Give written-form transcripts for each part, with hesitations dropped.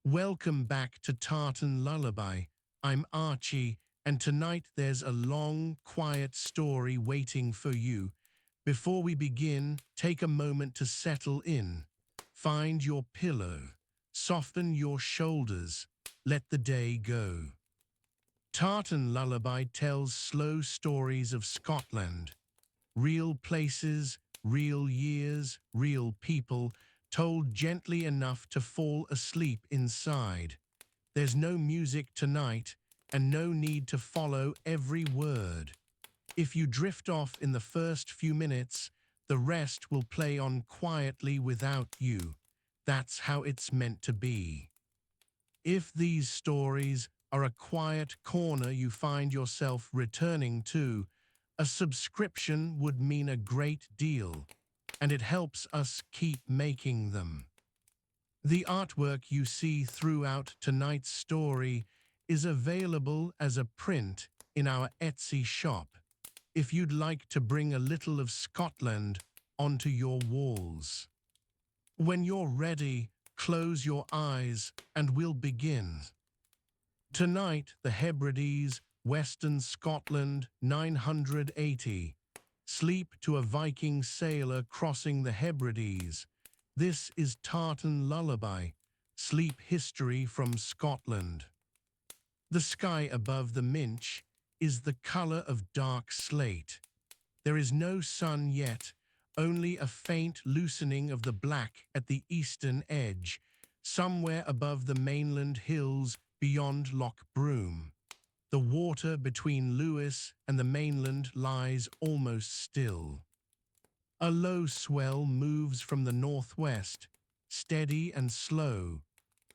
Welcome back to Tartan Lullaby. I'm Archie, and tonight there's a long, quiet story waiting for you. Before we begin, take a moment to settle in. Find your pillow. Soften your shoulders. Let the day go. Tartan Lullaby tells slow stories of Scotland. Real places, real years, real people, told gently enough to fall asleep inside. There's no music tonight, and no need to follow every word. If you drift off in the first few minutes, the rest will play on quietly without you. That's how it's meant to be. If these stories are a quiet corner you find yourself returning to, a subscription would mean a great deal, and it helps us keep making them. The artwork you see throughout tonight's story is available as a print in our Etsy shop, if you'd like to bring a little of Scotland onto your walls. When you're ready, close your eyes and we'll begin. Tonight, the Hebrides, Western Scotland, 980. Sleep to a Viking sailor crossing the Hebrides. This is Tartan Lullaby, sleep history from Scotland. The sky above the Minch is the color of dark slate. There is no sun yet, only a faint loosening of the black at the eastern edge, somewhere above the mainland hills beyond Loch Broom. The water between Lewis and the mainland lies almost still. A low swell moves from the northwest, steady and slow,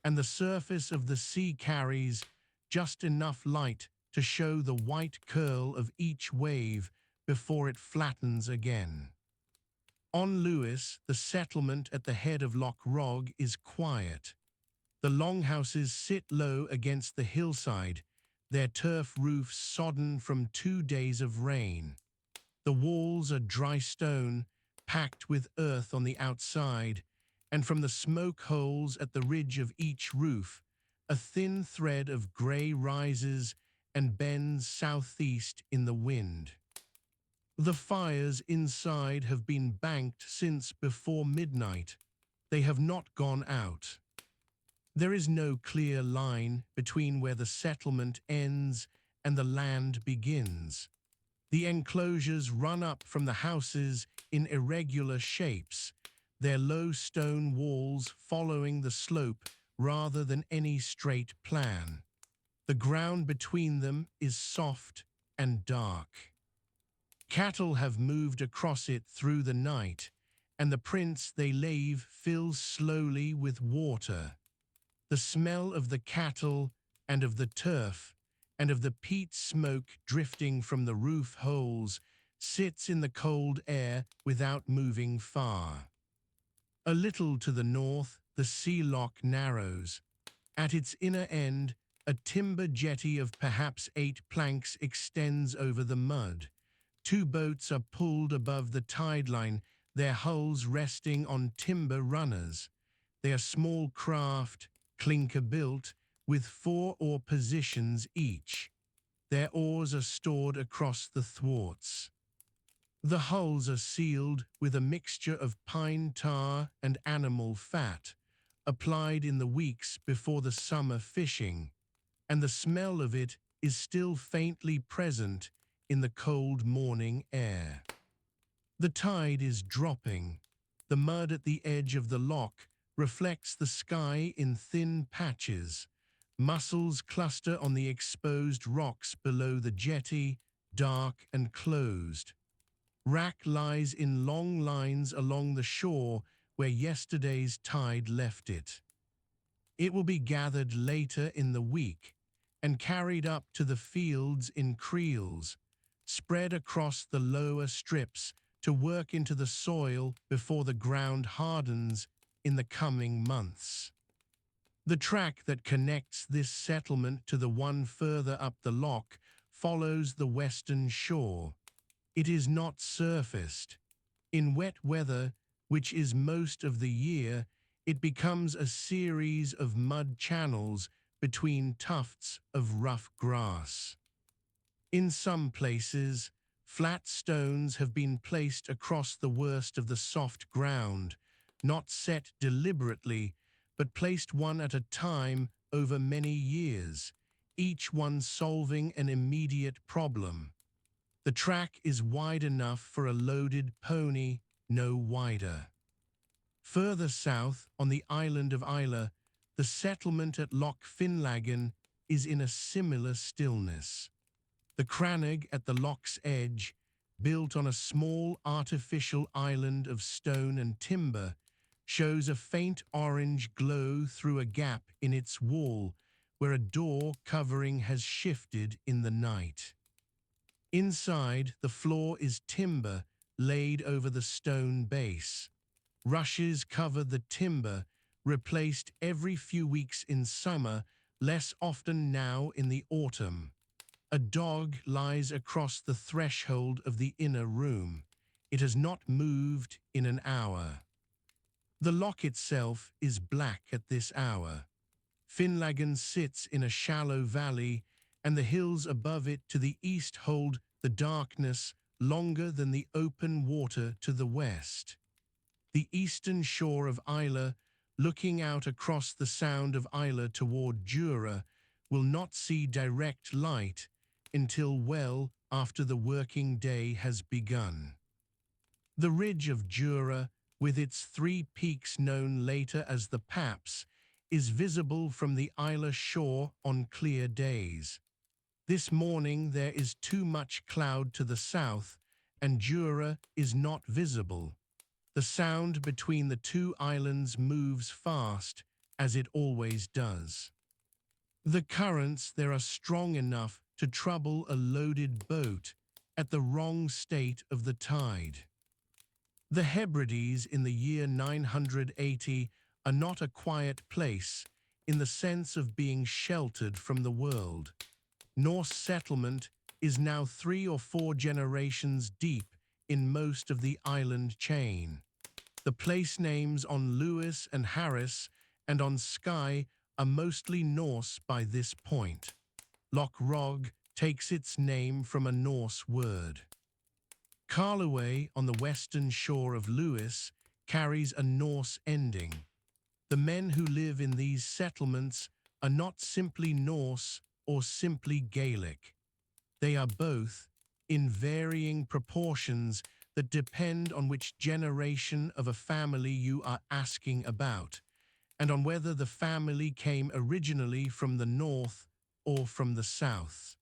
and the surface of the sea carries just enough light to show the white curl of each wave before it flattens again. On Lewis, the settlement at the head of Loch Rog is quiet. The longhouses sit low against the hillside, their turf roofs sodden from 2 days of rain. The walls are dry stone, packed with earth on the outside, and from the smoke holes at the ridge of each roof, a thin thread of grey rises and bends southeast in the wind. The fires inside have been banked since before midnight. They have not gone out. There is no clear line between where the settlement ends and the land begins. The enclosures run up from the houses in irregular shapes, their low stone walls following the slope rather than any straight plan. The ground between them is soft and dark. Cattle have moved across it through the night, and the prints they leave fills slowly with water. The smell of the cattle and of the turf and of the peat smoke drifting from the roof holes sits in the cold air without moving far. A little to the north, the sea loch narrows. At its inner end, a timber jetty of perhaps 8 planks extends over the mud. 2 boats are pulled above the tide line, their hulls resting on timber runners. They are small craft, clinker-built, with 4 oar positions each. Their oars are stored across the thwarts. The hulls are sealed with a mixture of pine tar and animal fat, applied in the weeks before the summer fishing, and the smell of it is still faintly present in the cold morning air. The tide is dropping. The mud at the edge of the loch reflects the sky in thin patches. Mussels cluster on the exposed rocks below the jetty, dark and closed. Wrack lies in long lines along the shore where yesterday's tide left it. It will be gathered later in the week and carried up to the fields in creels, spread across the lower strips to work into the soil before the ground hardens in the coming months. The track that connects this settlement to the one further up the loch follows the western shore. It is not surfaced. In wet weather, which is most of the year, It becomes a series of mud channels between tufts of rough grass. In some places, flat stones have been placed across the worst of the soft ground, not set deliberately, but placed one at a time over many years, each one solving an immediate problem. The track is wide enough for a loaded pony, no wider. Further south, on the island of Islay, the settlement at Loch Finlagan is in a similar stillness. The crannog at the loch's edge, built on a small artificial island of stone and timber, shows a faint orange glow through a gap in its wall where a door covering has shifted in the night. Inside, the floor is timber laid over the stone base. Rushes cover the timber, replaced every few weeks in summer, less often now in the autumn. A dog lies across the threshold of the inner room. It has not moved in an hour. The loch itself is black at this hour. Finlagan sits in a shallow valley, and the hills above it to the east hold the darkness longer than the open water to the west. The eastern shore of Islay, looking out across the Sound of Islay toward Jura, will not see direct light until well after the working day has begun. The ridge of Jura, with its three peaks known later as the Paps, is visible from the Islay shore on clear days. This morning there is too much cloud to the south, and Jura is not visible. The sound between the two islands moves fast, as it always does. The currents there are strong enough to trouble a loaded boat at the wrong state of the tide. The Hebrides in the year 980 are not a quiet place in the sense of being sheltered from the world. Norse settlement is now 3 or 4 generations deep in most of the island chain. The place names on Lewis and Harris and on Skye are mostly Norse by this point. Loch Rog takes its name from a Norse word. Carloway on the western shore of Lewis carries a Norse ending. The men who live in these settlements are not simply Norse or simply Gaelic. They are both, in varying proportions that depend on which generation of a family you are asking about, and on whether the family came originally from the north or from the south.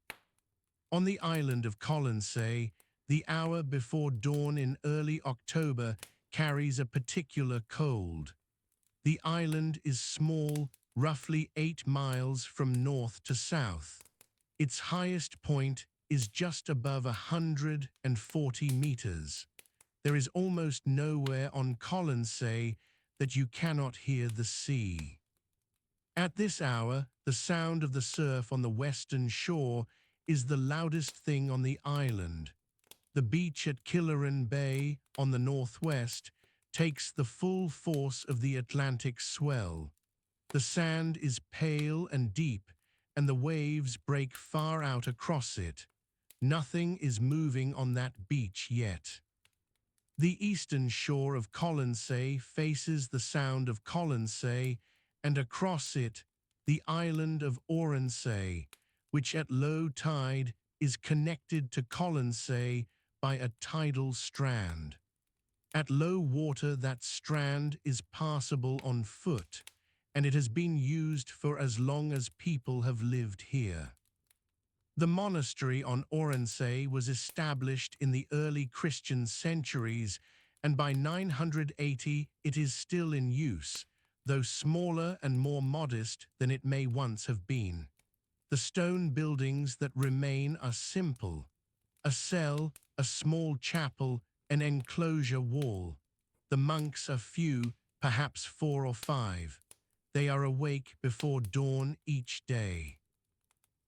On the island of Colonsay, the hour before dawn in early October carries a particular cold. The island is small, roughly 8 miles from north to south. Its highest point is just above 140 meters. There is almost nowhere on Colonsay that you cannot hear the sea. At this hour, the sound of the surf on the western shore is the loudest thing on the island. The beach at Killeran Bay, on the northwest, takes the full force of the Atlantic swell. The sand is pale and deep, and the waves break far out across it. Nothing is moving on that beach yet. The eastern shore of Colonsay faces the Sound of Colonsay, and across it, the island of Oronsay, which at low tide is connected to Colonsay by a tidal strand. At low water, that strand is passable on foot, and it has been used for as long as people have lived here. The monastery on Oronsay was established in the early Christian centuries, and by 980 it is still in use, though smaller and more modest than it may once have been. The stone buildings that remain are simple: a cell, a small chapel, an enclosure wall. The monks are few, perhaps 4 or 5. They are awake before dawn each day.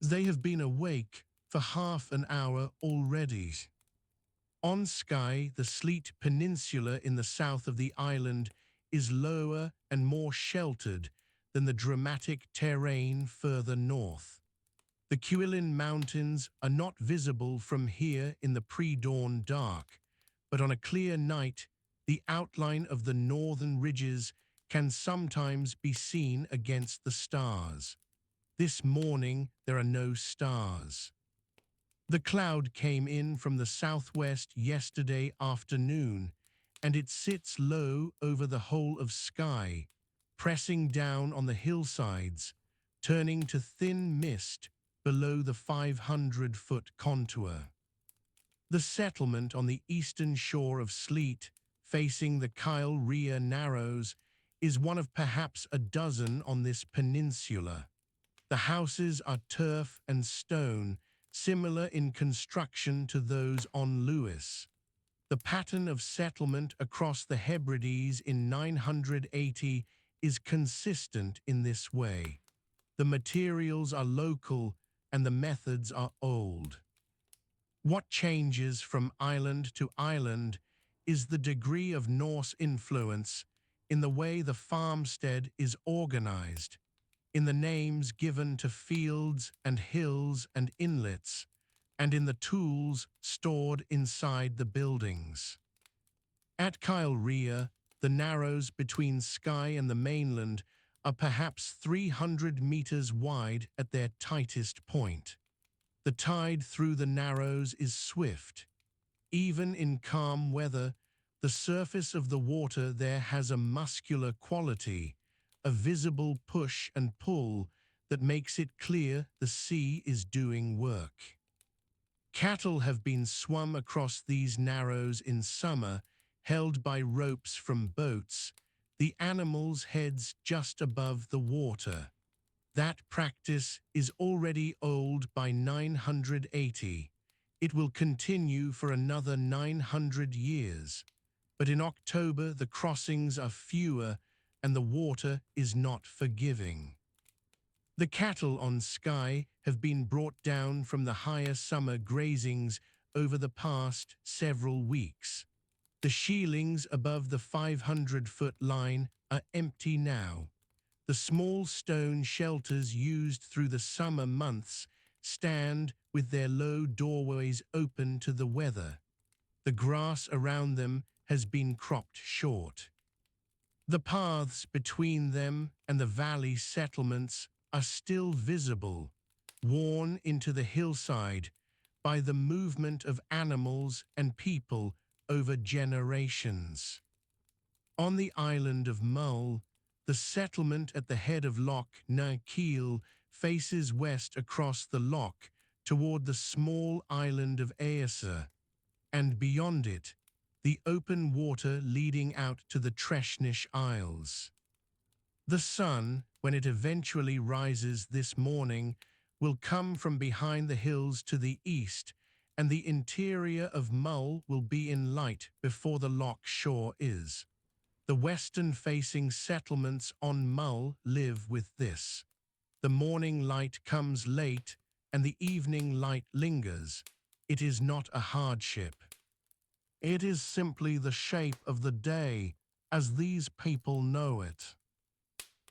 They have been awake for half an hour already. On Skye, the Sleat Peninsula in the south of the island is lower and more sheltered than the dramatic terrain further north. The Cuillin Mountains are not visible from here in the pre-dawn dark, but on a clear night, the outline of the northern ridges can sometimes be seen against the stars. This morning, there are no stars. The cloud came in from the southwest yesterday afternoon, and it sits low over the whole of sky, pressing down on the hillsides, turning to thin mist below the 500-foot contour. The settlement on the eastern shore of Sleat, facing the Kyle Ria Narrows, is one of perhaps a dozen on this peninsula. The houses are turf and stone, similar in construction to those on Lewis. The pattern of settlement across the Hebrides in 980 is consistent in this way. The materials are local and the methods are old. What changes from island to island is the degree of Norse influence in the way the farmstead is organized, in the names given to fields and hills and inlets, and in the tools stored inside the buildings. At Kyle Ria, the narrows between Skye and the mainland are perhaps 300 meters wide at their tightest point. The tide through the narrows is swift. Even in calm weather, the surface of the water there has a muscular quality, a visible push and pull that makes it clear the sea is doing work. Cattle have been swum across these narrows in summer, held by ropes from boats, the animals' heads just above the water. That practice is already old by 980. It will continue for another 900 years. But in October, the crossings are fewer and the water is not forgiving. The cattle on Skye have been brought down from the higher summer grazings over the past several weeks. The sheelings above the 500-foot line are empty now. The small stone shelters used through the summer months stand with their low doorways open to the weather. The grass around them has been cropped short. The paths between them and the valley settlements are still visible, worn into the hillside by the movement of animals and people over generations. On the island of Mull, the settlement at the head of Loch na Keal faces west across the loch toward the small island of Ailsa, and beyond it, the open water leading out to the Treshnish Isles. The sun, when it eventually rises this morning, will come from behind the hills to the east, and the interior of Mull will be in light before the loch shore is. The western-facing settlements on Mull live with this. The morning light comes late, and the evening light lingers. It is not a hardship. It is simply the shape of the day, as these people know it.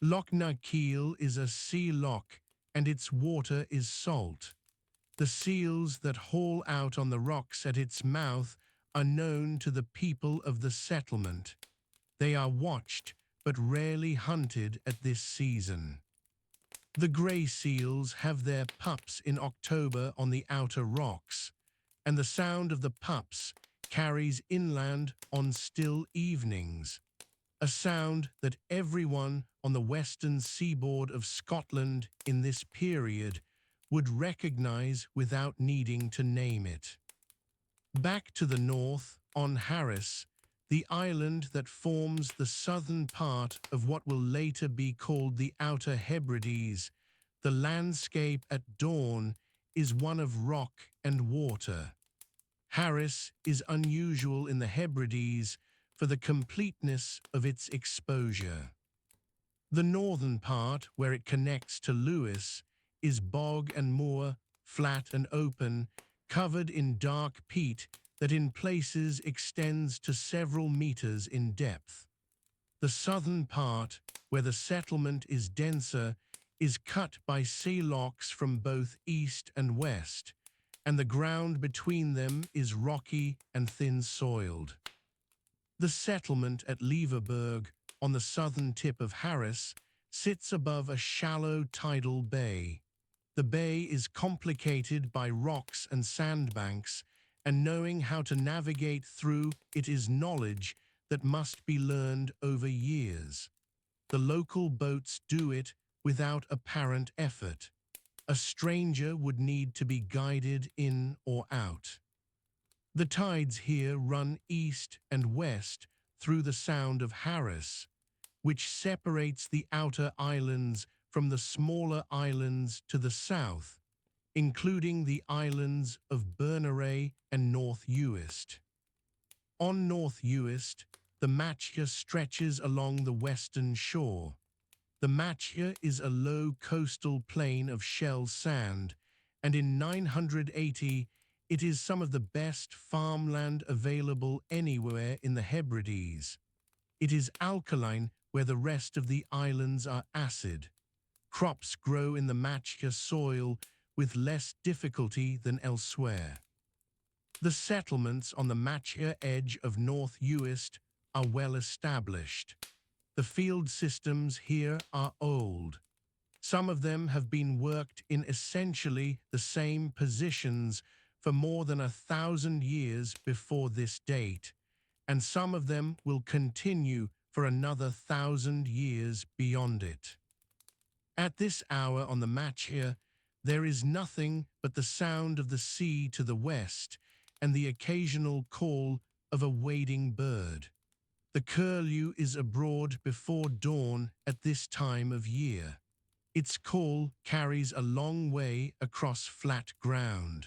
Loch na Keal is a sea loch, and its water is salt. The seals that haul out on the rocks at its mouth are known to the people of the settlement. They are watched, but rarely hunted at this season. The grey seals have their pups in October on the outer rocks, and the sound of the pups carries inland on still evenings, a sound that everyone on the western seaboard of Scotland in this period would recognize without needing to name it. Back to the north, on Harris, the island that forms the southern part of what will later be called the Outer Hebrides, the landscape at dawn is one of rock and water. Harris is unusual in the Hebrides for the completeness of its exposure. The northern part, where it connects to Lewis, is bog and moor, flat and open, covered in dark peat that in places extends to several meters in depth. The southern part, where the settlement is denser, is cut by saylocks from both east and west, and the ground between them is rocky and thin-soiled. The settlement at Leverburg, on the southern tip of Harris, sits above a shallow tidal bay. The bay is complicated by rocks and sandbanks, and knowing how to navigate through it is knowledge that must be learned over years. The local boats do it without apparent effort. A stranger would need to be guided in or out. The tides here run east and west through the Sound of Harris, which separates the outer islands from the smaller islands to the south, including the islands of Berneray and North Uist. On North Uist, the Machia stretches along the western shore. The Machia is a low coastal plain of shell sand, and in 980 it is some of the best farmland available anywhere in the Hebrides. It is alkaline where the rest of the islands are acid. Crops grow in the Machia soil with less difficulty than elsewhere. The settlements on the Machia edge of North Uist are well established. The field systems here are old. Some of them have been worked in essentially the same positions for more than 1,000 years before this date, and some of them will continue for another 1,000 years beyond it. At this hour on the Machia, there is nothing but the sound of the sea to the west and the occasional call of a wading bird. The curlew is abroad before dawn at this time of year. Its call carries a long way across flat ground.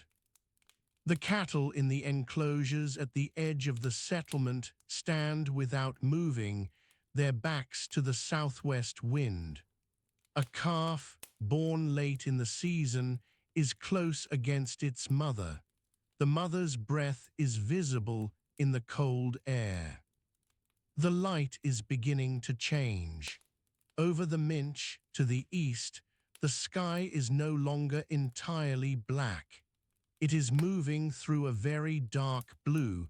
The cattle in the enclosures at the edge of the settlement stand without moving, their backs to the southwest wind. A calf, born late in the season, is close against its mother. The mother's breath is visible in the cold air. The light is beginning to change. Over the Minch, to the east, the sky is no longer entirely black. It is moving through a very dark blue,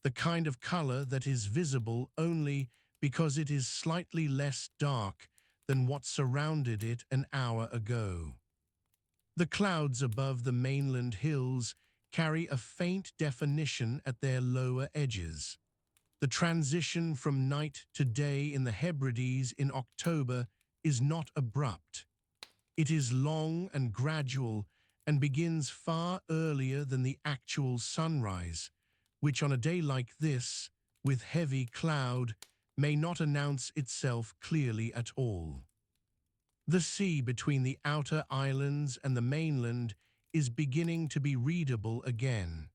the kind of color that is visible only because it is slightly less dark than what surrounded it an hour ago. The clouds above the mainland hills carry a faint definition at their lower edges. The transition from night to day in the Hebrides in October is not abrupt. It is long and gradual and begins far earlier than the actual sunrise, which on a day like this, with heavy cloud, may not announce itself clearly at all. The sea between the outer islands and the mainland is beginning to be readable again.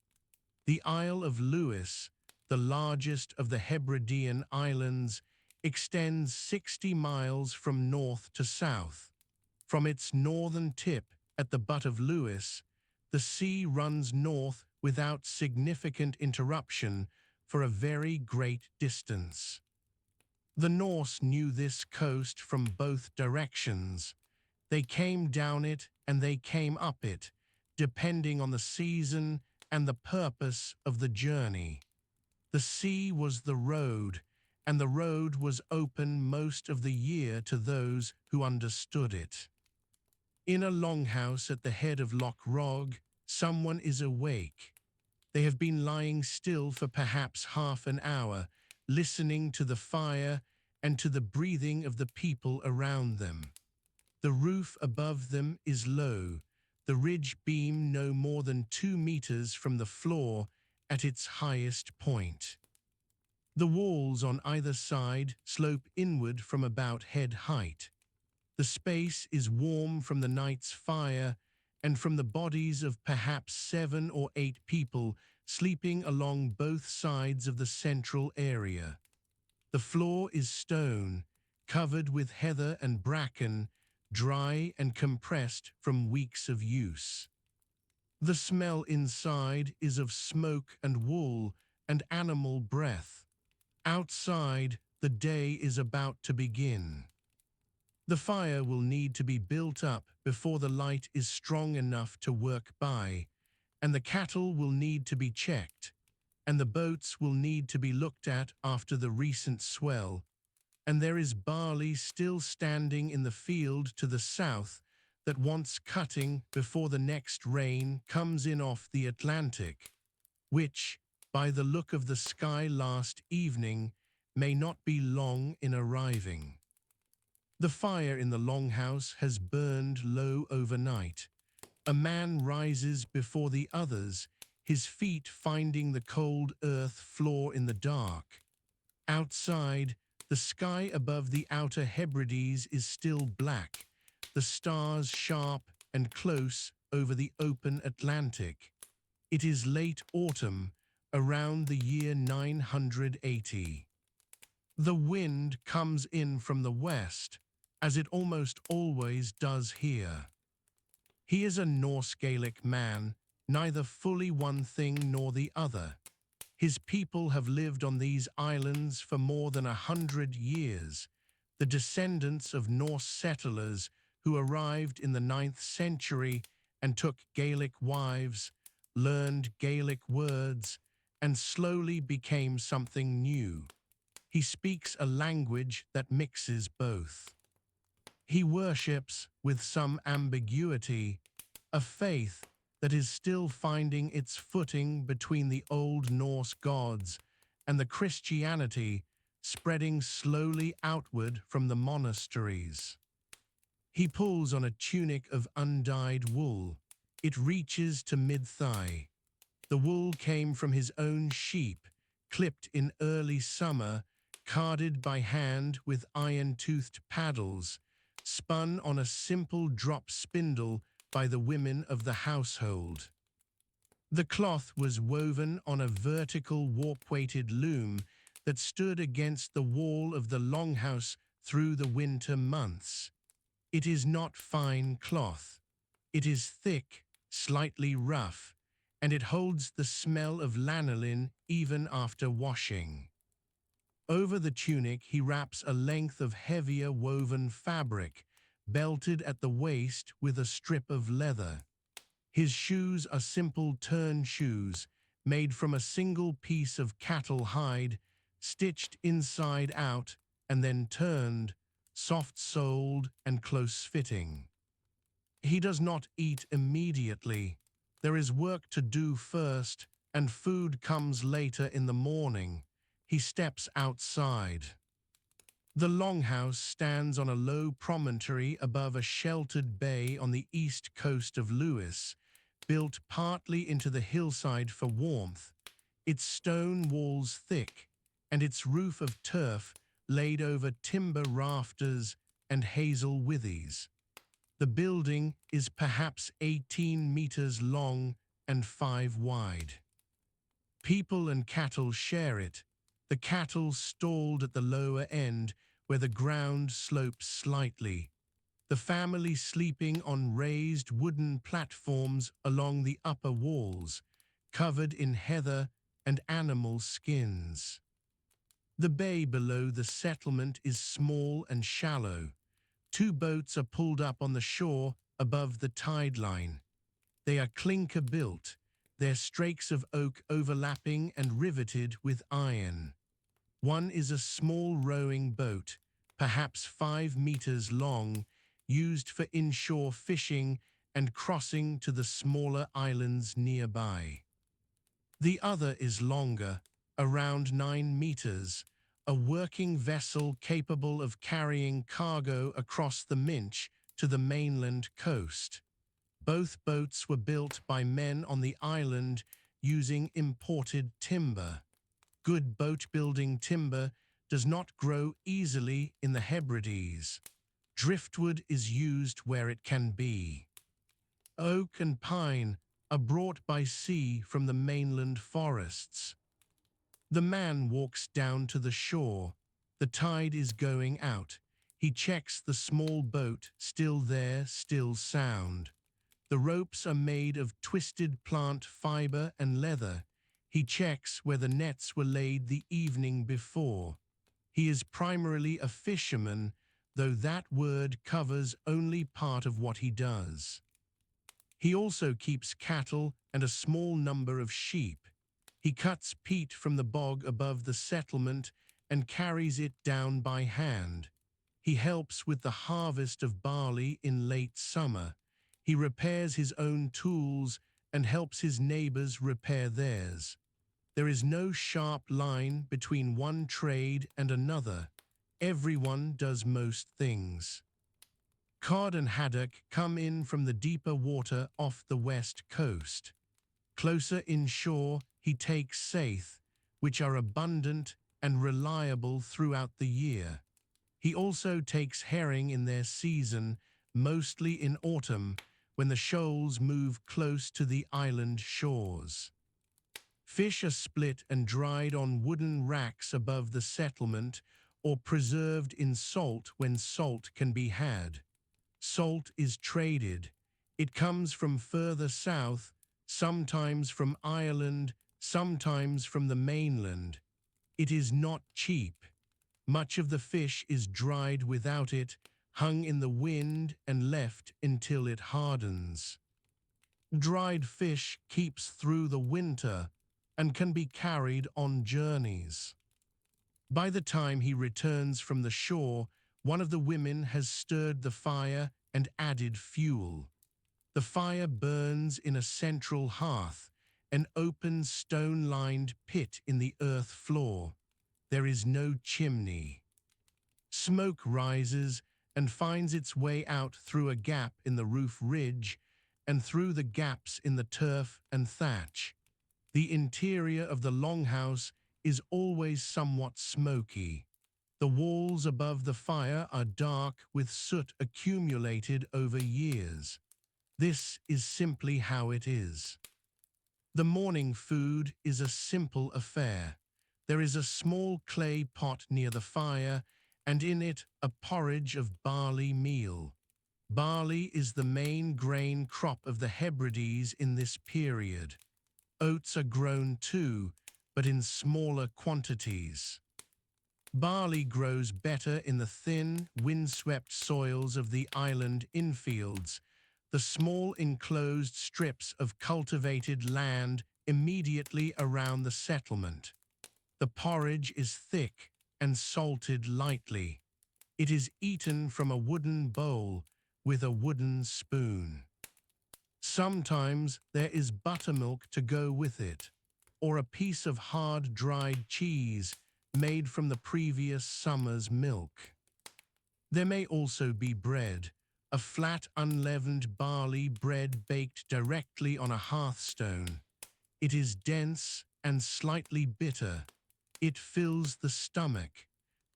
The Isle of Lewis, the largest of the Hebridean islands, extends 60 miles from north to south. From its northern tip at the butt of Lewis, the sea runs north without significant interruption for a very great distance. The Norse knew this coast from both directions. They came down it and they came up it, depending on the season and the purpose of the journey. The sea was the road, and the road was open most of the year to those who understood it. In a longhouse at the head of Loch Rog, someone is awake. They have been lying still for perhaps half an hour, listening to the fire and to the breathing of the people around them. The roof above them is low, the ridge beam no more than 2 meters from the floor at its highest point. The walls on either side slope inward from about head height. The space is warm from the night's fire and from the bodies of perhaps 7 or 8 people sleeping along both sides of the central area. The floor is stone, covered with heather and bracken, dry and compressed from weeks of use. The smell inside is of smoke and wool and animal breath. Outside, the day is about to begin. The fire will need to be built up before the light is strong enough to work by, and the cattle will need to be checked, and the boats will need to be looked at after the recent swell, and there is barley still standing in the field to the south that wants cutting before the next rain comes in off the Atlantic, which, by the look of the sky last evening, may not be long in arriving. The fire in the longhouse has burned low overnight. A man rises before the others, his feet finding the cold earth floor in the dark. Outside, the sky above the outer Hebrides is still black, the stars sharp and close over the open Atlantic. It is late autumn, around the year 980. The wind comes in from the west, as it almost always does here. He is a Norse Gaelic man, neither fully one thing nor the other. His people have lived on these islands for more than 100 years, the descendants of Norse settlers who arrived in the 9th century and took Gaelic wives, learned Gaelic words, and slowly became something new. He speaks a language that mixes both. He worships, with some ambiguity, a faith that is still finding its footing between the Old Norse gods and the Christianity spreading slowly outward from the monasteries. He pulls on a tunic of undyed wool. It reaches to mid-thigh. The wool came from his own sheep, clipped in early summer, carded by hand with iron-toothed paddles, spun on a simple drop spindle by the women of the household. The cloth was woven on a vertical warp-weighted loom that stood against the wall of the longhouse through the winter months. It is not fine cloth. It is thick, slightly rough, and it holds the smell of lanolin even after washing. Over the tunic he wraps a length of heavier woven fabric, belted at the waist with a strip of leather. His shoes are simple turn shoes, made from a single piece of cattle hide, stitched inside out and then turned, soft-soled and close-fitting. He does not eat immediately. There is work to do first, and food comes later in the morning. He steps outside. The longhouse stands on a low promontory above a sheltered bay on the east coast of Lewis, built partly into the hillside for warmth, its stone walls thick, and its roof of turf laid over timber rafters and hazel withies. The building is perhaps 18 meters long and 5 wide. People and cattle share it, the cattle stalled at the lower end where the ground slopes slightly, the family sleeping on raised wooden platforms along the upper walls, covered in heather and animal skins. The bay below the settlement is small and shallow. 2 boats are pulled up on the shore above the tide line. They are clinker-built, their strakes of oak overlapping and riveted with iron. One is a small rowing boat, perhaps 5 meters long, used for inshore fishing and crossing to the smaller islands nearby. The other is longer, around 9 meters, a working vessel capable of carrying cargo across the Minch to the mainland coast. Both boats were built by men on the island using imported timber. Good boat-building timber does not grow easily in the Hebrides. Driftwood is used where it can be. Oak and pine are brought by sea from the mainland forests. The man walks down to the shore. The tide is going out. He checks the small boat, still there, still sound. The ropes are made of twisted plant fiber and leather. He checks where the nets were laid the evening before. He is primarily a fisherman, though that word covers only part of what he does. He also keeps cattle and a small number of sheep. He cuts peat from the bog above the settlement and carries it down by hand. He helps with the harvest of barley in late summer. He repairs his own tools and helps his neighbors repair theirs. There is no sharp line between one trade and another. Everyone does most things. Cod and haddock come in from the deeper water off the west coast. Closer inshore, he takes saithe, which are abundant and reliable throughout the year. He also takes herring in their season, mostly in autumn, when the shoals move close to the island shores. Fish are split and dried on wooden racks above the settlement or preserved in salt when salt can be had. Salt is traded. It comes from further south, sometimes from Ireland, sometimes from the mainland. It is not cheap. Much of the fish is dried without it, hung in the wind and left until it hardens. Dried fish keeps through the winter and can be carried on journeys. By the time he returns from the shore, one of the women has stirred the fire and added fuel. The fire burns in a central hearth, an open stone-lined pit in the earth floor. There is no chimney. Smoke rises and finds its way out through a gap in the roof ridge and through the gaps in the turf and thatch. The interior of the longhouse is always somewhat smoky. The walls above the fire are dark with soot accumulated over years. This is simply how it is. The morning food is a simple affair. There is a small clay pot near the fire, and in it a porridge of barley meal. Barley is the main grain crop of the Hebrides in this period. Oats are grown too, but in smaller quantities. Barley grows better in the thin, windswept soils of the island infields, the small enclosed strips of cultivated land immediately around the settlement. The porridge is thick and salted lightly. It is eaten from a wooden bowl with a wooden spoon. Sometimes there is buttermilk to go with it, or a piece of hard dried cheese made from the previous summer's milk. There may also be bread, a flat unleavened barley bread baked directly on a hearthstone. It is dense and slightly bitter. It fills the stomach.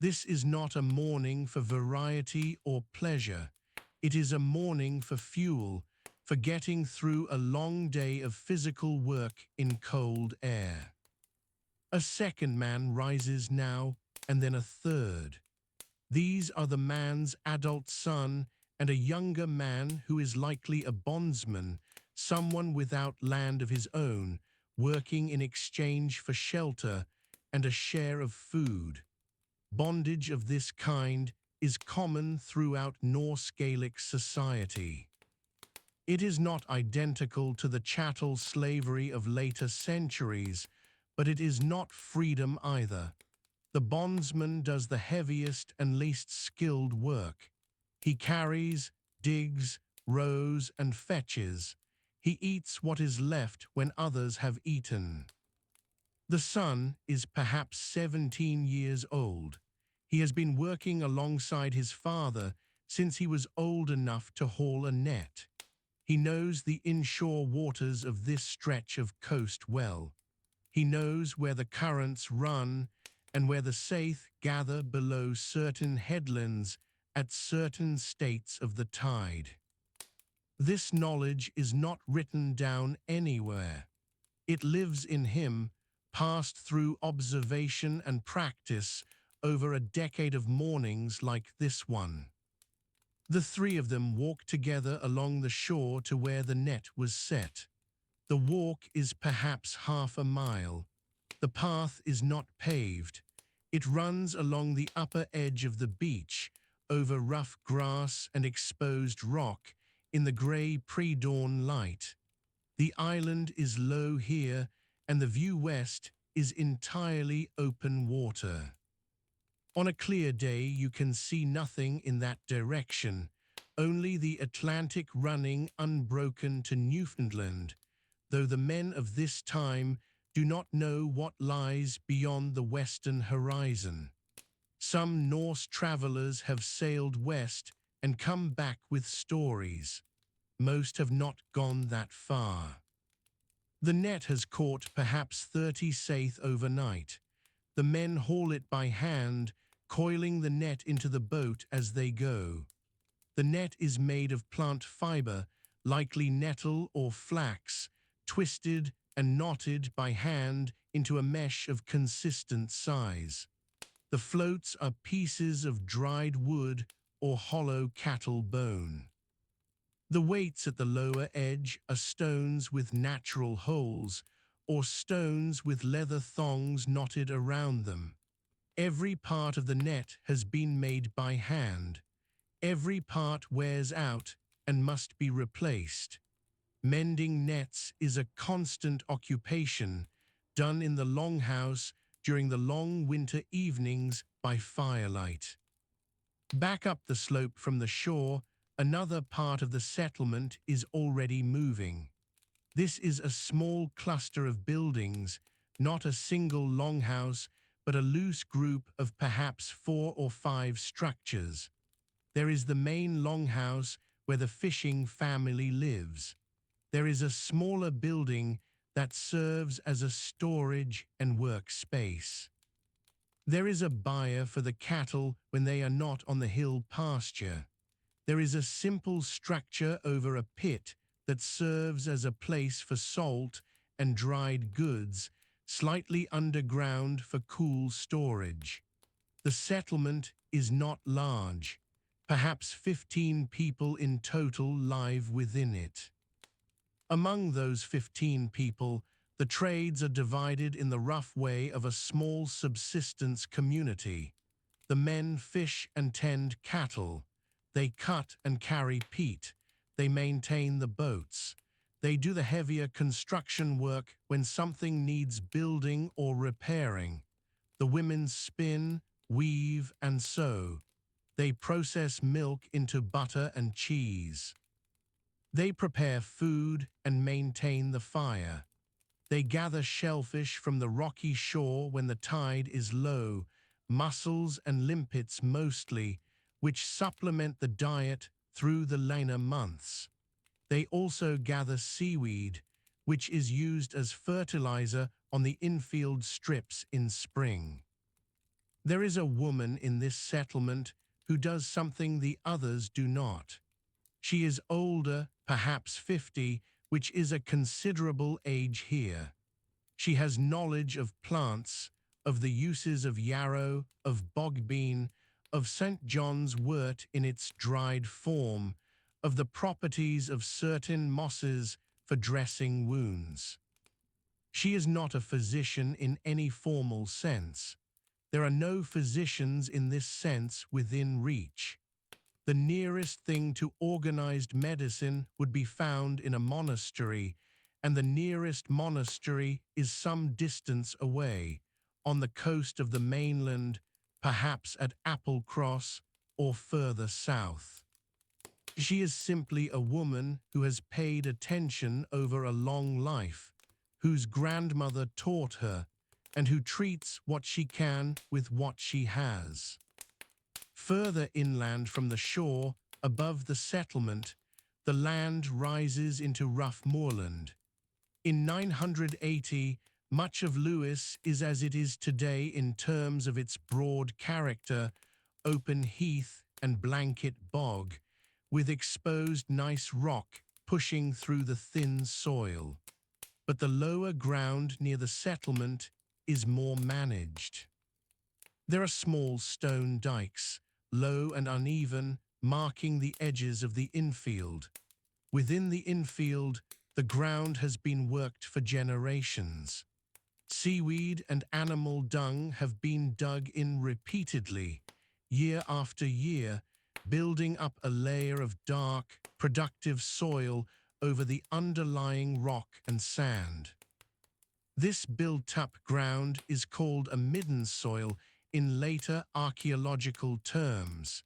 This is not a morning for variety or pleasure. It is a morning for fuel, for getting through a long day of physical work in cold air. A second man rises now, and then a third. These are the man's adult son and a younger man who is likely a bondsman, someone without land of his own, working in exchange for shelter and a share of food. Bondage of this kind is common throughout Norse Gaelic society. It is not identical to the chattel slavery of later centuries, but it is not freedom either. The bondsman does the heaviest and least skilled work. He carries, digs, rows, and fetches. He eats what is left when others have eaten. The son is perhaps 17 years old. He has been working alongside his father since he was old enough to haul a net. He knows the inshore waters of this stretch of coast well. He knows where the currents run and where the saithe gather below certain headlands at certain states of the tide. This knowledge is not written down anywhere. It lives in him, passed through observation and practice over a decade of mornings like this one. The three of them walk together along the shore to where the net was set. The walk is perhaps half a mile. The path is not paved. It runs along the upper edge of the beach, over rough grass and exposed rock, in the grey pre-dawn light. The island is low here, and the view west is entirely open water. On a clear day, you can see nothing in that direction, only the Atlantic running unbroken to Newfoundland, though the men of this time do not know what lies beyond the western horizon. Some Norse travelers have sailed west and come back with stories. Most have not gone that far. The net has caught perhaps 30 saithe overnight. The men haul it by hand, coiling the net into the boat as they go. The net is made of plant fiber, likely nettle or flax, twisted and knotted by hand into a mesh of consistent size. The floats are pieces of dried wood or hollow cattle bone. The weights at the lower edge are stones with natural holes, or stones with leather thongs knotted around them. Every part of the net has been made by hand. Every part wears out and must be replaced. Mending nets is a constant occupation, done in the longhouse during the long winter evenings by firelight. Back up the slope from the shore, another part of the settlement is already moving. This is a small cluster of buildings, not a single longhouse, but a loose group of perhaps 4 or 5 structures. There is the main longhouse where the fishing family lives. There is a smaller building that serves as a storage and work space. There is a byre for the cattle when they are not on the hill pasture. There is a simple structure over a pit that serves as a place for salt and dried goods, slightly underground for cool storage. The settlement is not large. Perhaps 15 people in total live within it. Among those 15 people, the trades are divided in the rough way of a small subsistence community. The men fish and tend cattle. They cut and carry peat. They maintain the boats. They do the heavier construction work when something needs building or repairing. The women spin, weave, and sew. They process milk into butter and cheese. They prepare food and maintain the fire. They gather shellfish from the rocky shore when the tide is low, mussels and limpets mostly, which supplement the diet through the later months. They also gather seaweed, which is used as fertilizer on the infield strips in spring. There is a woman in this settlement who does something the others do not. She is older, perhaps 50, which is a considerable age here. She has knowledge of plants, of the uses of yarrow, of bogbean, of St. John's wort in its dried form, of the properties of certain mosses for dressing wounds. She is not a physician in any formal sense. There are no physicians in this sense within reach. The nearest thing to organized medicine would be found in a monastery, and the nearest monastery is some distance away, on the coast of the mainland, perhaps at Applecross or further south. She is simply a woman who has paid attention over a long life, whose grandmother taught her, and who treats what she can with what she has. Further inland from the shore, above the settlement, the land rises into rough moorland. In 980, much of Lewis is as it is today in terms of its broad character, open heath and blanket bog, with exposed nice rock pushing through the thin soil. But the lower ground near the settlement is more managed. There are small stone dikes, low and uneven, marking the edges of the infield. Within the infield, the ground has been worked for generations. Seaweed and animal dung have been dug in repeatedly, year after year, building up a layer of dark, productive soil over the underlying rock and sand. This built-up ground is called a midden soil in later archaeological terms.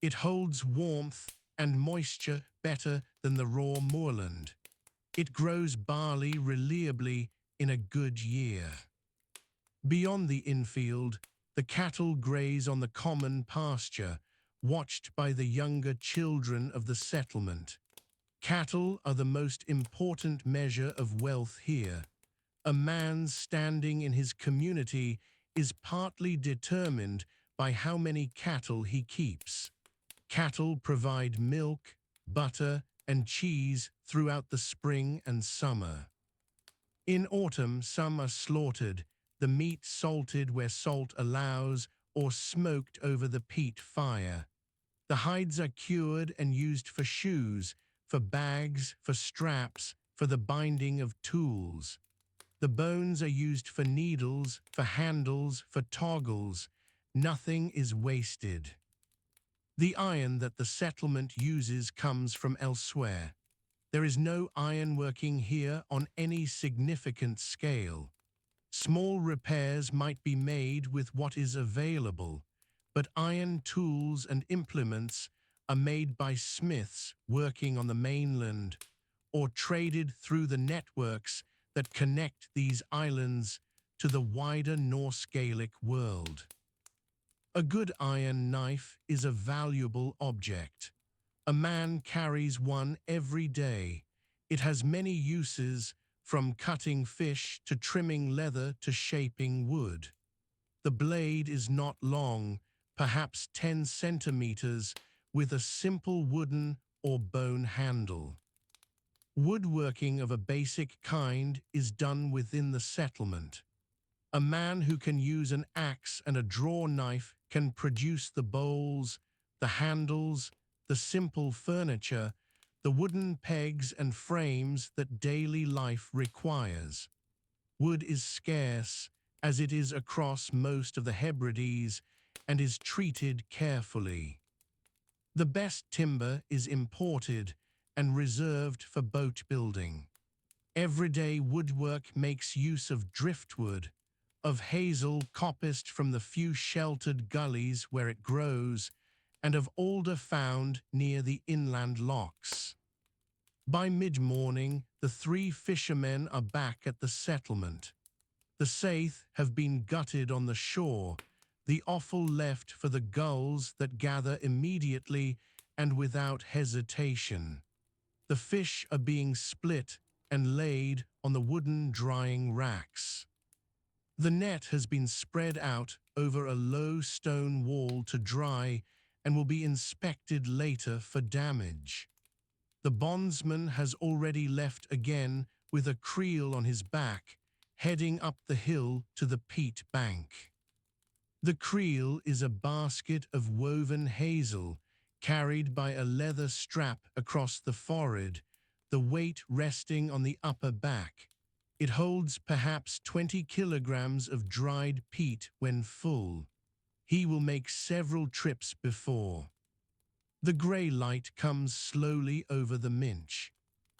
It holds warmth and moisture better than the raw moorland. It grows barley reliably in a good year. Beyond the infield, the cattle graze on the common pasture, watched by the younger children of the settlement. Cattle are the most important measure of wealth here. A man's standing in his community is partly determined by how many cattle he keeps. Cattle provide milk, butter, and cheese throughout the spring and summer. In autumn, some are slaughtered, the meat salted where salt allows, or smoked over the peat fire. The hides are cured and used for shoes, for bags, for straps, for the binding of tools. The bones are used for needles, for handles, for toggles. Nothing is wasted. The iron that the settlement uses comes from elsewhere. There is no ironworking here on any significant scale. Small repairs might be made with what is available, but iron tools and implements are made by smiths working on the mainland or traded through the networks that connect these islands to the wider Norse Gaelic world. A good iron knife is a valuable object. A man carries one every day. It has many uses, from cutting fish to trimming leather to shaping wood. The blade is not long, perhaps 10 centimeters, with a simple wooden or bone handle. Woodworking of a basic kind is done within the settlement. A man who can use an axe and a draw knife can produce the bowls, the handles, the simple furniture, the wooden pegs and frames that daily life requires. Wood is scarce, as it is across most of the Hebrides, and is treated carefully. The best timber is imported and reserved for boat building. Everyday woodwork makes use of driftwood, of hazel coppiced from the few sheltered gullies where it grows, and of alder found near the inland locks. By mid-morning, the 3 fishermen are back at the settlement. The saithe have been gutted on the shore, the offal left for the gulls that gather immediately and without hesitation. The fish are being split and laid on the wooden drying racks. The net has been spread out over a low stone wall to dry and will be inspected later for damage. The bondsman has already left again with a creel on his back, heading up the hill to the peat bank. The creel is a basket of woven hazel, carried by a leather strap across the forehead, the weight resting on the upper back. It holds perhaps 20 kilograms of dried peat when full. He will make several trips before. The grey light comes slowly over the Minch.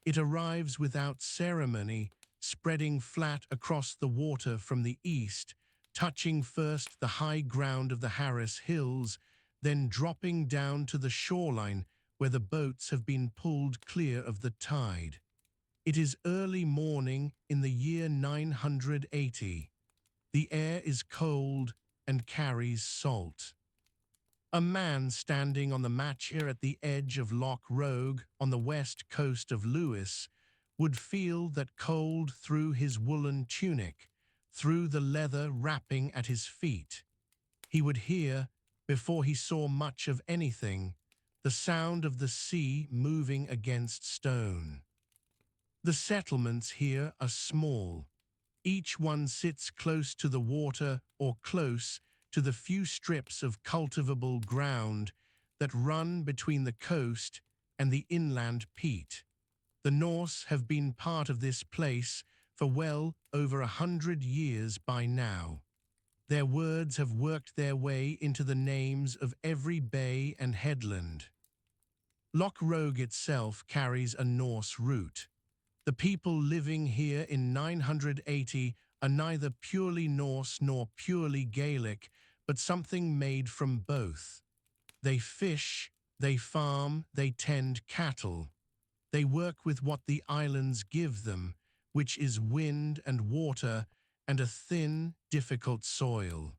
It arrives without ceremony, spreading flat across the water from the east, touching first the high ground of the Harris Hills, then dropping down to the shoreline where the boats have been pulled clear of the tide. It is early morning in the year 980. The air is cold and carries salt. A man standing on the machair at the edge of Loch Rogue on the west coast of Lewis would feel that cold through his woolen tunic, through the leather wrapping at his feet. He would hear, before he saw much of anything, the sound of the sea moving against stone. The settlements here are small. Each one sits close to the water or close to the few strips of cultivable ground that run between the coast and the inland peat. The Norse have been part of this place for well over 100 years by now. Their words have worked their way into the names of every bay and headland. Loch Rogue itself carries a Norse root. The people living here in 980 are neither purely Norse nor purely Gaelic, but something made from both. They fish, they farm, they tend cattle. They work with what the islands give them, which is wind and water and a thin, difficult soil.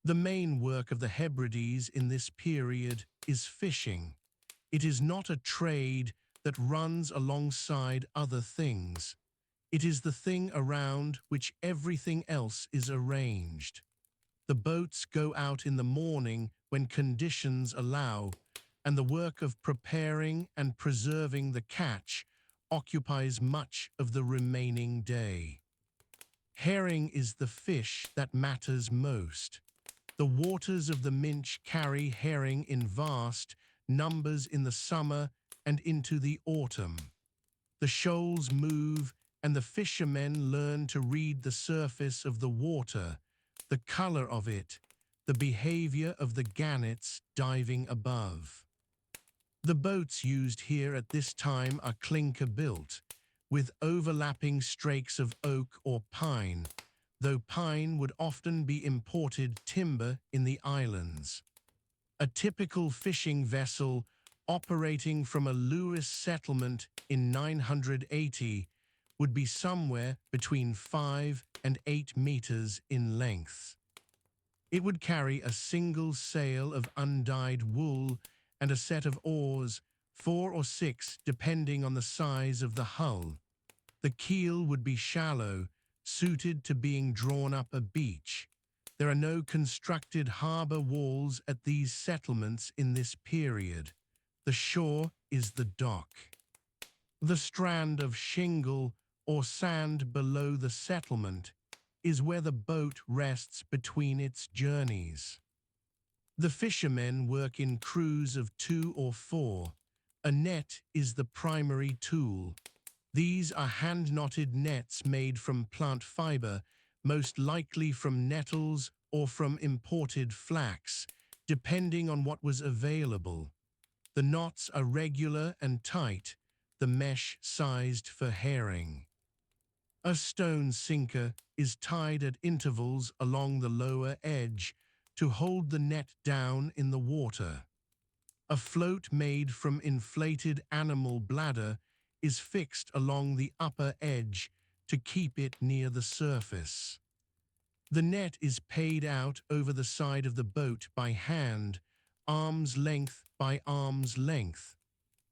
The main work of the Hebrides in this period is fishing. It is not a trade that runs alongside other things. It is the thing around which everything else is arranged. The boats go out in the morning when conditions allow, and the work of preparing and preserving the catch occupies much of the remaining day. Herring is the fish that matters most. The waters of the Minch carry herring in vast numbers in the summer and into the autumn. The shoals move, and the fishermen learn to read the surface of the water, the color of it, the behavior of the gannets diving above. The boats used here at this time are clinker-built, with overlapping strakes of oak or pine, though pine would often be imported timber in the islands. A typical fishing vessel operating from a Lewis settlement in 980 would be somewhere between 5 and 8 meters in length. It would carry a single sail of undyed wool and a set of oars, 4 or 6 depending on the size of the hull. The keel would be shallow, suited to being drawn up a beach. There are no constructed harbour walls at these settlements in this period. The shore is the dock. The strand of shingle or sand below the settlement is where the boat rests between its journeys. The fishermen work in crews of 2 or 4. A net is the primary tool. These are hand-knotted nets made from plant fiber, most likely from nettles or from imported flax, depending on what was available. The knots are regular and tight, the mesh sized for herring. A stone sinker is tied at intervals along the lower edge to hold the net down in the water. A float made from inflated animal bladder is fixed along the upper edge to keep it near the surface. The net is paid out over the side of the boat by hand, arm's length by arm's length,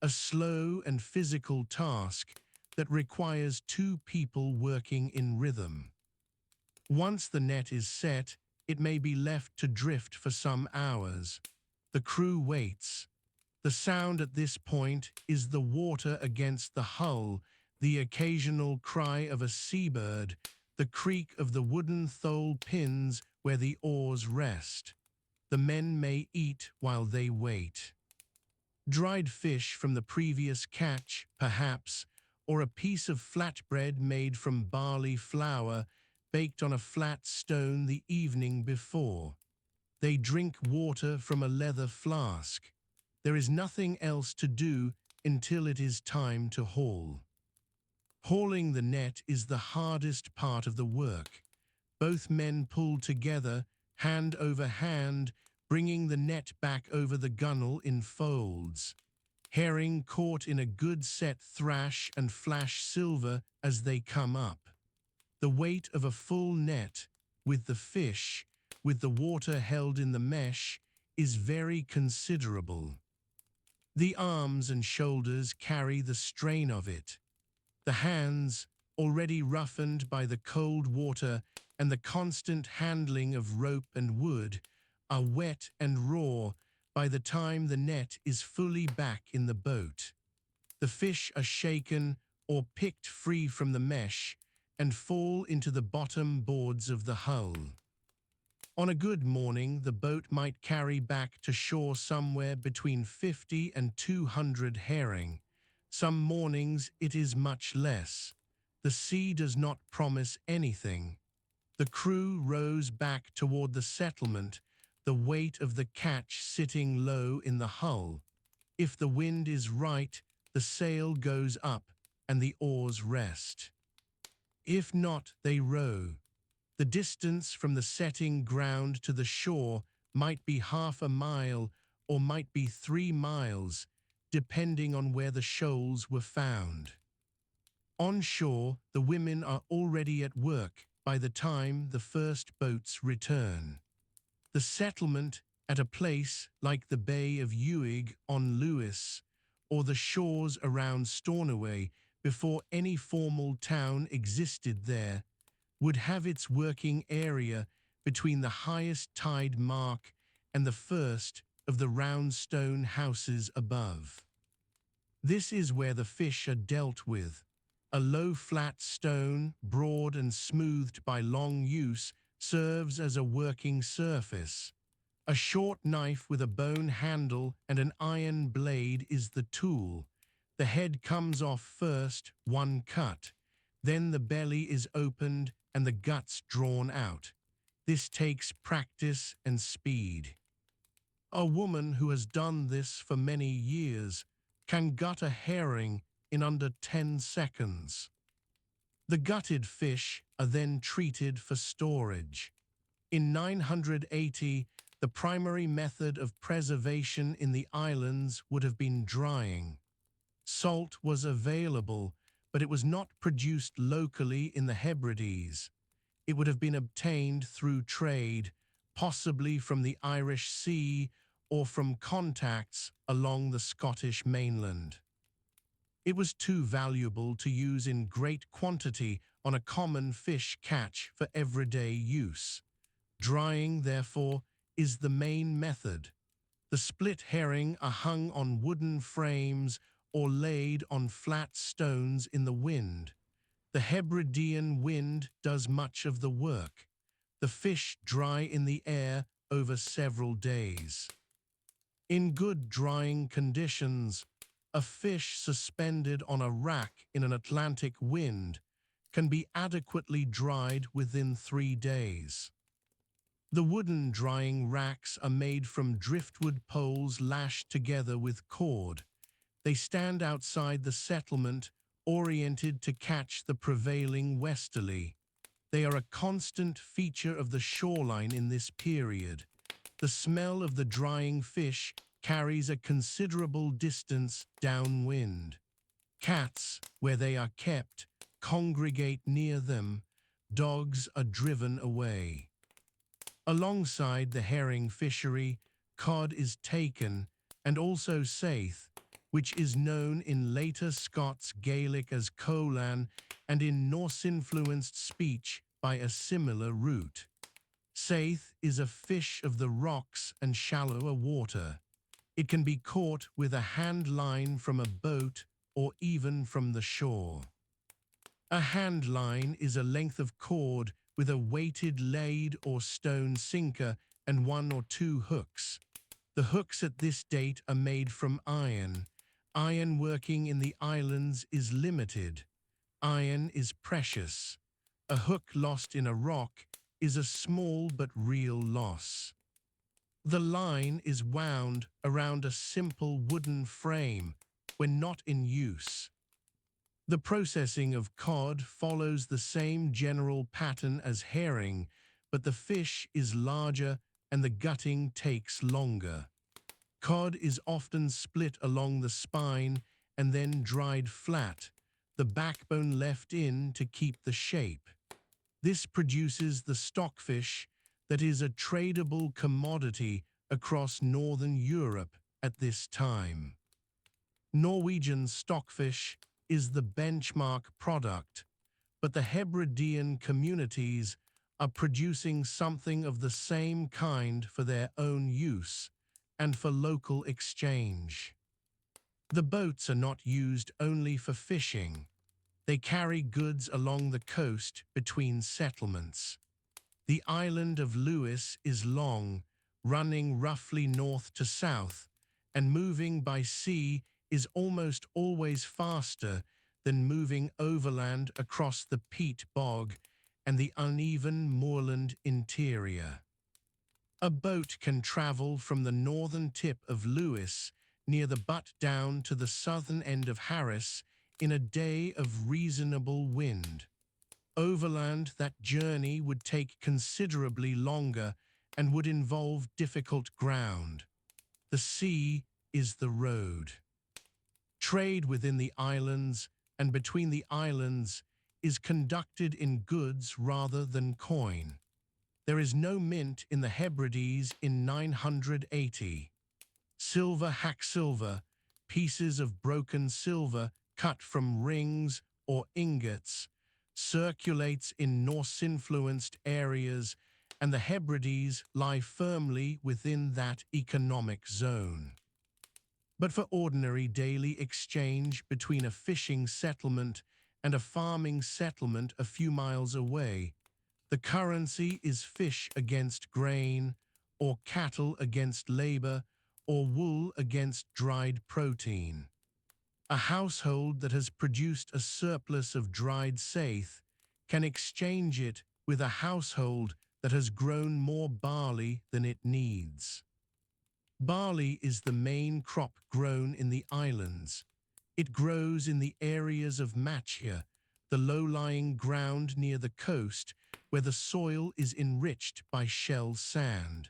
a slow and physical task that requires 2 people working in rhythm. Once the net is set, it may be left to drift for some hours. The crew waits. The sound at this point is the water against the hull, the occasional cry of a seabird, the creak of the wooden thole pins where the oars rest. The men may eat while they wait. Dried fish from the previous catch, perhaps, or a piece of flatbread made from barley flour baked on a flat stone the evening before. They drink water from a leather flask. There is nothing else to do until it is time to haul. Hauling the net is the hardest part of the work. Both men pull together, hand over hand, bringing the net back over the gunwale in folds. Herring caught in a good set thrash and flash silver as they come up. The weight of a full net, with the fish, with the water held in the mesh, is very considerable. The arms and shoulders carry the strain of it. The hands, already roughened by the cold water and the constant handling of rope and wood, are wet and raw by the time the net is fully back in the boat. The fish are shaken or picked free from the mesh and fall into the bottom boards of the hull. On a good morning, the boat might carry back to shore somewhere between 50 and 200 herring. Some mornings it is much less. The sea does not promise anything. The crew rows back toward the settlement, the weight of the catch sitting low in the hull. If the wind is right, the sail goes up and the oars rest. If not, they row. The distance from the setting ground to the shore might be half a mile or might be 3 miles, depending on where the shoals were found. On shore, the women are already at work by the time the first boats return. The settlement at a place like the Bay of Uig on Lewis or the shores around Stornoway before any formal town existed there would have its working area between the highest tide mark and the first of the round stone houses above. This is where the fish are dealt with. A low flat stone, broad and smoothed by long use, serves as a working surface. A short knife with a bone handle and an iron blade is the tool. The head comes off first, one cut. Then the belly is opened and the guts drawn out. This takes practice and speed. A woman who has done this for many years can gut a herring in under 10 seconds. The gutted fish are then treated for storage. In 980, the primary method of preservation in the islands would have been drying. Salt was available, but it was not produced locally in the Hebrides. It would have been obtained through trade, possibly from the Irish Sea or from contacts along the Scottish mainland. It was too valuable to use in great quantity on a common fish catch for everyday use. Drying, therefore, is the main method. The split herring are hung on wooden frames or laid on flat stones in the wind. The Hebridean wind does much of the work. The fish dry in the air over several days. In good drying conditions, a fish suspended on a rack in an Atlantic wind can be adequately dried within 3 days. The wooden drying racks are made from driftwood poles lashed together with cord. They stand outside the settlement, oriented to catch the prevailing westerly. They are a constant feature of the shoreline in this period. The smell of the drying fish carries a considerable distance downwind. Cats, where they are kept, congregate near them. Dogs are driven away. Alongside the herring fishery, cod is taken, and also saithe, which is known in later Scots Gaelic as colan and in Norse-influenced speech by a similar root. Saithe is a fish of the rocks and shallower water. It can be caught with a hand line from a boat or even from the shore. A hand line is a length of cord with a weighted lead or stone sinker and 1 or 2 hooks. The hooks at this date are made from iron. Iron working in the islands is limited. Iron is precious. A hook lost in a rock is a small but real loss. The line is wound around a simple wooden frame when not in use. The processing of cod follows the same general pattern as herring, but the fish is larger and the gutting takes longer. Cod is often split along the spine and then dried flat, the backbone left in to keep the shape. This produces the stockfish that is a tradable commodity across northern Europe at this time. Norwegian stockfish is the benchmark product, but the Hebridean communities are producing something of the same kind for their own use and for local exchange. The boats are not used only for fishing. They carry goods along the coast between settlements. The island of Lewis is long, running roughly north to south, and moving by sea is almost always faster than moving overland across the peat bog and the uneven moorland interior. A boat can travel from the northern tip of Lewis near the butt down to the southern end of Harris in a day of reasonable wind. Overland, that journey would take considerably longer and would involve difficult ground. The sea is the road. Trade within the islands and between the islands is conducted in goods rather than coin. There is no mint in the Hebrides in 980. Silver hack silver, pieces of broken silver cut from rings or ingots, circulates in Norse-influenced areas, and the Hebrides lie firmly within that economic zone. But for ordinary daily exchange between a fishing settlement and a farming settlement a few miles away, the currency is fish against grain, or cattle against labor, or wool against dried protein. A household that has produced a surplus of dried saithe can exchange it with a household that has grown more barley than it needs. Barley is the main crop grown in the islands. It grows in the areas of Machia, the low-lying ground near the coast, where the soil is enriched by shell sand.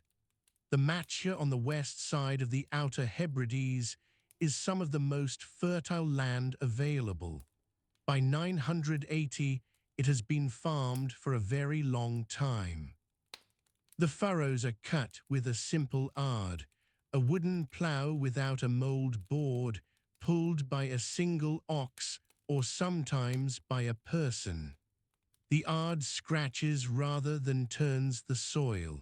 The Machia on the west side of the Outer Hebrides is some of the most fertile land available. By 980, it has been farmed for a very long time. The furrows are cut with a simple ard, a wooden plough without a mould board, pulled by a single ox or sometimes by a person. The ard scratches rather than turns the soil.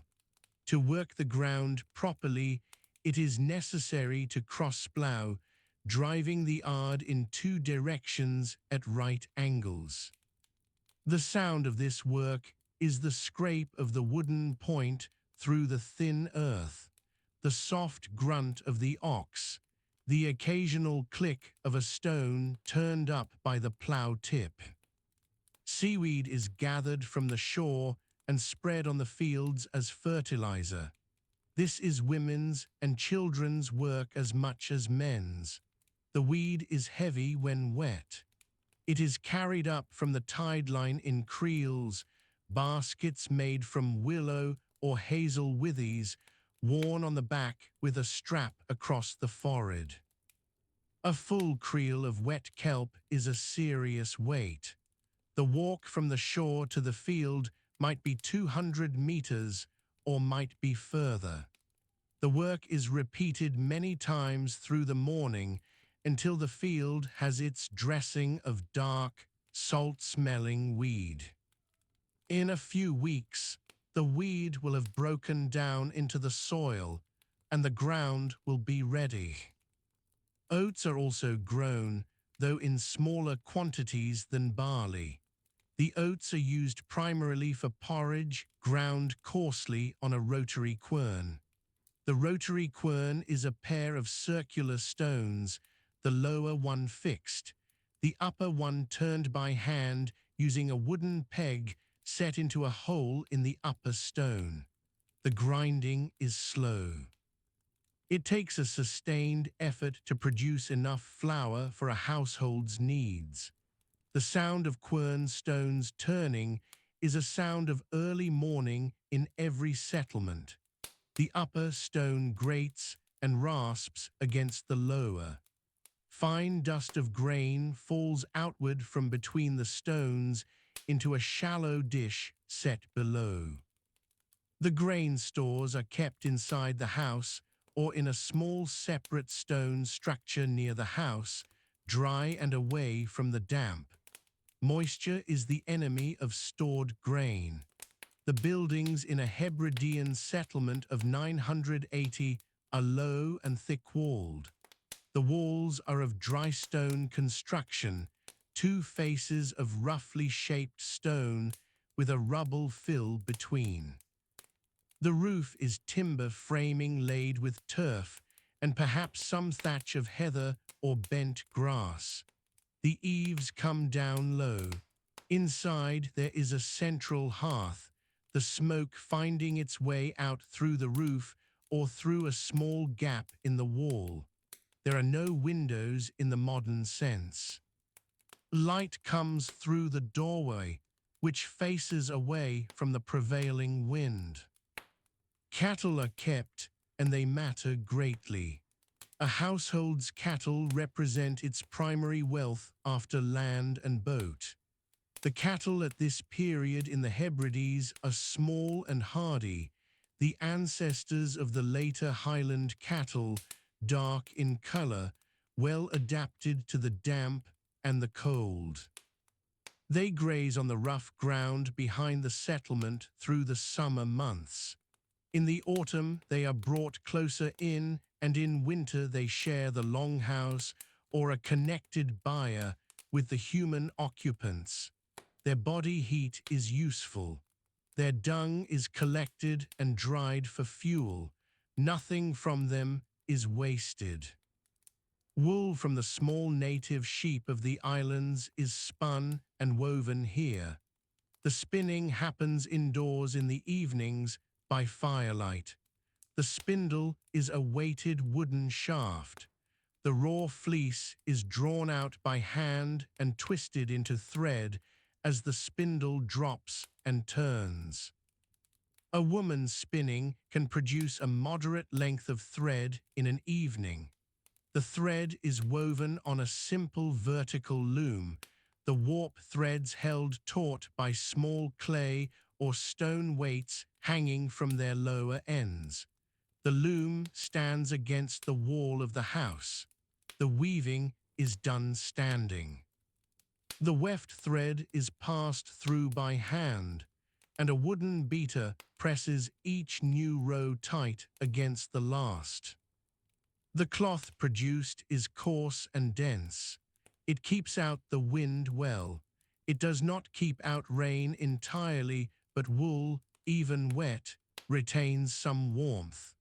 To work the ground properly, it is necessary to cross-plough, driving the ard in two directions at right angles. The sound of this work is the scrape of the wooden point through the thin earth, the soft grunt of the ox, the occasional click of a stone turned up by the plough tip. Seaweed is gathered from the shore and spread on the fields as fertilizer. This is women's and children's work as much as men's. The weed is heavy when wet. It is carried up from the tide line in creels, baskets made from willow or hazel withies, worn on the back with a strap across the forehead. A full creel of wet kelp is a serious weight. The walk from the shore to the field might be 200 meters or might be further. The work is repeated many times through the morning until the field has its dressing of dark, salt-smelling weed. In a few weeks, the weed will have broken down into the soil and the ground will be ready. Oats are also grown, though in smaller quantities than barley. The oats are used primarily for porridge, ground coarsely on a rotary quern. The rotary quern is a pair of circular stones, the lower one fixed, the upper one turned by hand using a wooden peg set into a hole in the upper stone. The grinding is slow. It takes a sustained effort to produce enough flour for a household's needs. The sound of quern stones turning is a sound of early morning in every settlement. The upper stone grates and rasps against the lower. Fine dust of grain falls outward from between the stones into a shallow dish set below. The grain stores are kept inside the house or in a small separate stone structure near the house, dry and away from the damp. Moisture is the enemy of stored grain. The buildings in a Hebridean settlement of 980 are low and thick-walled. The walls are of dry stone construction, two faces of roughly shaped stone with a rubble fill between. The roof is timber framing laid with turf and perhaps some thatch of heather or bent grass. The eaves come down low. Inside there is a central hearth, the smoke finding its way out through the roof or through a small gap in the wall. There are no windows in the modern sense. Light comes through the doorway, which faces away from the prevailing wind. Cattle are kept, and they matter greatly. A household's cattle represent its primary wealth after land and boat. The cattle at this period in the Hebrides are small and hardy, the ancestors of the later Highland cattle, dark in color, well adapted to the damp and the cold. They graze on the rough ground behind the settlement through the summer months. In the autumn, they are brought closer in, and in winter they share the longhouse or a connected byre with the human occupants. Their body heat is useful. Their dung is collected and dried for fuel. Nothing from them is wasted. Wool from the small native sheep of the islands is spun and woven here. The spinning happens indoors in the evenings by firelight. The spindle is a weighted wooden shaft. The raw fleece is drawn out by hand and twisted into thread as the spindle drops and turns. A woman spinning can produce a moderate length of thread in an evening. The thread is woven on a simple vertical loom, the warp threads held taut by small clay or stone weights hanging from their lower ends. The loom stands against the wall of the house. The weaving is done standing. The weft thread is passed through by hand, and a wooden beater presses each new row tight against the last. The cloth produced is coarse and dense. It keeps out the wind well. It does not keep out rain entirely, but wool, even wet, retains some warmth.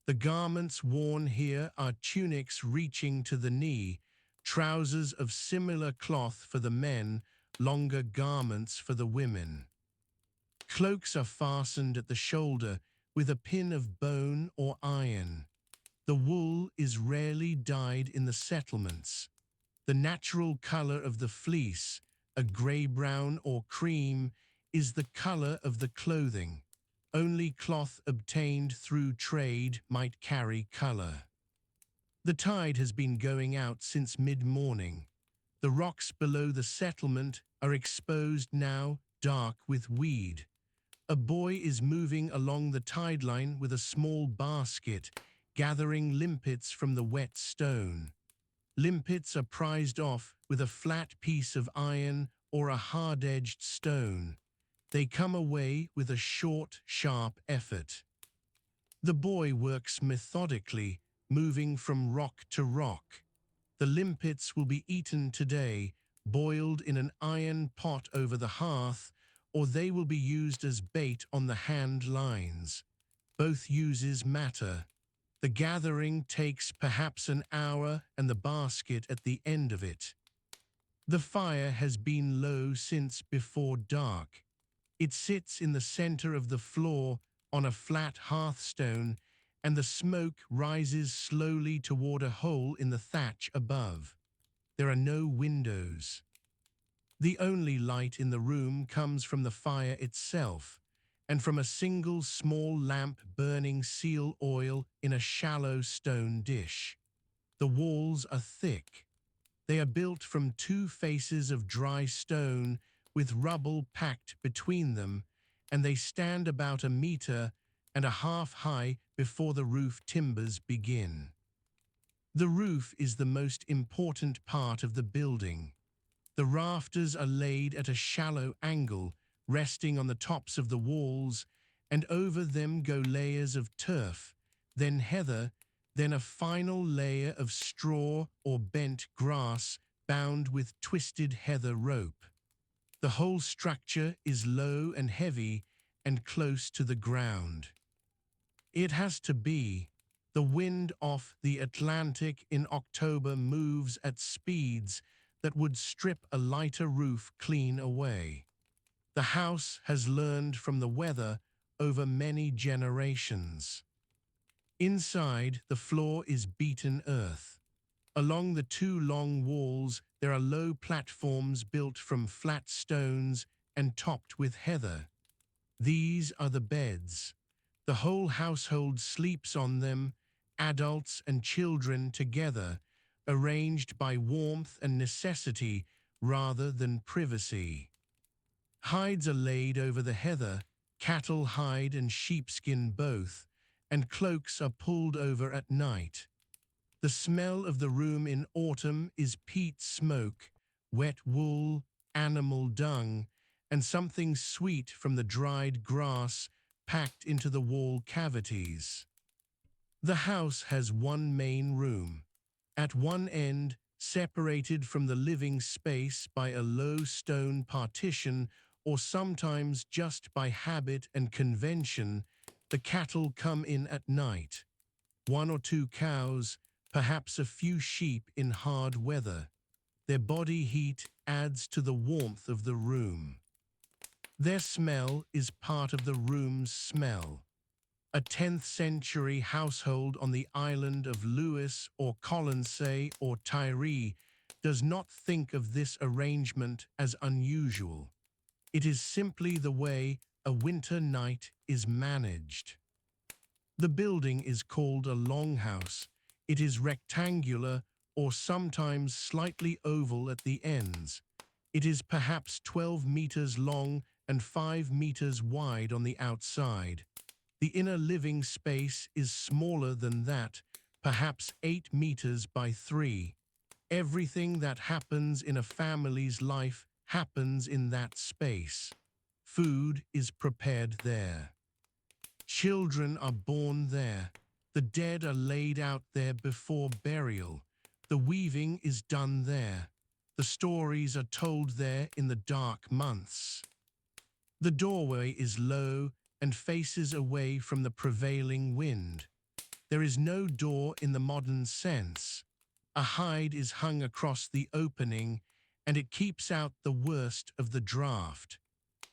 The garments worn here are tunics reaching to the knee, trousers of similar cloth for the men, longer garments for the women. Cloaks are fastened at the shoulder with a pin of bone or iron. The wool is rarely dyed in the settlements. The natural color of the fleece, a gray-brown or cream, is the color of the clothing. Only cloth obtained through trade might carry color. The tide has been going out since mid-morning. The rocks below the settlement are exposed now, dark with weed. A boy is moving along the tide line with a small basket, gathering limpets from the wet stone. Limpets are prized off with a flat piece of iron or a hard-edged stone. They come away with a short, sharp effort. The boy works methodically, moving from rock to rock. The limpets will be eaten today, boiled in an iron pot over the hearth, or they will be used as bait on the hand lines. Both uses matter. The gathering takes perhaps an hour and the basket at the end of it. The fire has been low since before dark. It sits in the center of the floor on a flat hearthstone, and the smoke rises slowly toward a hole in the thatch above. There are no windows. The only light in the room comes from the fire itself, and from a single small lamp burning seal oil in a shallow stone dish. The walls are thick. They are built from two faces of dry stone with rubble packed between them, and they stand about 1.5 meters high before the roof timbers begin. The roof is the most important part of the building. The rafters are laid at a shallow angle, resting on the tops of the walls, and over them go layers of turf, then heather, then a final layer of straw or bent grass bound with twisted heather rope. The whole structure is low and heavy and close to the ground. It has to be. The wind off the Atlantic in October moves at speeds that would strip a lighter roof clean away. The house has learned from the weather over many generations. Inside, the floor is beaten earth. Along the two long walls, there are low platforms built from flat stones and topped with heather. These are the beds. The whole household sleeps on them, adults and children together, arranged by warmth and necessity rather than privacy. Hides are laid over the heather, cattle hide and sheepskin both, and cloaks are pulled over at night. The smell of the room in autumn is peat smoke, wet wool, animal dung, and something sweet from the dried grass packed into the wall cavities. The house has one main room. At one end, separated from the living space by a low stone partition or sometimes just by habit and convention, the cattle come in at night. One or two cows, perhaps a few sheep in hard weather. Their body heat adds to the warmth of the room. Their smell is part of the room's smell. A 10th century household on the island of Lewis or Colonsay or Tiree does not think of this arrangement as unusual. It is simply the way a winter night is managed. The building is called a longhouse. It is rectangular or sometimes slightly oval at the ends. It is perhaps 12 meters long and 5 meters wide on the outside. The inner living space is smaller than that, perhaps 8 meters by 3. Everything that happens in a family's life happens in that space. Food is prepared there. Children are born there. The dead are laid out there before burial. The weaving is done there. The stories are told there in the dark months. The doorway is low and faces away from the prevailing wind. There is no door in the modern sense. A hide is hung across the opening, and it keeps out the worst of the draft.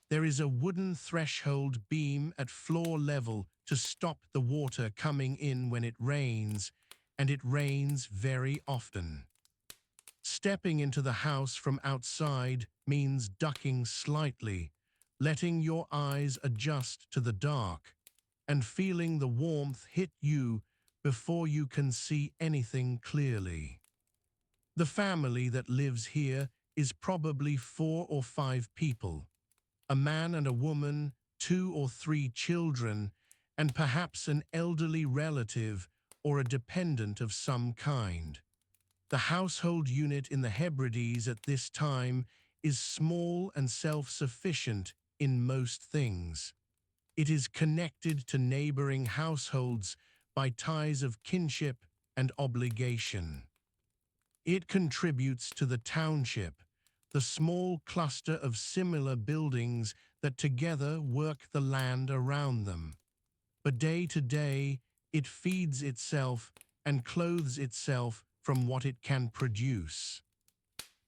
There is a wooden threshold beam at floor level to stop the water coming in when it rains, and it rains very often. Stepping into the house from outside means ducking slightly, letting your eyes adjust to the dark, and feeling the warmth hit you before you can see anything clearly. The family that lives here is probably 4 or 5 people. A man and a woman, 2 or 3 children, and perhaps an elderly relative or a dependent of some kind. The household unit in the Hebrides at this time is small and self-sufficient in most things. It is connected to neighboring households by ties of kinship and obligation. It contributes to the township, the small cluster of similar buildings that together work the land around them. But day to day, it feeds itself and clothes itself from what it can produce.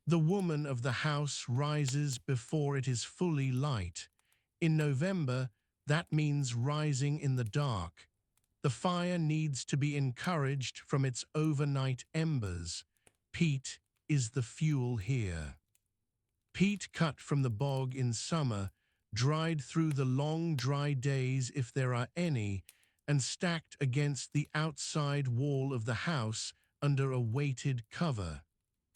The woman of the house rises before it is fully light. In November, that means rising in the dark. The fire needs to be encouraged from its overnight embers. Peat is the fuel here. Peat cut from the bog in summer, dried through the long dry days if there are any, and stacked against the outside wall of the house under a weighted cover.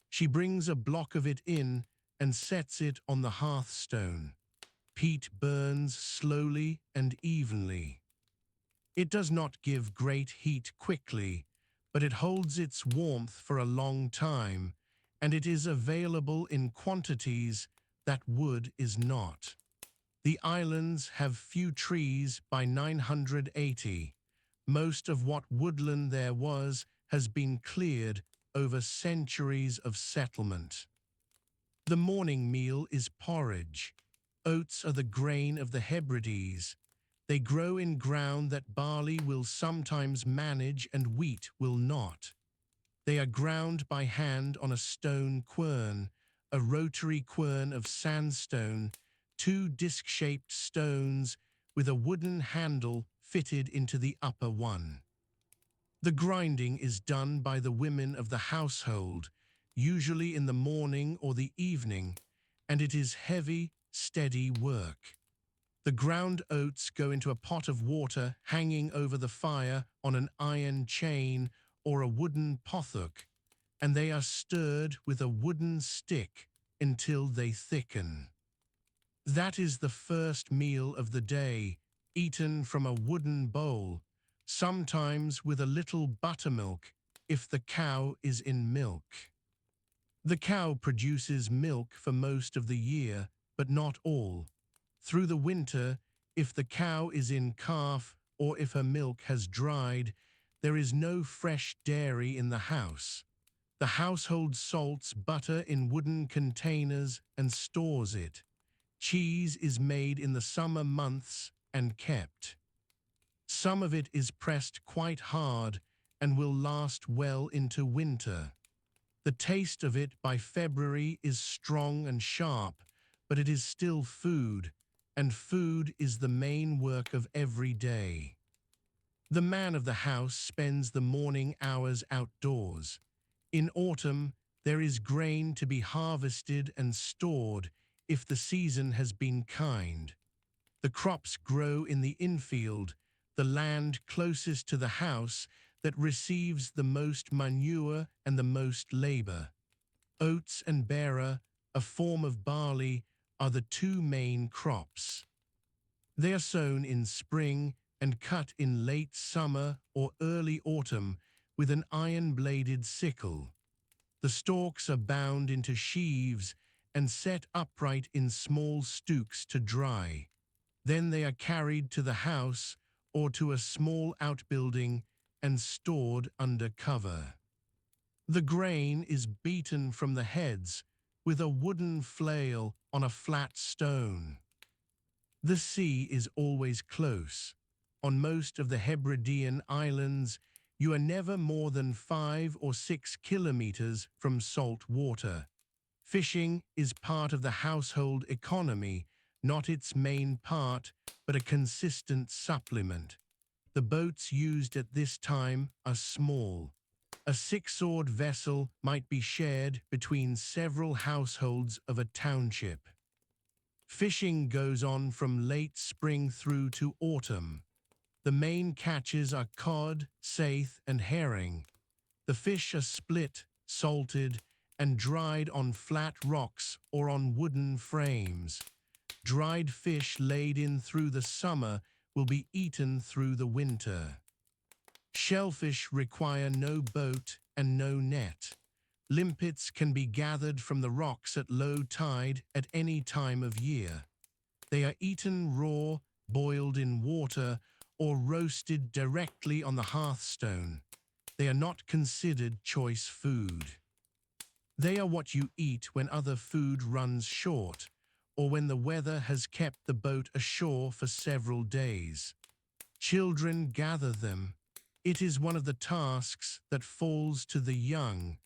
She brings a block of it in and sets it on the hearthstone. Peat burns slowly and evenly. It does not give great heat quickly, but it holds its warmth for a long time, and it is available in quantities that wood is not. The islands have few trees by 980. Most of what woodland there was has been cleared over centuries of settlement. The morning meal is porridge. Oats are the grain of the Hebrides. They grow in ground that barley will sometimes manage and wheat will not. They are ground by hand on a stone quern, a rotary quern of sandstone, two disc-shaped stones with a wooden handle fitted into the upper one. The grinding is done by the women of the household, usually in the morning or the evening, and it is heavy, steady work. The ground oats go into a pot of water hanging over the fire on an iron chain or a wooden pothook, and they are stirred with a wooden stick until they thicken. That is the first meal of the day, eaten from a wooden bowl, sometimes with a little buttermilk if the cow is in milk. The cow produces milk for most of the year, but not all. Through the winter, if the cow is in calf or if her milk has dried, there is no fresh dairy in the house. The household salts butter in wooden containers and stores it. Cheese is made in the summer months and kept. Some of it is pressed quite hard and will last well into winter. The taste of it by February is strong and sharp, but it is still food, and food is the main work of every day. The man of the house spends the morning hours outdoors. In autumn, there is grain to be harvested and stored if the season has been kind. The crops grow in the infield, the land closest to the house that receives the most manure and the most labor. Oats and beara, a form of barley, are the two main crops. They are sown in spring and cut in late summer or early autumn with an iron-bladed sickle. The stalks are bound into sheaves and set upright in small stooks to dry. Then they are carried to the house or to a small outbuilding and stored under cover. The grain is beaten from the heads with a wooden flail on a flat stone. The sea is always close. On most of the Hebridean islands, you are never more than 5 or 6 kilometers from salt water. Fishing is part of the household economy, not its main part, but a consistent supplement. The boats used at this time are small. A 6-oared vessel might be shared between several households of a township. Fishing goes on from late spring through to autumn. The main catches are cod, saithe, and herring. The fish are split, salted, and dried on flat rocks or on wooden frames. Dried fish laid in through the summer will be eaten through the winter. Shellfish require no boat and no net. Limpets can be gathered from the rocks at low tide at any time of year. They are eaten raw, boiled in water, or roasted directly on the hearthstone. They are not considered choice food. They are what you eat when other food runs short, or when the weather has kept the boat ashore for several days. Children gather them. It is one of the tasks that falls to the young,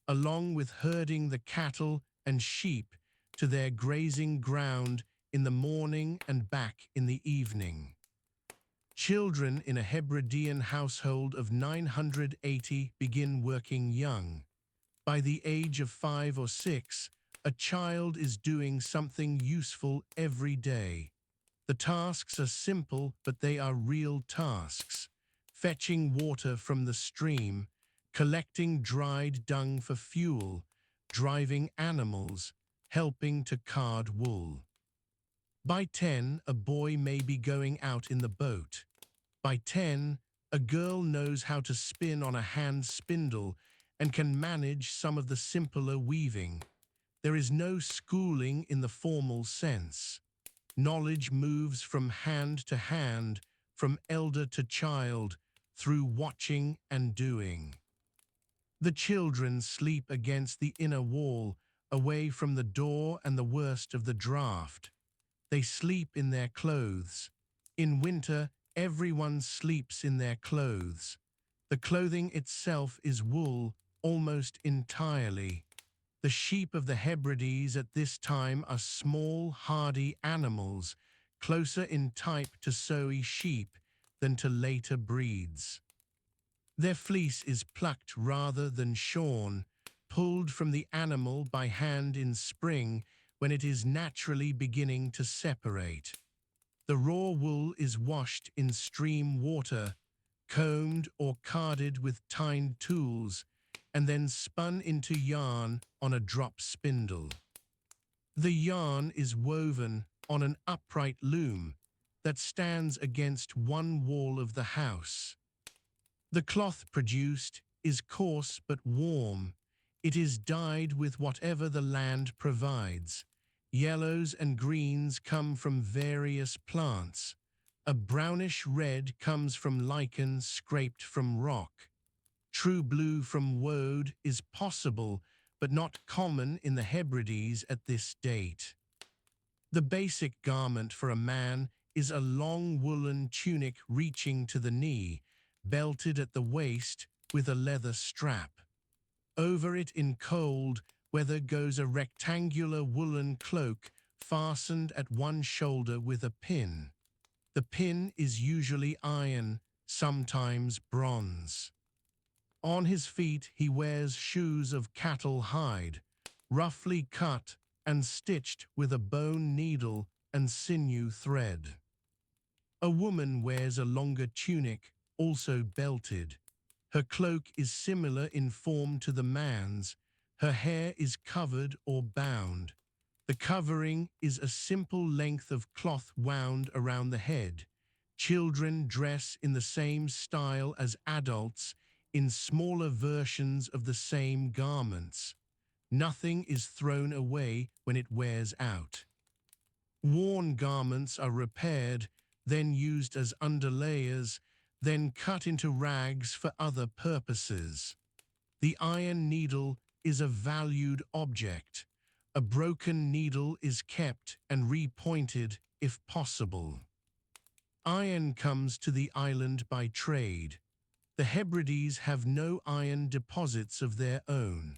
along with herding the cattle and sheep to their grazing ground in the morning and back in the evening. Children in a Hebridean household of 980 begin working young. By the age of 5 or 6, a child is doing something useful every day. The tasks are simple, but they are real tasks. Fetching water from the stream, collecting dried dung for fuel, driving animals, helping to card wool. By 10, a boy may be going out in the boat. By 10, a girl knows how to spin on a hand spindle and can manage some of the simpler weaving. There is no schooling in the formal sense. Knowledge moves from hand to hand, from elder to child, through watching and doing. The children sleep against the inner wall, away from the door and the worst of the draft. They sleep in their clothes. In winter, everyone sleeps in their clothes. The clothing itself is wool, almost entirely. The sheep of the Hebrides at this time are small, hardy animals, closer in type to Soy sheep than to later breeds. Their fleece is plucked rather than shorn, pulled from the animal by hand in spring when it is naturally beginning to separate. The raw wool is washed in stream water, combed or carded with tined tools, and then spun into yarn on a drop spindle. The yarn is woven on an upright loom that stands against one wall of the house. The cloth produced is coarse but warm. It is dyed with whatever the land provides. Yellows and greens come from various plants. A brownish red comes from lichen scraped from rock. True blue from woad is possible, but not common in the Hebrides at this date. The basic garment for a man is a long woolen tunic reaching to the knee, belted at the waist with a leather strap. Over it in cold weather goes a rectangular woolen cloak fastened at one shoulder with a pin. The pin is usually iron, sometimes bronze. On his feet he wears shoes of cattle hide, roughly cut and stitched with a bone needle and sinew thread. A woman wears a longer tunic, also belted. Her cloak is similar in form to the man's. Her hair is covered or bound. The covering is a simple length of cloth wound around the head. Children dress in the same style as adults in smaller versions of the same garments. Nothing is thrown away when it wears out. Worn garments are repaired, then used as underlayers, then cut into rags for other purposes. The iron needle is a valued object. A broken needle is kept and repointed if possible. Iron comes to the island by trade. The Hebrides have no iron deposits of their own.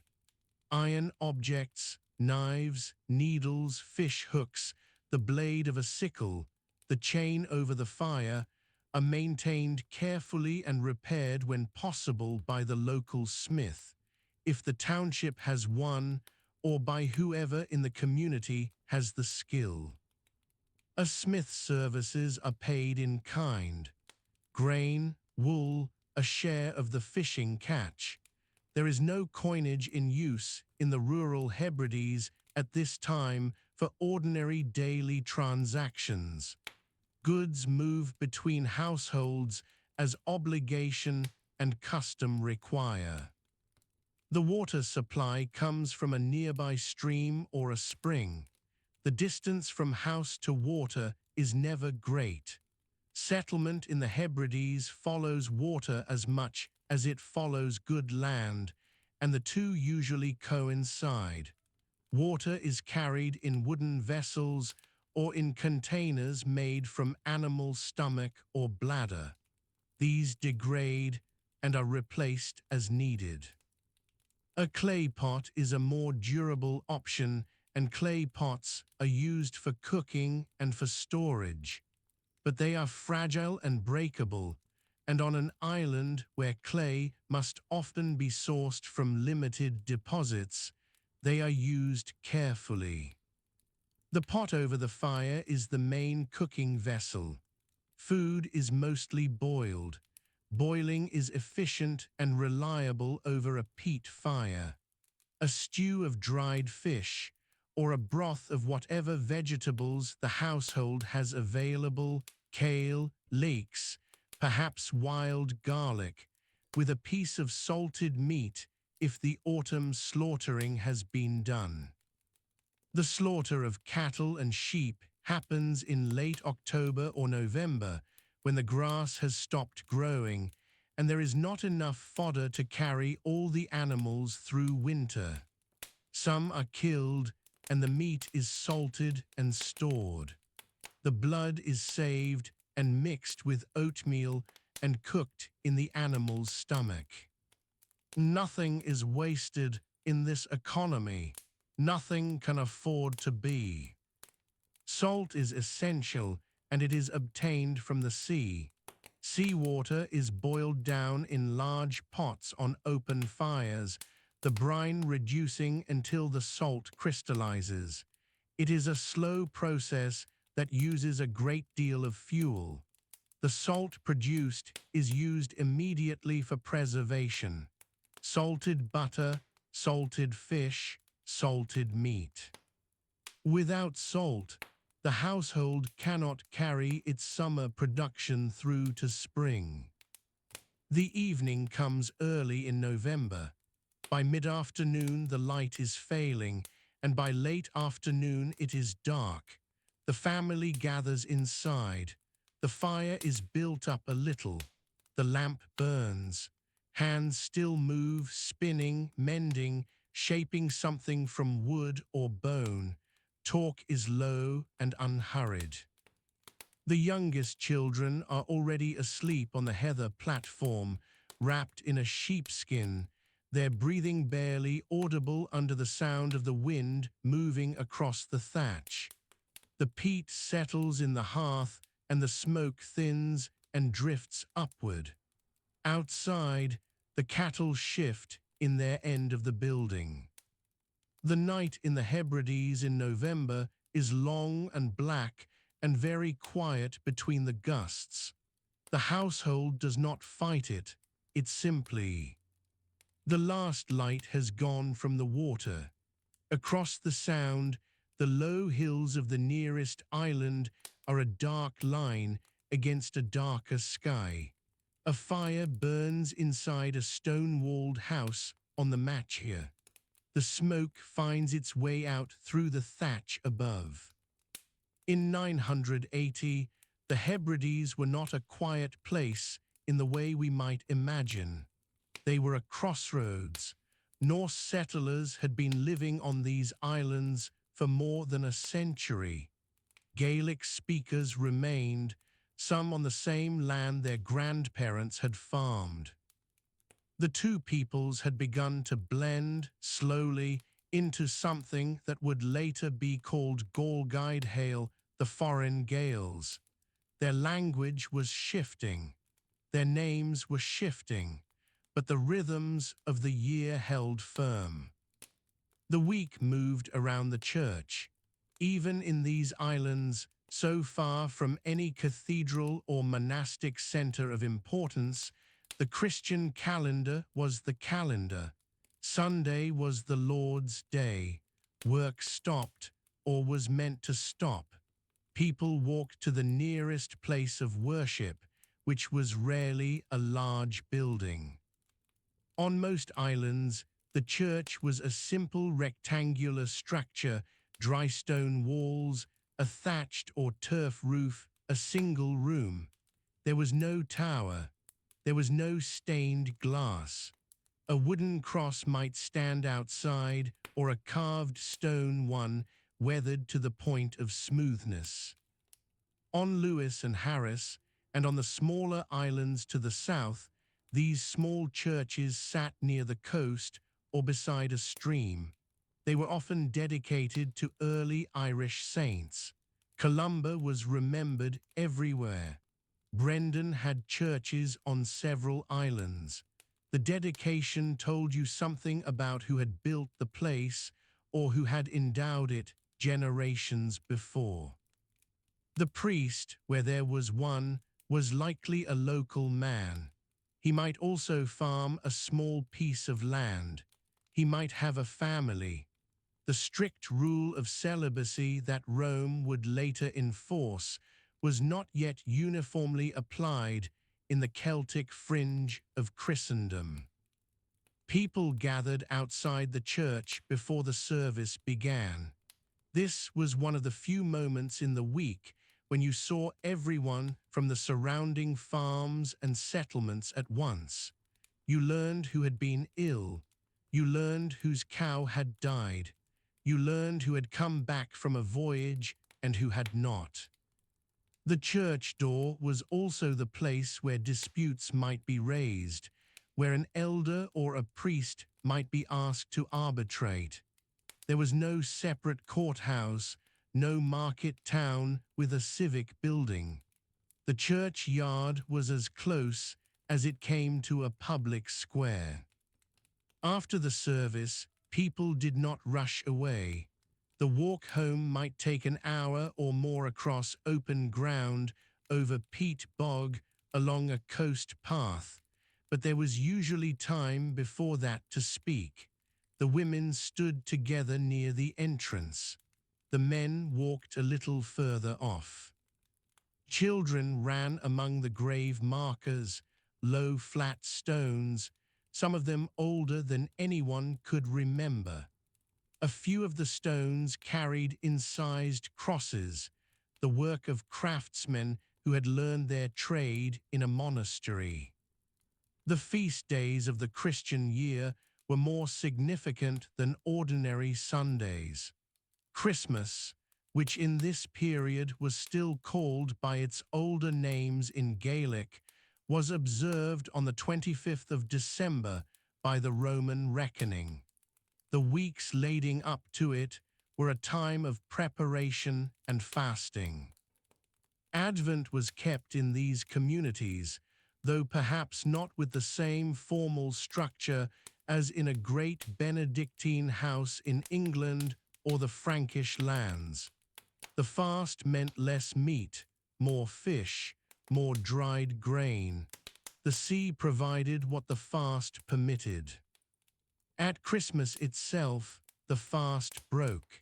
Iron objects, knives, needles, fish hooks, the blade of a sickle, the chain over the fire, are maintained carefully and repaired when possible by the local smith, if the township has one, or by whoever in the community has the skill. A smith's services are paid in kind: grain, wool, a share of the fishing catch. There is no coinage in use in the rural Hebrides at this time for ordinary daily transactions. Goods move between households as obligation and custom require. The water supply comes from a nearby stream or a spring. The distance from house to water is never great. Settlement in the Hebrides follows water as much as it follows good land, and the two usually coincide. Water is carried in wooden vessels or in containers made from animal stomach or bladder. These degrade and are replaced as needed. A clay pot is a more durable option, and clay pots are used for cooking and for storage. But they are fragile and breakable, and on an island where clay must often be sourced from limited deposits, they are used carefully. The pot over the fire is the main cooking vessel. Food is mostly boiled. Boiling is efficient and reliable over a peat fire. A stew of dried fish, or a broth of whatever vegetables the household has available, kale, leeks, perhaps wild garlic, with a piece of salted meat if the autumn slaughtering has been done. The slaughter of cattle and sheep happens in late October or November, when the grass has stopped growing and there is not enough fodder to carry all the animals through winter. Some are killed and the meat is salted and stored. The blood is saved and mixed with oatmeal and cooked in the animal's stomach. Nothing is wasted in this economy. Nothing can afford to be. Salt is essential, and it is obtained from the sea. Seawater is boiled down in large pots on open fires, the brine reducing until the salt crystallizes. It is a slow process that uses a great deal of fuel. The salt produced is used immediately for preservation. Salted butter, salted fish, salted meat. Without salt, the household cannot carry its summer production through to spring. The evening comes early in November. By mid-afternoon the light is failing, and by late afternoon it is dark. The family gathers inside. The fire is built up a little. The lamp burns. Hands still move, spinning, mending, shaping something from wood or bone. Talk is low and unhurried. The youngest children are already asleep on the heather platform, wrapped in a sheepskin, their breathing barely audible under the sound of the wind moving across the thatch. The peat settles in the hearth, and the smoke thins and drifts upward. Outside, the cattle shift in their end of the building. The night in the Hebrides in November is long and black and very quiet between the gusts. The household does not fight it, it simply. The last light has gone from the water. Across the sound, the low hills of the nearest island are a dark line against a darker sky. A fire burns inside a stone-walled house on the Machia. The smoke finds its way out through the thatch above. In 980, the Hebrides were not a quiet place in the way we might imagine. They were a crossroads. Norse settlers had been living on these islands for more than a century. Gaelic speakers remained, some on the same land their grandparents had farmed. The two peoples had begun to blend slowly into something that would later be called Gaelgaidhail, the foreign Gaels. Their language was shifting, their names were shifting, but the rhythms of the year held firm. The week moved around the church. Even in these islands, so far from any cathedral or monastic center of importance, the Christian calendar was the calendar. Sunday was the Lord's day. Work stopped, or was meant to stop. People walked to the nearest place of worship, which was rarely a large building. On most islands, the church was a simple rectangular structure, dry stone walls, a thatched or turf roof, a single room. There was no tower. There was no stained glass. A wooden cross might stand outside, or a carved stone one, weathered to the point of smoothness. On Lewis and Harris, and on the smaller islands to the south, these small churches sat near the coast or beside a stream. They were often dedicated to early Irish saints. Columba was remembered everywhere. Brendan had churches on several islands. The dedication told you something about who had built the place or who had endowed it generations before. The priest, where there was one, was likely a local man. He might also farm a small piece of land. He might have a family. The strict rule of celibacy that Rome would later enforce was not yet uniformly applied in the Celtic fringe of Christendom. People gathered outside the church before the service began. This was one of the few moments in the week when you saw everyone from the surrounding farms and settlements at once. You learned who had been ill. You learned whose cow had died. You learned who had come back from a voyage and who had not. The church door was also the place where disputes might be raised, where an elder or a priest might be asked to arbitrate. There was no separate courthouse, no market town with a civic building. The churchyard was as close as it came to a public square. After the service, people did not rush away. The walk home might take an hour or more across open ground, over peat bog, along a coast path, but there was usually time before that to speak. The women stood together near the entrance. The men walked a little further off. Children ran among the grave markers, low flat stones, some of them older than anyone could remember. A few of the stones carried incised crosses, the work of craftsmen who had learned their trade in a monastery. The feast days of the Christian year were more significant than ordinary Sundays. Christmas, which in this period was still called by its older names in Gaelic, was observed on the 25th of December by the Roman reckoning. The weeks leading up to it were a time of preparation and fasting. Advent was kept in these communities, though perhaps not with the same formal structure as in a great Benedictine house in England or the Frankish lands. The fast meant less meat, more fish, more dried grain. The sea provided what the fast permitted. At Christmas itself, the fast broke.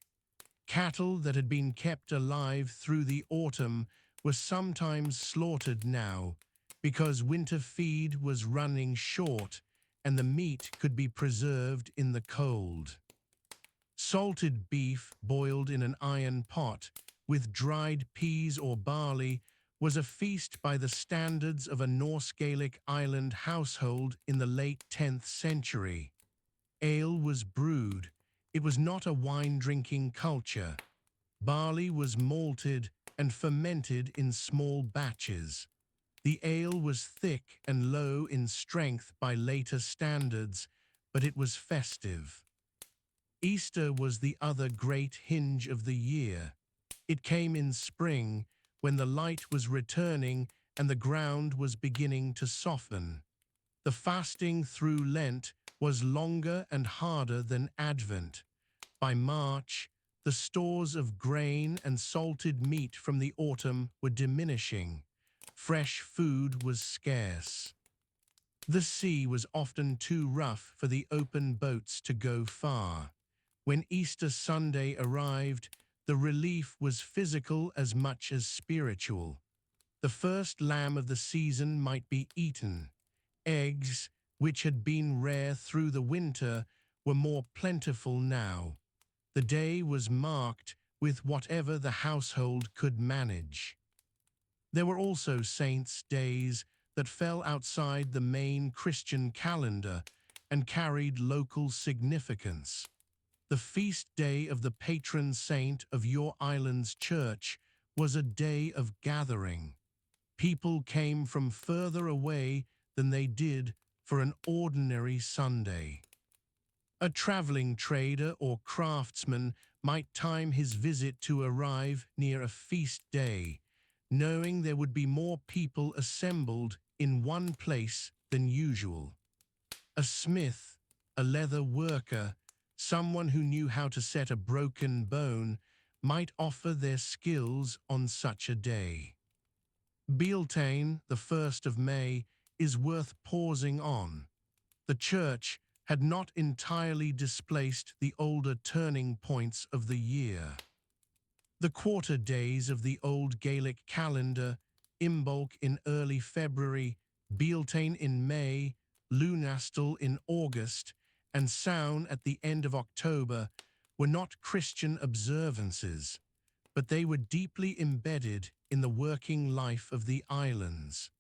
Cattle that had been kept alive through the autumn were sometimes slaughtered now, because winter feed was running short and the meat could be preserved in the cold. Salted beef boiled in an iron pot with dried peas or barley was a feast by the standards of a Norse Gaelic island household in the late 10th century. Ale was brewed. It was not a wine-drinking culture. Barley was malted and fermented in small batches. The ale was thick and low in strength by later standards, but it was festive. Easter was the other great hinge of the year. It came in spring, when the light was returning and the ground was beginning to soften. The fasting through Lent was longer and harder than Advent. By March, the stores of grain and salted meat from the autumn were diminishing. Fresh food was scarce. The sea was often too rough for the open boats to go far. When Easter Sunday arrived, the relief was physical as much as spiritual. The first lamb of the season might be eaten. Eggs, which had been rare through the winter, were more plentiful now. The day was marked with whatever the household could manage. There were also saints' days that fell outside the main Christian calendar and carried local significance. The feast day of the patron saint of your island's church was a day of gathering. People came from further away than they did for an ordinary Sunday. A traveling trader or craftsman might time his visit to arrive near a feast day, knowing there would be more people assembled in one place than usual. A smith, a leather worker, someone who knew how to set a broken bone, might offer their skills on such a day. Beltane, the 1st of May, is worth pausing on. The church had not entirely displaced the older turning points of the year. The quarter days of the old Gaelic calendar, Imbolc in early February, Beltane in May, Lunastal in August, and Samhain at the end of October, were not Christian observances, but they were deeply embedded in the working life of the islands.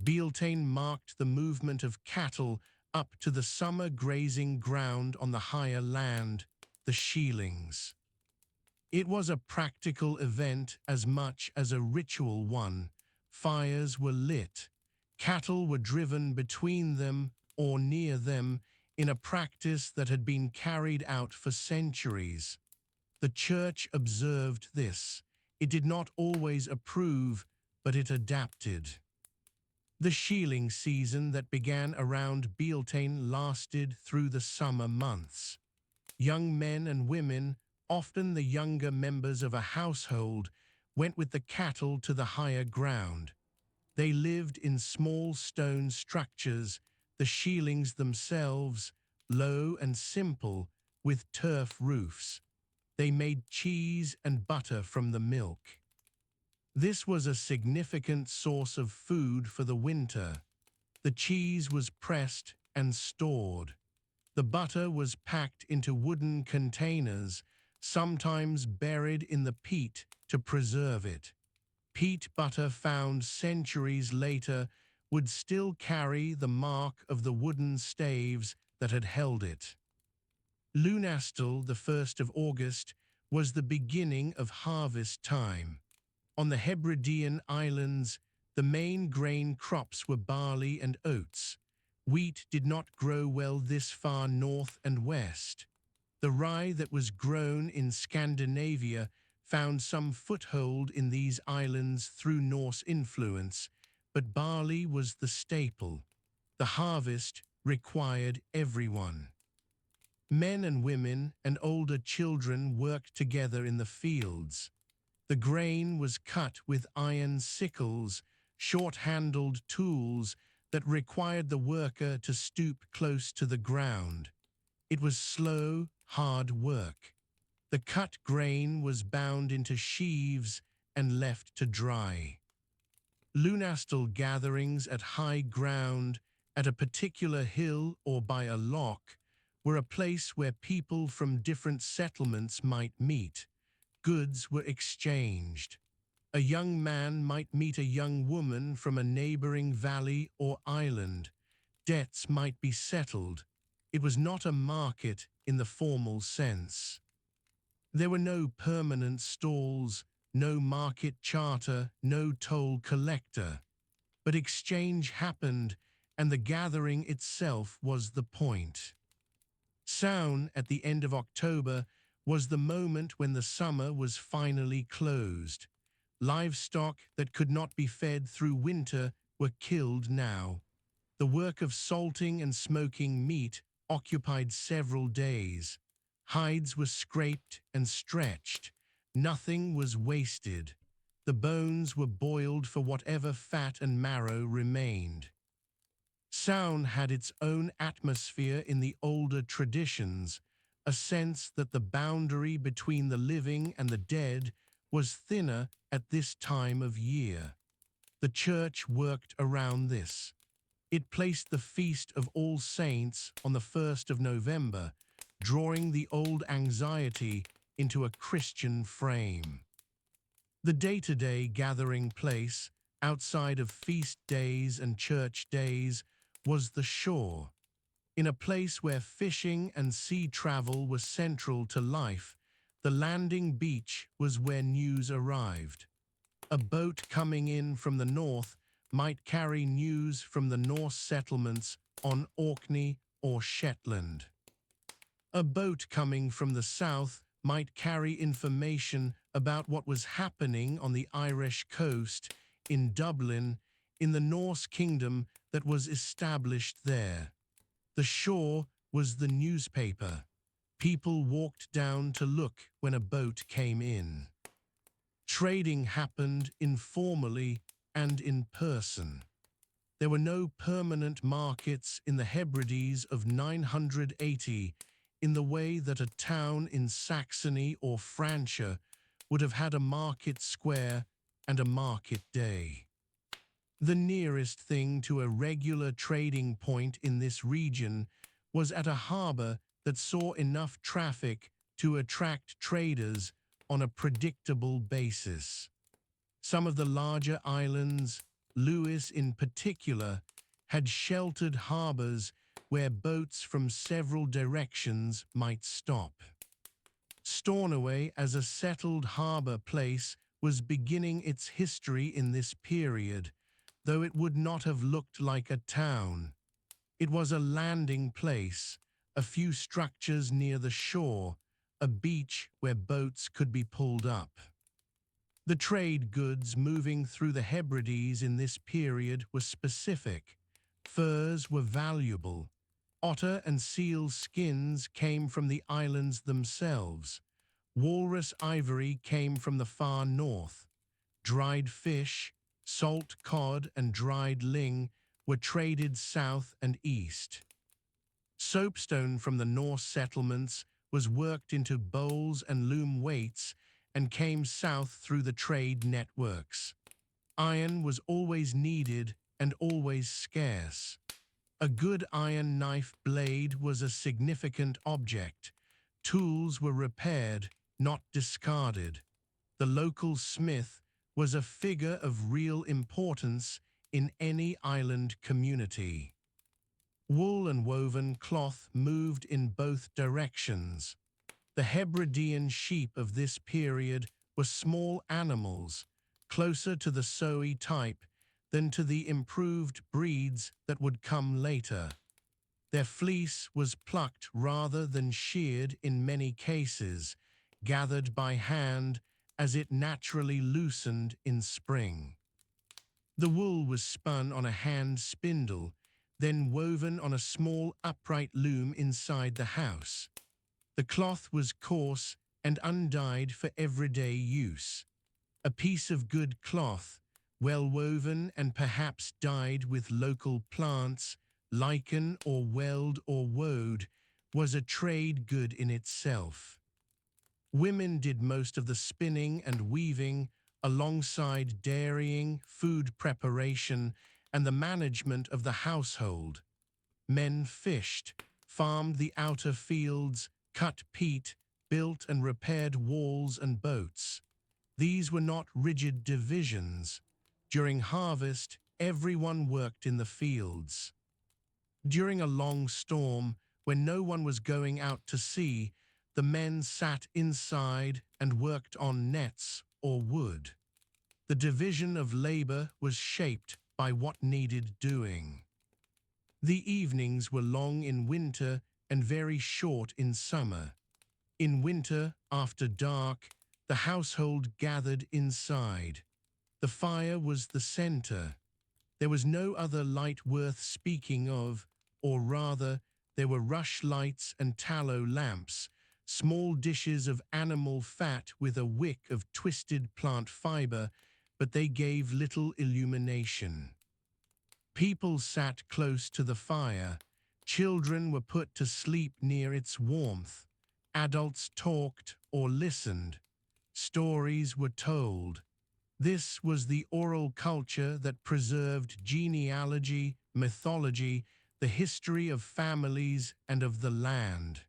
Beltane marked the movement of cattle up to the summer grazing ground on the higher land, the sheilings. It was a practical event as much as a ritual one. Fires were lit. Cattle were driven between them or near them in a practice that had been carried out for centuries. The church observed this. It did not always approve, but it adapted. The shealing season that began around Beltane lasted through the summer months. Young men and women, often the younger members of a household, went with the cattle to the higher ground. They lived in small stone structures, the sheilings themselves, low and simple, with turf roofs. They made cheese and butter from the milk. This was a significant source of food for the winter. The cheese was pressed and stored. The butter was packed into wooden containers, sometimes buried in the peat to preserve it. Peat butter found centuries later would still carry the mark of the wooden staves that had held it. Lunastal, the 1st of August, was the beginning of harvest time. On the Hebridean Islands, the main grain crops were barley and oats. Wheat did not grow well this far north and west. The rye that was grown in Scandinavia found some foothold in these islands through Norse influence, but barley was the staple. The harvest required everyone. Men and women and older children worked together in the fields. The grain was cut with iron sickles, short-handled tools that required the worker to stoop close to the ground. It was slow, hard work. The cut grain was bound into sheaves and left to dry. Lunastal gatherings at high ground, at a particular hill or by a loch, were a place where people from different settlements might meet. Goods were exchanged. A young man might meet a young woman from a neighboring valley or island. Debts might be settled. It was not a market in the formal sense. There were no permanent stalls, no market charter, no toll collector. But exchange happened, and the gathering itself was the point. Samhain, at the end of October, was the moment when the summer was finally closed. Livestock that could not be fed through winter were killed now. The work of salting and smoking meat occupied several days. Hides were scraped and stretched. Nothing was wasted. The bones were boiled for whatever fat and marrow remained. Samhain had its own atmosphere in the older traditions, a sense that the boundary between the living and the dead was thinner at this time of year. The church worked around this. It placed the Feast of All Saints on the 1st of November, drawing the old anxiety into a Christian frame. The day-to-day gathering place, outside of feast days and church days, was the shore. In a place where fishing and sea travel were central to life, the landing beach was where news arrived. A boat coming in from the north might carry news from the Norse settlements on Orkney or Shetland. A boat coming from the south might carry information about what was happening on the Irish coast, in Dublin, in the Norse kingdom that was established there. The shore was the newspaper. People walked down to look when a boat came in. Trading happened informally and in person. There were no permanent markets in the Hebrides of 980 in the way that a town in Saxony or Francia would have had a market square and a market day. The nearest thing to a regular trading point in this region was at a harbor that saw enough traffic to attract traders on a predictable basis. Some of the larger islands, Lewis in particular, had sheltered harbors where boats from several directions might stop. Stornoway, as a settled harbor place, was beginning its history in this period, though it would not have looked like a town. It was a landing place, a few structures near the shore, a beach where boats could be pulled up. The trade goods moving through the Hebrides in this period were specific. Furs were valuable. Otter and seal skins came from the islands themselves. Walrus ivory came from the far north. Dried fish, salt cod and dried ling were traded south and east. Soapstone from the Norse settlements was worked into bowls and loom weights and came south through the trade networks. Iron was always needed and always scarce. A good iron knife blade was a significant object. Tools were repaired, not discarded. The local smith was a figure of real importance in any island community. Wool and woven cloth moved in both directions. The Hebridean sheep of this period were small animals, closer to the Soe type than to the improved breeds that would come later. Their fleece was plucked rather than sheared in many cases, gathered by hand as it naturally loosened in spring. The wool was spun on a hand spindle, then woven on a small upright loom inside the house. The cloth was coarse and undyed for everyday use. A piece of good cloth, well woven and perhaps dyed with local plants, lichen or weld or woad, was a trade good in itself. Women did most of the spinning and weaving, alongside dairying, food preparation, and the management of the household. Men fished, farmed the outer fields, cut peat, built and repaired walls and boats. These were not rigid divisions. During harvest, everyone worked in the fields. During a long storm, when no one was going out to sea, the men sat inside and worked on nets or wood. The division of labor was shaped by what needed doing. The evenings were long in winter and very short in summer. In winter, after dark, the household gathered inside. The fire was the center. There was no other light worth speaking of, or rather, there were rushlights and tallow lamps, small dishes of animal fat with a wick of twisted plant fiber, but they gave little illumination. People sat close to the fire. Children were put to sleep near its warmth. Adults talked or listened. Stories were told. This was the oral culture that preserved genealogy, mythology, the history of families and of the land.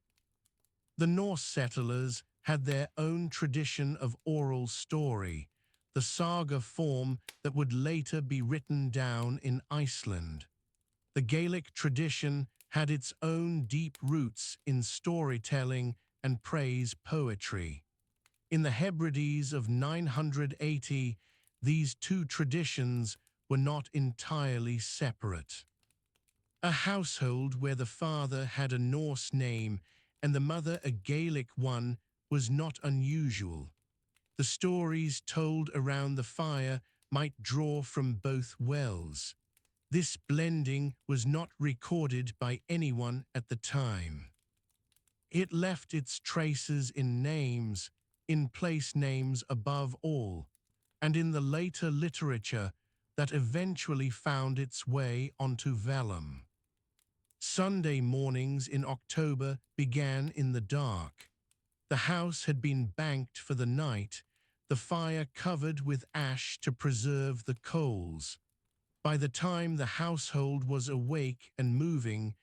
The Norse settlers had their own tradition of oral story, the saga form that would later be written down in Iceland. The Gaelic tradition had its own deep roots in storytelling and praise poetry. In the Hebrides of 980, these two traditions were not entirely separate. A household where the father had a Norse name and the mother a Gaelic one was not unusual. The stories told around the fire might draw from both wells. This blending was not recorded by anyone at the time. It left its traces in names, in place names above all, and in the later literature that eventually found its way onto vellum. Sunday mornings in October began in the dark. The house had been banked for the night, the fire covered with ash to preserve the coals. By the time the household was awake and moving,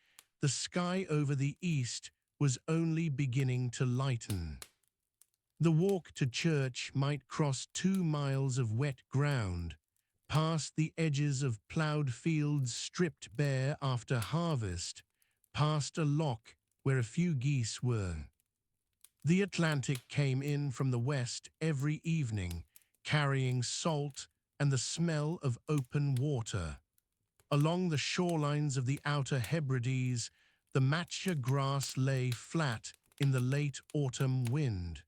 the sky over the east was only beginning to lighten. The walk to church might cross 2 miles of wet ground, past the edges of ploughed fields stripped bare after harvest, past a loch where a few geese were. The Atlantic came in from the west every evening, carrying salt and the smell of open water. Along the shorelines of the outer Hebrides, the matcha grass lay flat in the late autumn wind.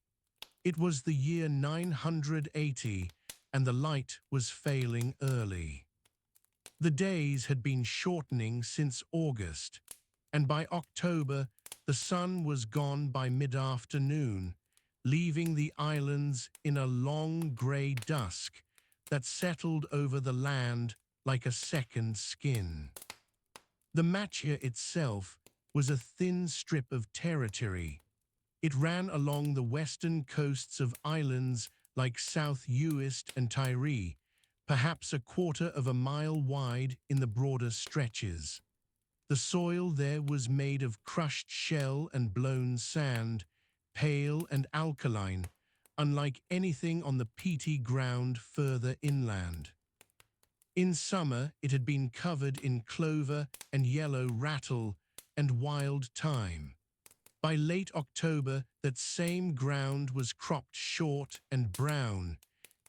It was the year 980, and the light was failing early. The days had been shortening since August, and by October the sun was gone by mid-afternoon, leaving the islands in a long grey dusk that settled over the land like a second skin. The matcha itself was a thin strip of territory. It ran along the western coasts of islands like South Uist and Tiree, perhaps a quarter of a mile wide in the broader stretches. The soil there was made of crushed shell and blown sand, pale and alkaline, unlike anything on the peaty ground further inland. In summer, it had been covered in clover and yellow rattle and wild thyme. By late October, that same ground was cropped short and brown,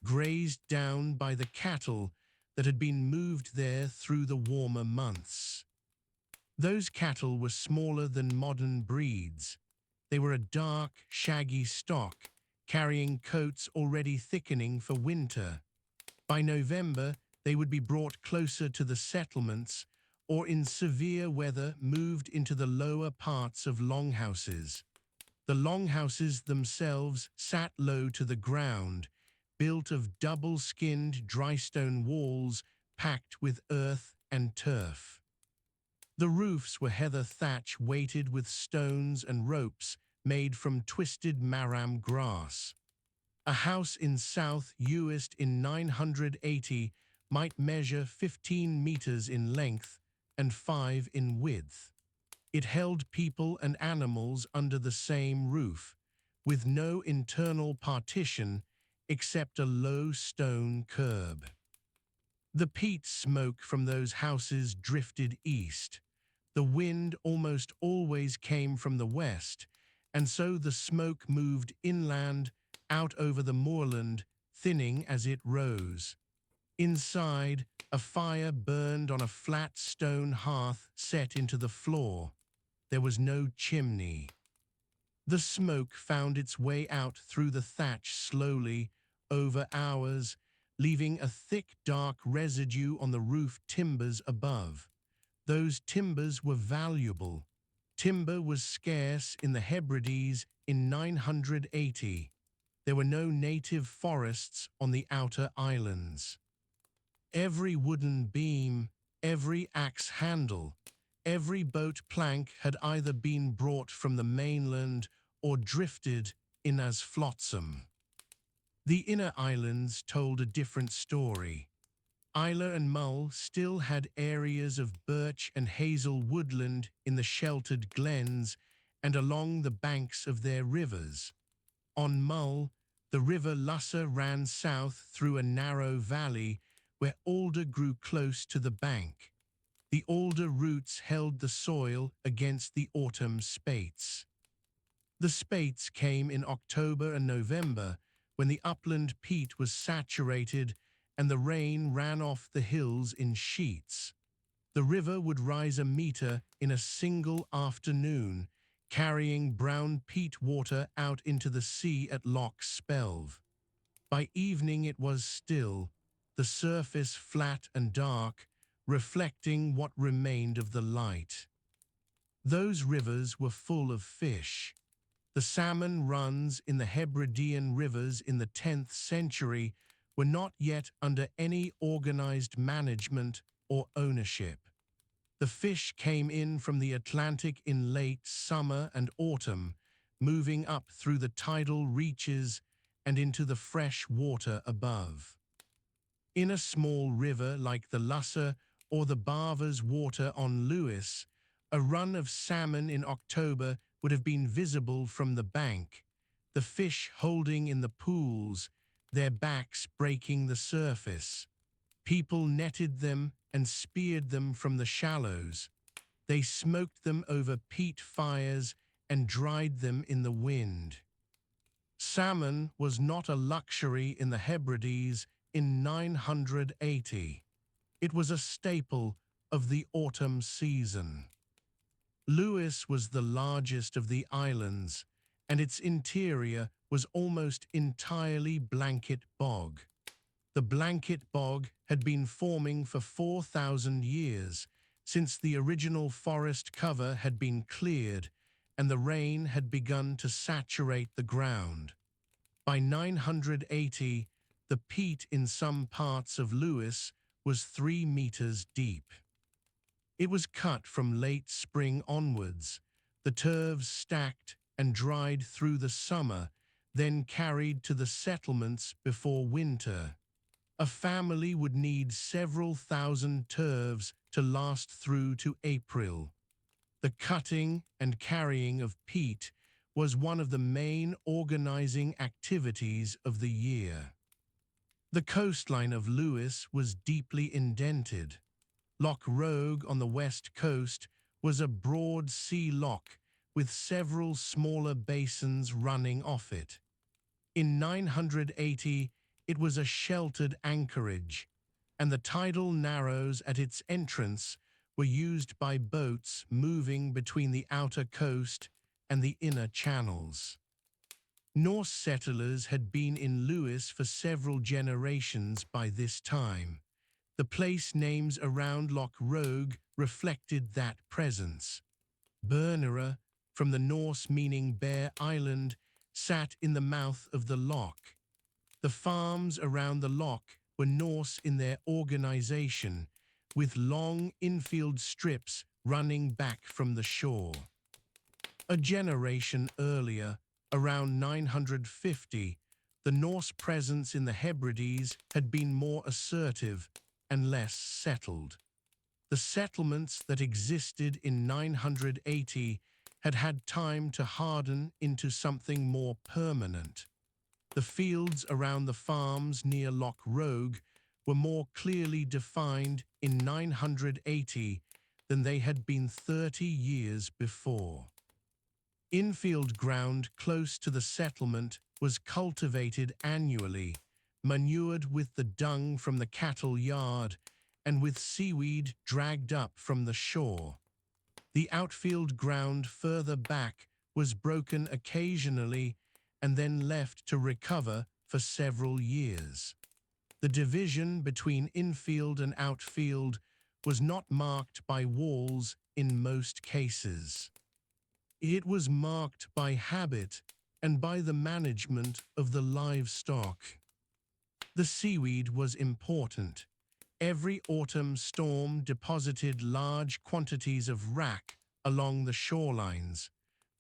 grazed down by the cattle that had been moved there through the warmer months. Those cattle were smaller than modern breeds. They were a dark, shaggy stock, carrying coats already thickening for winter. By November, they would be brought closer to the settlements or in severe weather moved into the lower parts of longhouses. The longhouses themselves sat low to the ground, built of double-skinned drystone walls packed with earth and turf. The roofs were heather thatch weighted with stones and ropes made from twisted maram grass. A house in South Uist in 980 might measure 15 meters in length and 5 in width. It held people and animals under the same roof, with no internal partition except a low stone curb. The peat smoke from those houses drifted east. The wind almost always came from the west, and so the smoke moved inland, out over the moorland, thinning as it rose. Inside, a fire burned on a flat stone hearth set into the floor. There was no chimney. The smoke found its way out through the thatch slowly, over hours, leaving a thick, dark residue on the roof timbers above. Those timbers were valuable. Timber was scarce in the Hebrides in 980. There were no native forests on the outer islands. Every wooden beam, every axe handle, every boat plank had either been brought from the mainland or drifted in as flotsam. The inner islands told a different story. Isla and Mull still had areas of birch and hazel woodland in the sheltered glens and along the banks of their rivers. On Mull, the river Lussa ran south through a narrow valley where alder grew close to the bank. The alder roots held the soil against the autumn spates. The spates came in October and November when the upland peat was saturated and the rain ran off the hills in sheets. The river would rise a meter in a single afternoon, carrying brown peat water out into the sea at Loch Spelv. By evening it was still, the surface flat and dark, reflecting what remained of the light. Those rivers were full of fish. The salmon runs in the Hebridean rivers in the 10th century were not yet under any organized management or ownership. The fish came in from the Atlantic in late summer and autumn, moving up through the tidal reaches and into the fresh water above. In a small river like the Lussa or the Bava's water on Lewis, a run of salmon in October would have been visible from the bank, the fish holding in the pools, their backs breaking the surface. People netted them and speared them from the shallows. They smoked them over peat fires and dried them in the wind. Salmon was not a luxury in the Hebrides in 980. It was a staple of the autumn season. Lewis was the largest of the islands, and its interior was almost entirely blanket bog. The blanket bog had been forming for 4,000 years, since the original forest cover had been cleared and the rain had begun to saturate the ground. By 980, the peat in some parts of Lewis was 3 meters deep. It was cut from late spring onwards, the turves stacked and dried through the summer, then carried to the settlements before winter. A family would need several thousand turves to last through to April. The cutting and carrying of peat was one of the main organizing activities of the year. The coastline of Lewis was deeply indented. Loch Rogue on the west coast was a broad sea loch with several smaller basins running off it. In 980, it was a sheltered anchorage, and the tidal narrows at its entrance were used by boats moving between the outer coast and the inner channels. Norse settlers had been in Lewis for several generations by this time. The place names around Loch Rogue reflected that presence. Bernera, from the Norse meaning bare island, sat in the mouth of the loch. The farms around the loch were Norse in their organization, with long infield strips running back from the shore. A generation earlier, around 950, the Norse presence in the Hebrides had been more assertive and less settled. The settlements that existed in 980 had had time to harden into something more permanent. The fields around the farms near Loch Rogue were more clearly defined in 980 than they had been 30 years before. Infield ground close to the settlement was cultivated annually, manured with the dung from the cattle yard and with seaweed dragged up from the shore. The outfield ground further back was broken occasionally and then left to recover for several years. The division between infield and outfield was not marked by walls in most cases. It was marked by habit and by the management of the livestock. The seaweed was important. Every autumn storm deposited large quantities of wrack along the shorelines.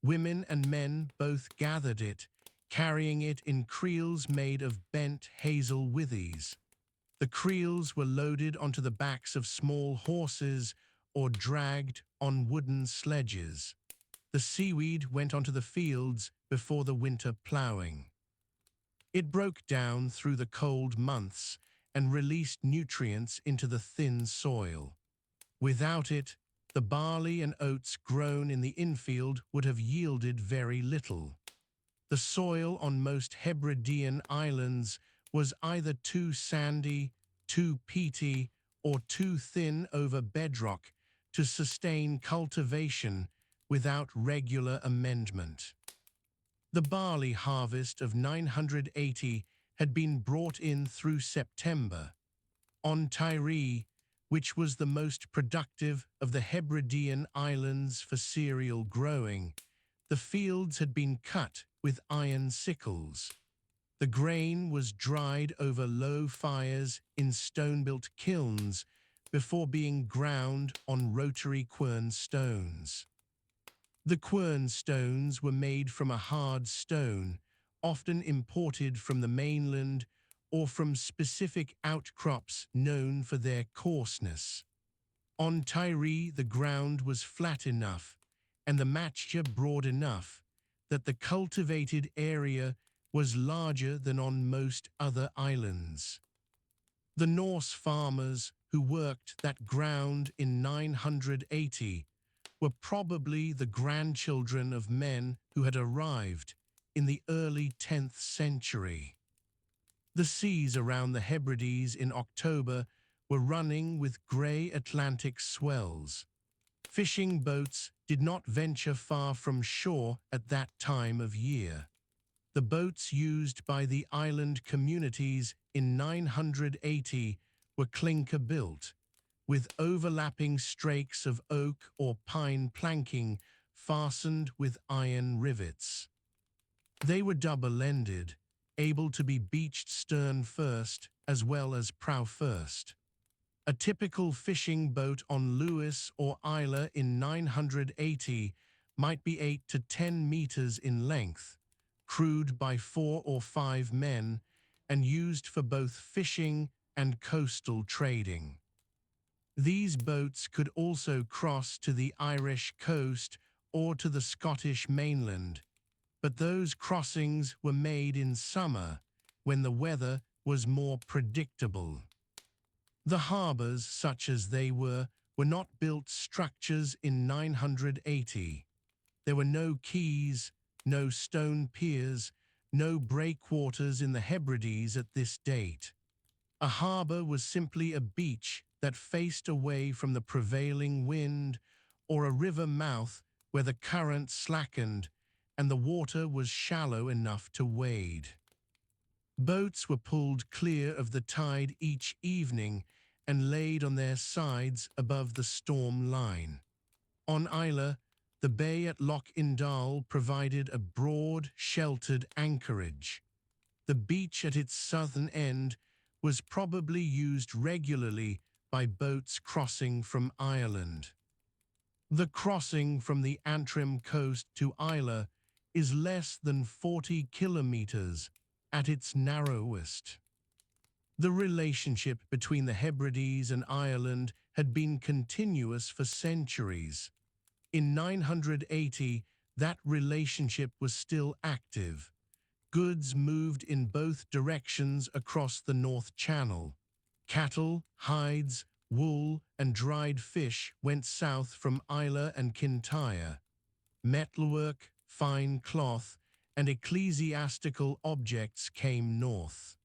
Women and men both gathered it, carrying it in creels made of bent hazel withies. The creels were loaded onto the backs of small horses or dragged on wooden sledges. The seaweed went onto the fields before the winter ploughing. It broke down through the cold months and released nutrients into the thin soil. Without it, the barley and oats grown in the infield would have yielded very little. The soil on most Hebridean islands was either too sandy, too peaty, or too thin over bedrock to sustain cultivation without regular amendment. The barley harvest of 980 had been brought in through September. On Tiree, which was the most productive of the Hebridean islands for cereal growing, the fields had been cut with iron sickles. The grain was dried over low fires in stone-built kilns before being ground on rotary quern stones. The quern stones were made from a hard stone, often imported from the mainland or from specific outcrops known for their coarseness. On Tiree, the ground was flat enough and the matcha broad enough that the cultivated area was larger than on most other islands. The Norse farmers who worked that ground in 980 were probably the grandchildren of men who had arrived in the early 10th century. The seas around the Hebrides in October were running with grey Atlantic swells. Fishing boats did not venture far from shore at that time of year. The boats used by the island communities in 980 were clinker-built, with overlapping strakes of oak or pine planking fastened with iron rivets. They were double-ended, able to be beached stern first as well as prow first. A typical fishing boat on Lewis or Isla in 980 might be 8 to 10 meters in length, crewed by 4 or 5 men, and used for both fishing and coastal trading. These boats could also cross to the Irish coast or to the Scottish mainland, but those crossings were made in summer, when the weather was more predictable. The harbours, such as they were not built structures in 980. There were no quays, no stone piers, no breakwaters in the Hebrides at this date. A harbour was simply a beach that faced away from the prevailing wind, or a river mouth where the current slackened and the water was shallow enough to wade. Boats were pulled clear of the tide each evening and laid on their sides above the storm line. On Islay, the bay at Loch Indal provided a broad, sheltered anchorage. The beach at its southern end was probably used regularly by boats crossing from Ireland. The crossing from the Antrim coast to Islay is less than 40 kilometers at its narrowest. The relationship between the Hebrides and Ireland had been continuous for centuries. In 980, that relationship was still active. Goods moved in both directions across the North Channel. Cattle, hides, wool, and dried fish went south from Islay and Kintyre. Metalwork, fine cloth, and ecclesiastical objects came north.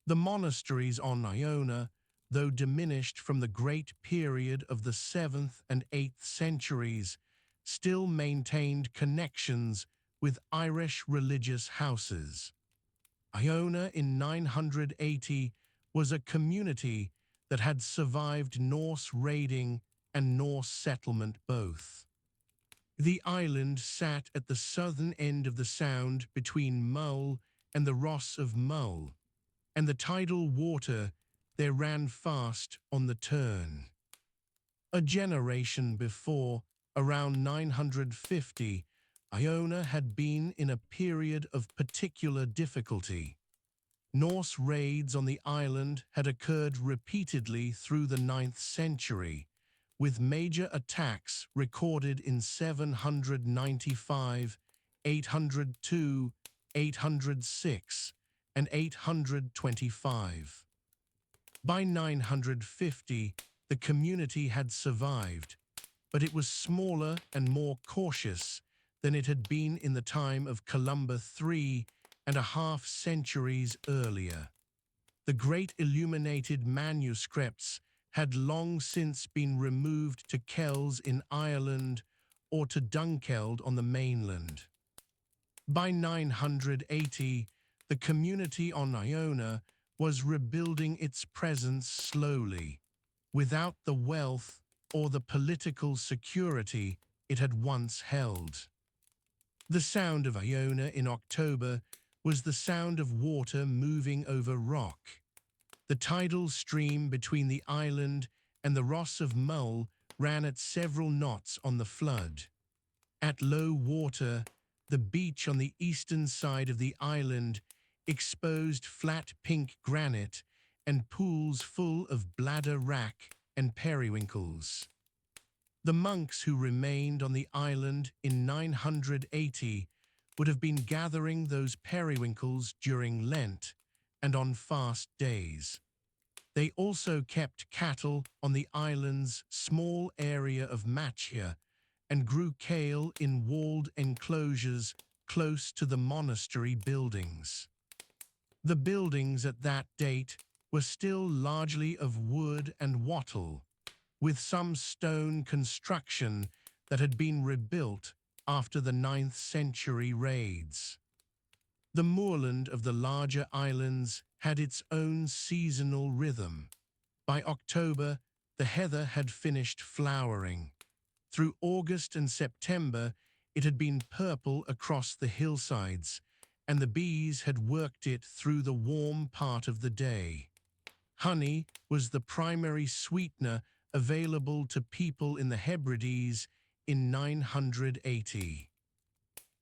The monasteries on Iona, though diminished from the great period of the 7th and 8th centuries, still maintained connections with Irish religious houses. Iona in 980 was a community that had survived Norse raiding and Norse settlement both. The island sat at the southern end of the sound between Mull and the Ross of Mull, and the tidal water there ran fast on the turn. A generation before, around 950, Iona had been in a period of particular difficulty. Norse raids on the island had occurred repeatedly through the 9th century, with major attacks recorded in 795, 802, 806, and 825. By 950, the community had survived, but it was smaller and more cautious than it had been in the time of Columba 3.5 centuries earlier. The great illuminated manuscripts had long since been removed to Kells in Ireland or to Dunkeld on the mainland. By 980, the community on Iona was rebuilding its presence slowly, without the wealth or the political security it had once held. The sound of Iona in October was the sound of water moving over rock. The tidal stream between the island and the Ross of Mull ran at several knots on the flood. At low water, the beach on the eastern side of the island exposed flat pink granite and pools full of bladder wrack and periwinkles. The monks who remained on the island in 980 would have been gathering those periwinkles during Lent and on fast days. They also kept cattle on the island's small area of Machia and grew kale in walled enclosures close to the monastery buildings. The buildings at that date were still largely of wood and wattle, with some stone construction that had been rebuilt after the 9th century raids. The moorland of the larger islands had its own seasonal rhythm. By October, the heather had finished flowering. Through August and September, it had been purple across the hillsides, and the bees had worked it through the warm part of the day. Honey was the primary sweetener available to people in the Hebrides in 980.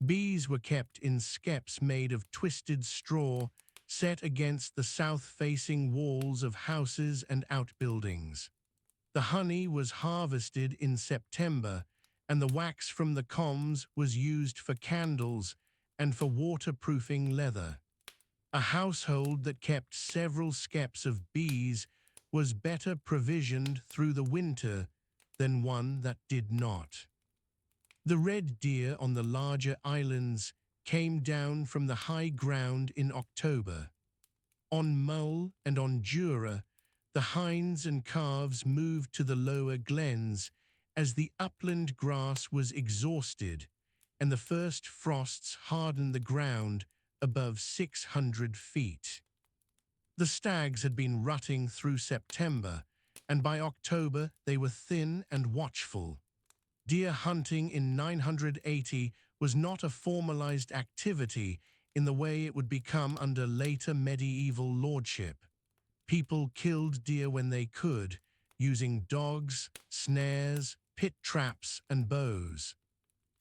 Bees were kept in skeps made of twisted straw, set against the south-facing walls of houses and outbuildings. The honey was harvested in September, and the wax from the combs was used for candles and for waterproofing leather. A household that kept several skeps of bees was better provisioned through the winter than one that did not. The red deer on the larger islands came down from the high ground in October. On Mull and on Jura, the hinds and calves moved to the lower glens as the upland grass was exhausted and the first frosts hardened the ground above 600 feet. The stags had been rutting through September, and by October they were thin and watchful. Deer hunting in 980 was not a formalized activity in the way it would become under later medieval lordship. People killed deer when they could, using dogs, snares, pit traps, and bows.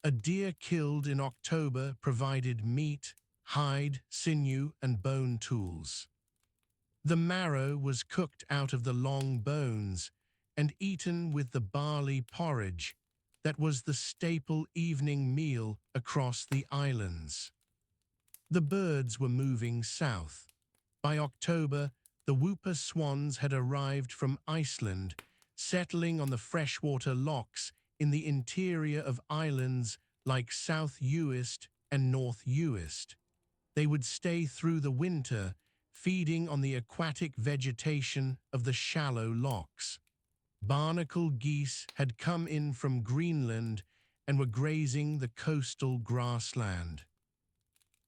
A deer killed in October provided meat, hide, sinew, and bone tools. The marrow was cooked out of the long bones and eaten with the barley porridge that was the staple evening meal across the islands. The birds were moving south. By October, the whooper swans had arrived from Iceland, settling on the freshwater lochs in the interior of islands like South Uist and North Uist. They would stay through the winter, feeding on the aquatic vegetation of the shallow lochs. Barnacle geese had come in from Greenland and were grazing the coastal grassland.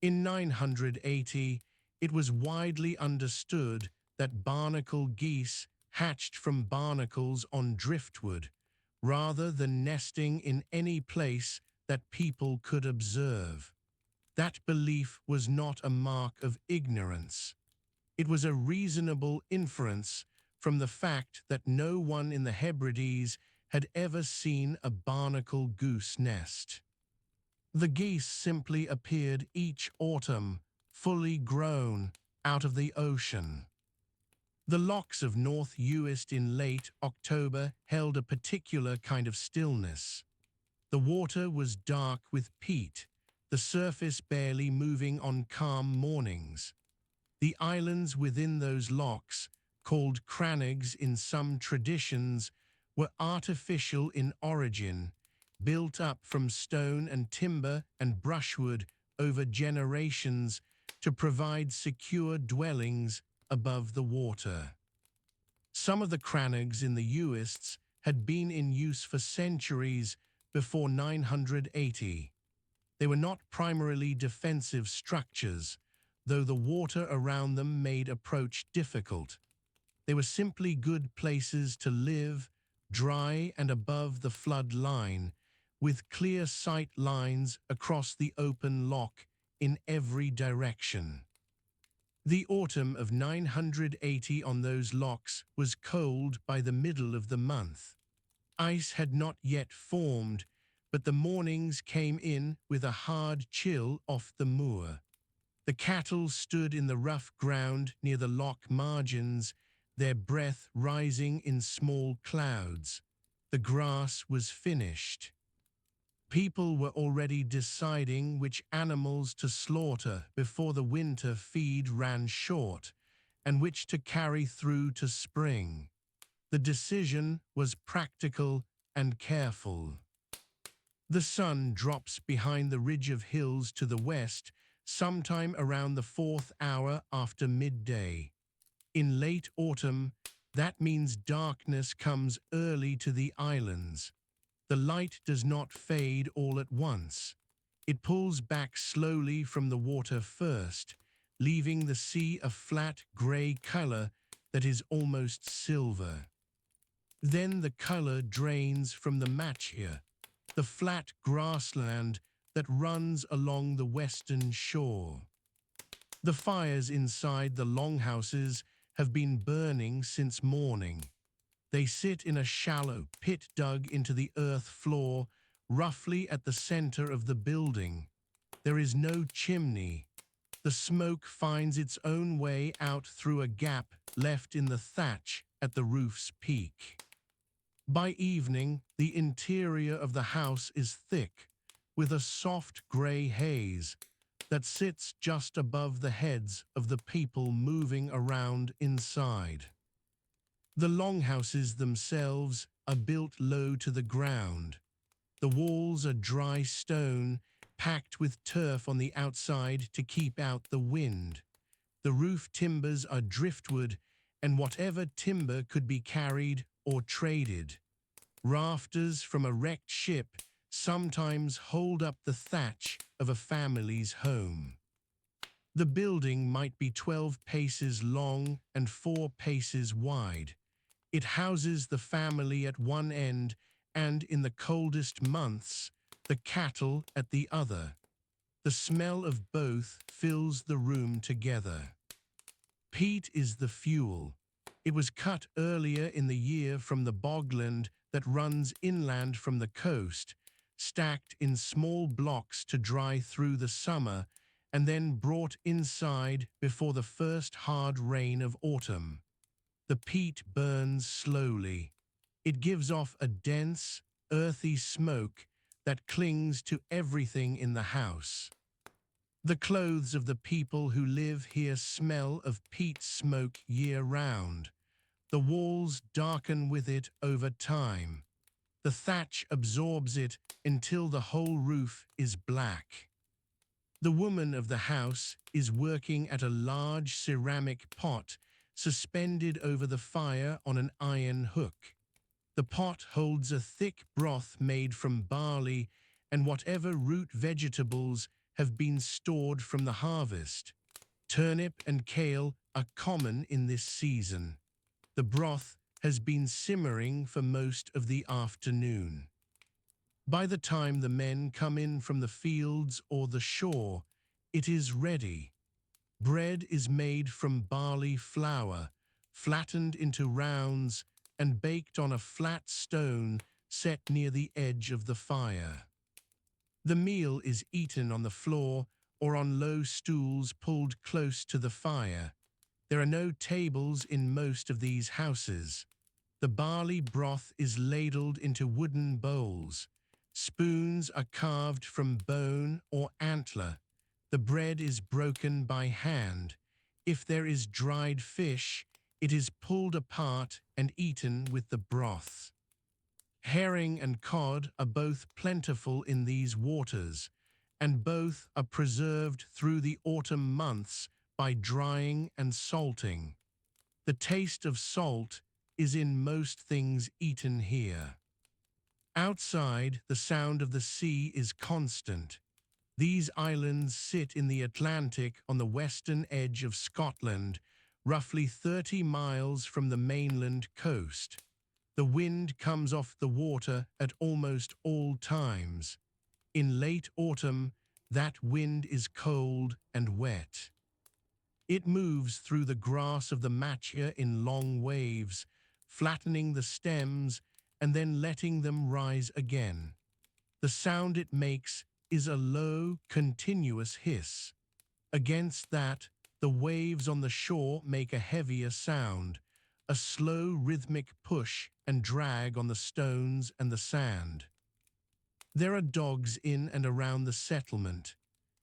In 980, it was widely understood that barnacle geese hatched from barnacles on driftwood, rather than nesting in any place that people could observe. That belief was not a mark of ignorance. It was a reasonable inference from the fact that no one in the Hebrides had ever seen a barnacle goose nest. The geese simply appeared each autumn, fully grown, out of the ocean. The lochs of North Uist in late October held a particular kind of stillness. The water was dark with peat, the surface barely moving on calm mornings. The islands within those lochs, called crannigs in some traditions, were artificial in origin, built up from stone and timber and brushwood over generations to provide secure dwellings above the water. Some of the crannigs in the Uists had been in use for centuries before 980. They were not primarily defensive structures, though the water around them made approach difficult. They were simply good places to live, dry and above the flood line, with clear sight lines across the open loch in every direction. The autumn of 980 on those lochs was cold by the middle of the month. Ice had not yet formed, but the mornings came in with a hard chill off the moor. The cattle stood in the rough ground near the loch margins, their breath rising in small clouds. The grass was finished. People were already deciding which animals to slaughter before the winter feed ran short, and which to carry through to spring. The decision was practical and careful. The sun drops behind the ridge of hills to the west, sometime around the 4th hour after midday. In late autumn, That means darkness comes early to the islands. The light does not fade all at once. It pulls back slowly from the water first, leaving the sea a flat grey color that is almost silver. Then the color drains from the machia, the flat grassland that runs along the western shore. The fires inside the longhouses have been burning since morning. They sit in a shallow pit dug into the earth floor, roughly at the center of the building. There is no chimney. The smoke finds its own way out through a gap left in the thatch at the roof's peak. By evening, the interior of the house is thick, with a soft gray haze that sits just above the heads of the people moving around inside. The longhouses themselves are built low to the ground. The walls are dry stone, packed with turf on the outside to keep out the wind. The roof timbers are driftwood and whatever timber could be carried or traded. Rafters from a wrecked ship sometimes hold up the thatch of a family's home. The building might be 12 paces long and 4 paces wide. It houses the family at one end and, in the coldest months, the cattle at the other. The smell of both fills the room together. Peat is the fuel. It was cut earlier in the year from the bogland that runs inland from the coast, stacked in small blocks to dry through the summer, and then brought inside before the first hard rain of autumn. The peat burns slowly. It gives off a dense, earthy smoke that clings to everything in the house. The clothes of the people who live here smell of peat smoke year-round. The walls darken with it over time. The thatch absorbs it until the whole roof is black. The woman of the house is working at a large ceramic pot suspended over the fire on an iron hook. The pot holds a thick broth made from barley and whatever root vegetables have been stored from the harvest. Turnip and kale are common in this season. The broth has been simmering for most of the afternoon. By the time the men come in from the fields or the shore, it is ready. Bread is made from barley flour, flattened into rounds and baked on a flat stone set near the edge of the fire. The meal is eaten on the floor or on low stools pulled close to the fire. There are no tables in most of these houses. The barley broth is ladled into wooden bowls. Spoons are carved from bone or antler. The bread is broken by hand. If there is dried fish, it is pulled apart and eaten with the broth. Herring and cod are both plentiful in these waters, and both are preserved through the autumn months by drying and salting. The taste of salt is in most things eaten here. Outside, the sound of the sea is constant. These islands sit in the Atlantic on the western edge of Scotland, roughly 30 miles from the mainland coast. The wind comes off the water at almost all times. In late autumn, that wind is cold and wet. It moves through the grass of the machia in long waves, flattening the stems and then letting them rise again. The sound it makes is a low, continuous hiss. Against that, the waves on the shore make a heavier sound, a slow rhythmic push and drag on the stones and the sand. There are dogs in and around the settlement.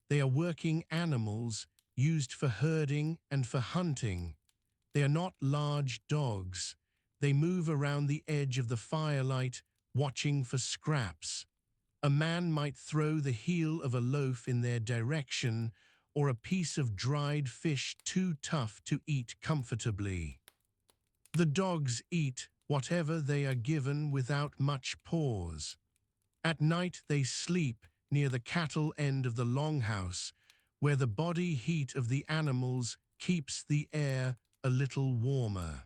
They are working animals used for herding and for hunting. They are not large dogs. They move around the edge of the firelight, watching for scraps. A man might throw the heel of a loaf in their direction or a piece of dried fish too tough to eat comfortably. The dogs eat whatever they are given without much pause. At night they sleep near the cattle end of the longhouse, where the body heat of the animals keeps the air a little warmer.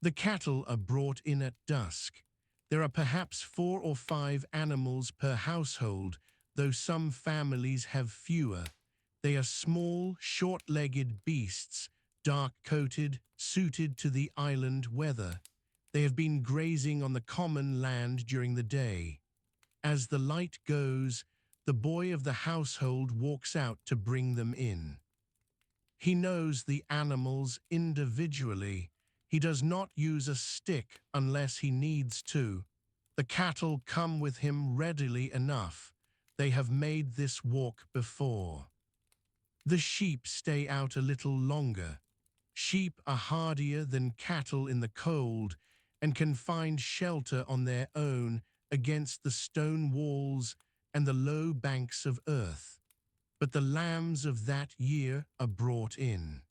The cattle are brought in at dusk. There are perhaps 4 or 5 animals per household, though some families have fewer. They are small, short-legged beasts, dark-coated, suited to the island weather. They have been grazing on the common land during the day. As the light goes, the boy of the household walks out to bring them in. He knows the animals individually. He does not use a stick unless he needs to. The cattle come with him readily enough. They have made this walk before. The sheep stay out a little longer. Sheep are hardier than cattle in the cold and can find shelter on their own against the stone walls and the low banks of earth. But the lambs of that year are brought in.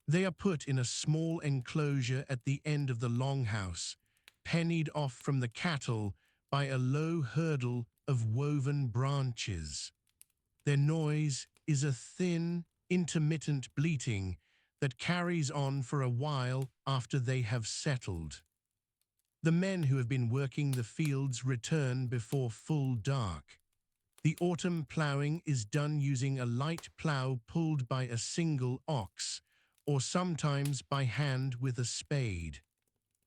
They are put in a small enclosure at the end of the longhouse, pennied off from the cattle by a low hurdle of woven branches. Their noise is a thin, intermittent bleating that carries on for a while after they have settled. The men who have been working the fields return before full dark. The autumn ploughing is done using a light plough pulled by a single ox, or sometimes by hand with a spade.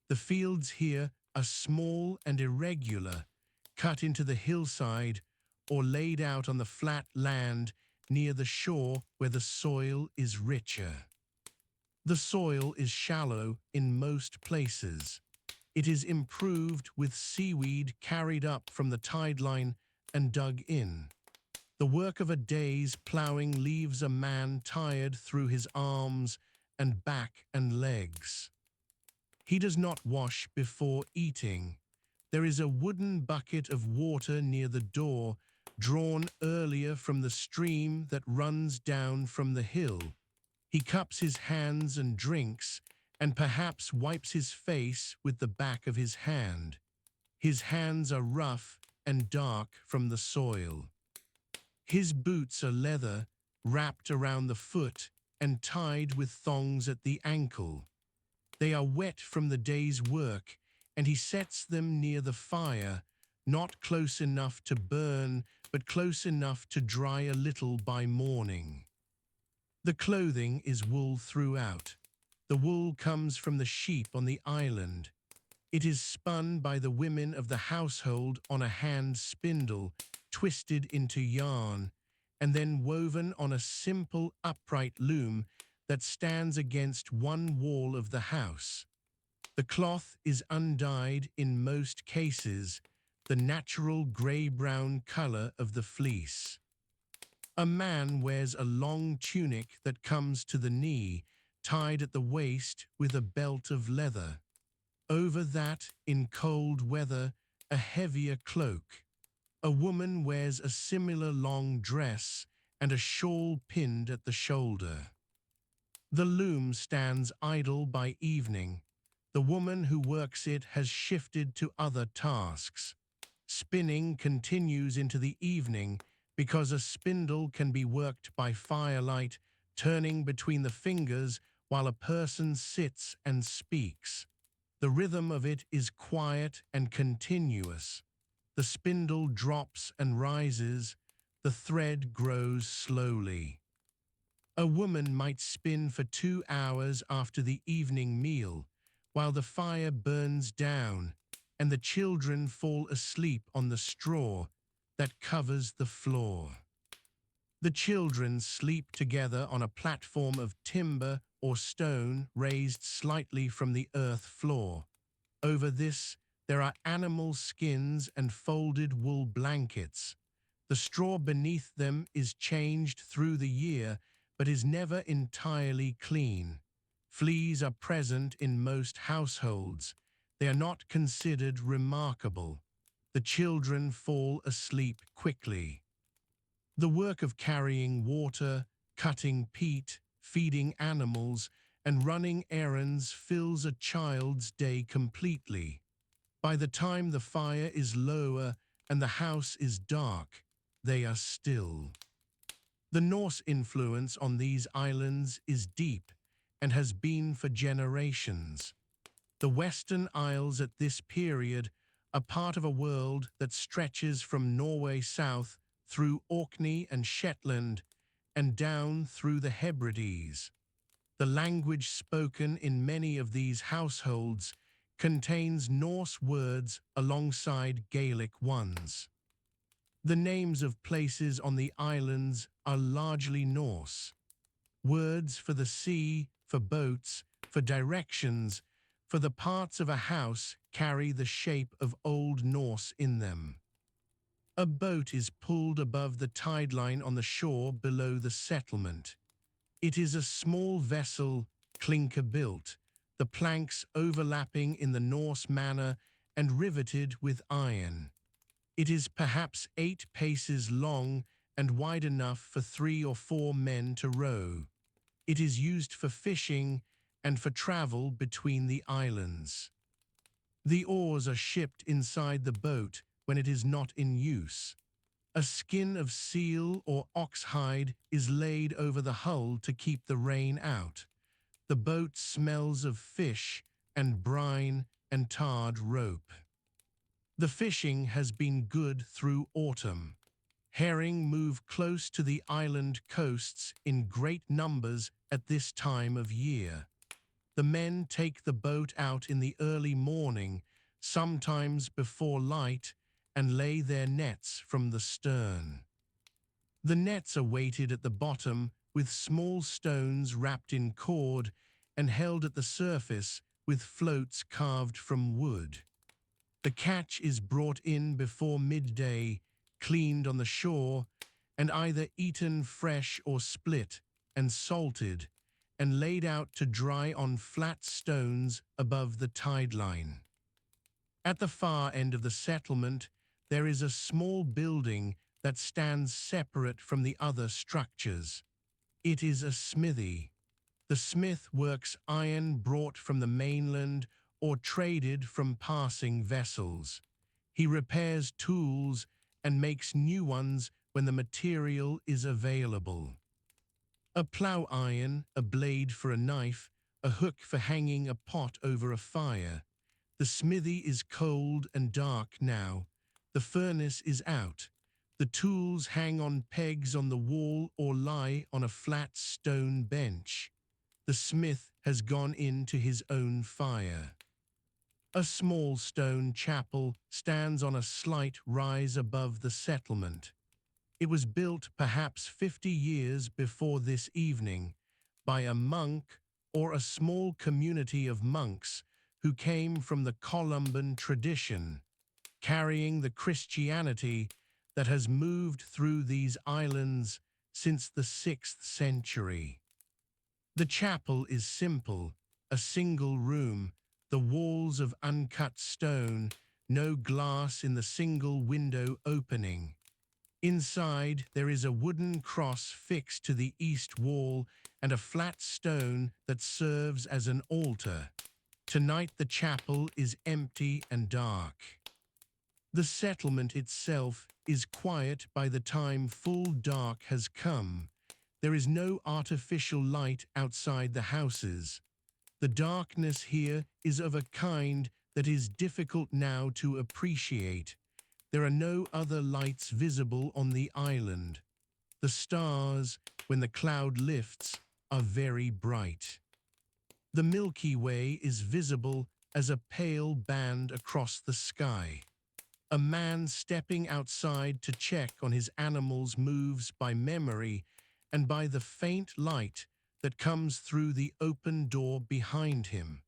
The fields here are small and irregular, cut into the hillside or laid out on the flat land near the shore where the soil is richer. The soil is shallow in most places. It is improved with seaweed carried up from the tide line and dug in. The work of a day's ploughing leaves a man tired through his arms and back and legs. He does not wash before eating. There is a wooden bucket of water near the door, drawn earlier from the stream that runs down from the hill. He cups his hands and drinks, and perhaps wipes his face with the back of his hand. His hands are rough and dark from the soil. His boots are leather, wrapped around the foot and tied with thongs at the ankle. They are wet from the day's work, and he sets them near the fire, not close enough to burn, but close enough to dry a little by morning. The clothing is wool throughout. The wool comes from the sheep on the island. It is spun by the women of the household on a hand spindle, twisted into yarn, and then woven on a simple upright loom that stands against one wall of the house. The cloth is undyed in most cases, the natural grey-brown color of the fleece. A man wears a long tunic that comes to the knee, tied at the waist with a belt of leather. Over that, in cold weather, a heavier cloak. A woman wears a similar long dress and a shawl pinned at the shoulder. The loom stands idle by evening. The woman who works it has shifted to other tasks. Spinning continues into the evening because a spindle can be worked by firelight, turning between the fingers while a person sits and speaks. The rhythm of it is quiet and continuous. The spindle drops and rises. The thread grows slowly. A woman might spin for 2 hours after the evening meal, while the fire burns down and the children fall asleep on the straw that covers the floor. The children sleep together on a platform of timber or stone raised slightly from the earth floor. Over this, there are animal skins and folded wool blankets. The straw beneath them is changed through the year, but is never entirely clean. Fleas are present in most households. They are not considered remarkable. The children fall asleep quickly. The work of carrying water, cutting peat, feeding animals, and running errands fills a child's day completely. By the time the fire is lower and the house is dark, they are still. The Norse influence on these islands is deep and has been for generations. The Western Isles at this period are part of a world that stretches from Norway south through Orkney and Shetland and down through the Hebrides. The language spoken in many of these households contains Norse words alongside Gaelic ones. The names of places on the islands are largely Norse. Words for the sea, for boats, for directions, for the parts of a house carry the shape of Old Norse in them. A boat is pulled above the tide line on the shore below the settlement. It is a small vessel, clinker-built, the planks overlapping in the Norse manner and riveted with iron. It is perhaps 8 paces long and wide enough for 3 or 4 men to row. It is used for fishing and for travel between the islands. The oars are shipped inside the boat when it is not in use. A skin of seal or ox hide is laid over the hull to keep the rain out. The boat smells of fish and brine and tarred rope. The fishing has been good through autumn. Herring move close to the island coasts in great numbers at this time of year. The men take the boat out in the early morning, sometimes before light, and lay their nets from the stern. The nets are weighted at the bottom with small stones wrapped in cord and held at the surface with floats carved from wood. The catch is brought in before midday, cleaned on the shore, and either eaten fresh or split and salted, and laid out to dry on flat stones above the tide line. At the far end of the settlement, there is a small building that stands separate from the other structures. It is a smithy. The smith works iron brought from the mainland or traded from passing vessels. He repairs tools and makes new ones when the material is available. A plough iron, a blade for a knife, a hook for hanging a pot over a fire. The smithy is cold and dark now. The furnace is out. The tools hang on pegs on the wall or lie on a flat stone bench. The smith has gone in to his own fire. A small stone chapel stands on a slight rise above the settlement. It was built perhaps 50 years before this evening by a monk or a small community of monks who came from the Columban tradition, carrying the Christianity that has moved through these islands since the 6th century. The chapel is simple, a single room, the walls of uncut stone, no glass in the single window opening. Inside, there is a wooden cross fixed to the east wall and a flat stone that serves as an altar. Tonight the chapel is empty and dark. The settlement itself is quiet by the time full dark has come. There is no artificial light outside the houses. The darkness here is of a kind that is difficult now to appreciate. There are no other lights visible on the island. The stars, when the cloud lifts, are very bright. The Milky Way is visible as a pale band across the sky. A man stepping outside to check on his animals moves by memory and by the faint light that comes through the open door behind him.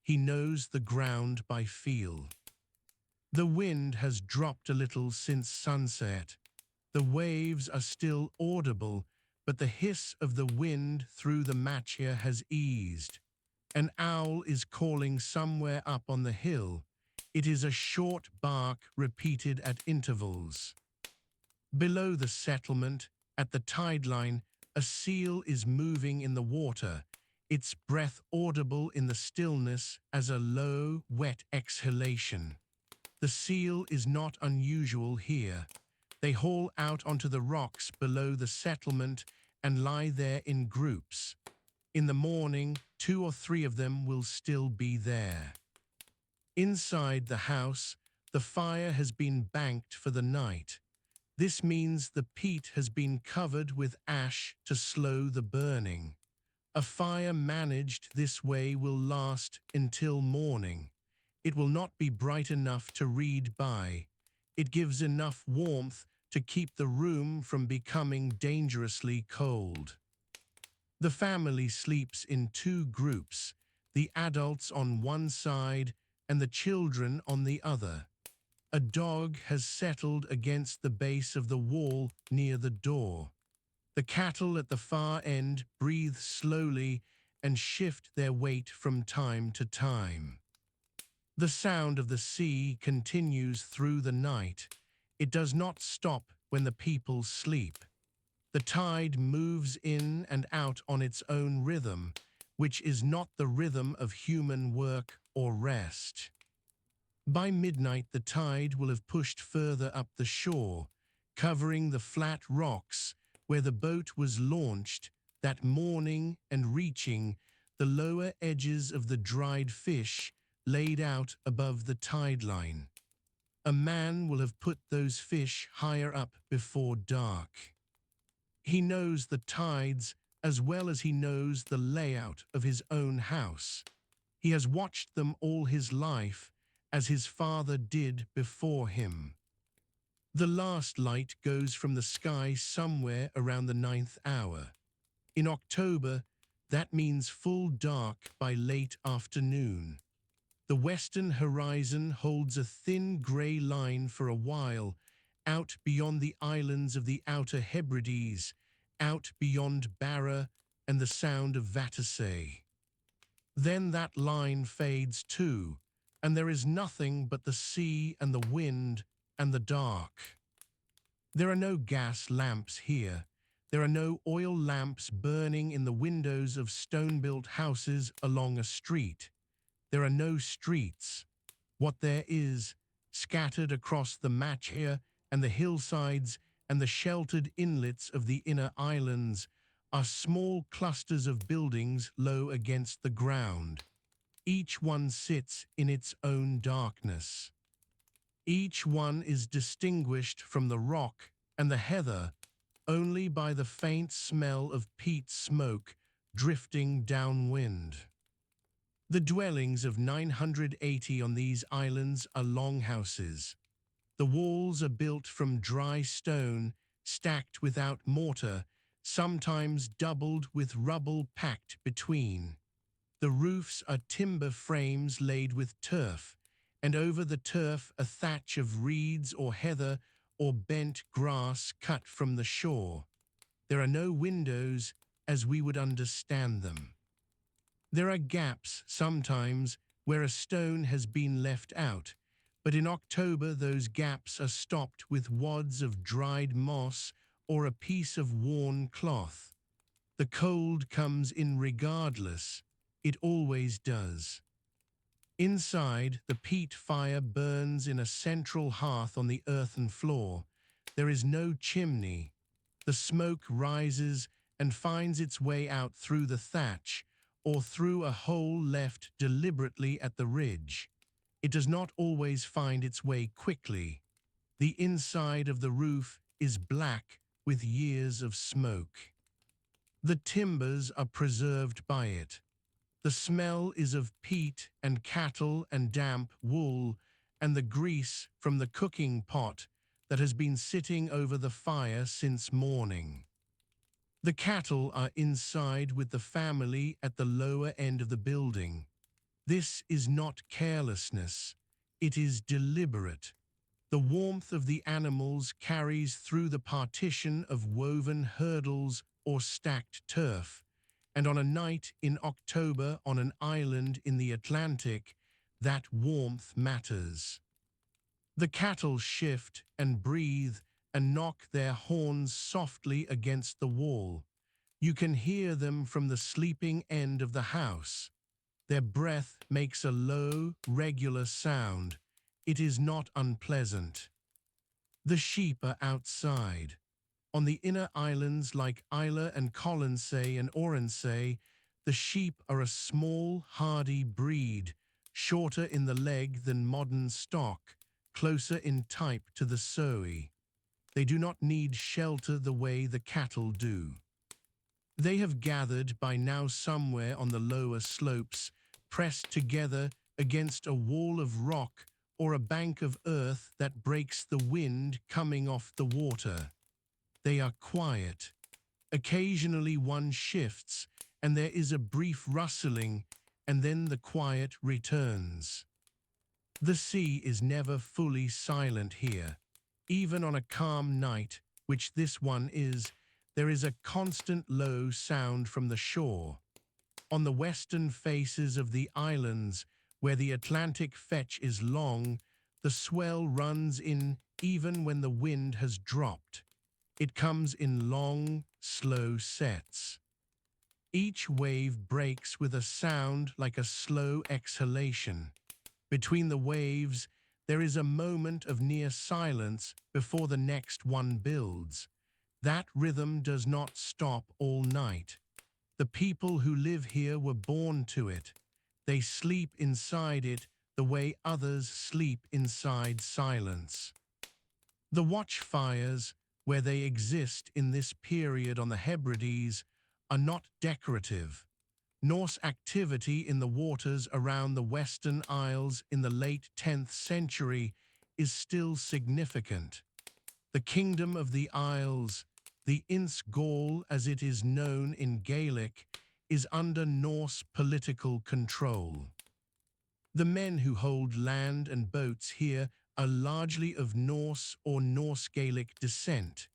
He knows the ground by feel. The wind has dropped a little since sunset. The waves are still audible, but the hiss of the wind through the machia has eased. An owl is calling somewhere up on the hill. It is a short bark repeated at intervals. Below the settlement, at the tide line, a seal is moving in the water. its breath audible in the stillness as a low, wet exhalation. The seal is not unusual here. They haul out onto the rocks below the settlement and lie there in groups. In the morning, 2 or 3 of them will still be there. Inside the house, the fire has been banked for the night. This means the peat has been covered with ash to slow the burning. A fire managed this way will last until morning. It will not be bright enough to read by. It gives enough warmth to keep the room from becoming dangerously cold. The family sleeps in 2 groups, the adults on one side and the children on the other. A dog has settled against the base of the wall near the door. The cattle at the far end breathe slowly and shift their weight from time to time. The sound of the sea continues through the night. It does not stop when the people sleep. The tide moves in and out on its own rhythm, which is not the rhythm of human work or rest. By midnight, the tide will have pushed further up the shore, covering the flat rocks where the boat was launched that morning and reaching the lower edges of the dried fish laid out above the tide line. A man will have put those fish higher up before dark. He knows the tides as well as he knows the layout of his own house. He has watched them all his life, as his father did before him. The last light goes from the sky somewhere around the 9th hour. In October, that means full dark by late afternoon. The western horizon holds a thin grey line for a while, out beyond the islands of the outer Hebrides, out beyond Barra and the Sound of Vatersay. Then that line fades too, and there is nothing but the sea and the wind and the dark. There are no gas lamps here. There are no oil lamps burning in the windows of stone-built houses along a street. There are no streets. What there is, scattered across the Machia and the hillsides and the sheltered inlets of the inner islands, are small clusters of buildings low against the ground. Each one sits in its own darkness. Each one is distinguished from the rock and the heather only by the faint smell of peat smoke drifting downwind. The dwellings of 980 on these islands are longhouses. The walls are built from dry stone, stacked without mortar, sometimes doubled with rubble packed between. The roofs are timber frames laid with turf, and over the turf a thatch of reeds or heather or bent grass cut from the shore. There are no windows as we would understand them. There are gaps sometimes where a stone has been left out, but in October those gaps are stopped with wads of dried moss or a piece of worn cloth. The cold comes in regardless. It always does. Inside, the peat fire burns in a central hearth on the earthen floor. There is no chimney. The smoke rises and finds its way out through the thatch or through a hole left deliberately at the ridge. It does not always find its way quickly. The inside of the roof is black with years of smoke. The timbers are preserved by it. The smell is of peat and cattle and damp wool and the grease from the cooking pot that has been sitting over the fire since morning. The cattle are inside with the family at the lower end of the building. This is not carelessness. It is deliberate. The warmth of the animals carries through the partition of woven hurdles or stacked turf, and on a night in October on an island in the Atlantic, that warmth matters. The cattle shift and breathe and knock their horns softly against the wall. You can hear them from the sleeping end of the house. Their breath makes a low, regular sound. It is not unpleasant. The sheep are outside. On the inner islands like Isla and Colonsay and Oronsay, the sheep are a small, hardy breed, shorter in the leg than modern stock, closer in type to the Soay. They do not need shelter the way the cattle do. They have gathered by now somewhere on the lower slopes, pressed together against a wall of rock or a bank of earth that breaks the wind coming off the water. They are quiet. Occasionally one shifts, and there is a brief rustling, and then the quiet returns. The sea is never fully silent here. Even on a calm night, which this one is, there is a constant low sound from the shore. On the western faces of the islands, where the Atlantic fetch is long, the swell runs in even when the wind has dropped. It comes in long, slow sets. Each wave breaks with a sound like a slow exhalation. Between the waves, there is a moment of near silence before the next one builds. That rhythm does not stop all night. The people who live here were born to it. They sleep inside it the way others sleep inside silence. The watchfires, where they exist in this period on the Hebrides, are not decorative. Norse activity in the waters around the Western Isles in the late 10th century is still significant. The Kingdom of the Isles, the Inns Gaul as it is known in Gaelic, is under Norse political control. The men who hold land and boats here are largely of Norse or Norse Gaelic descent.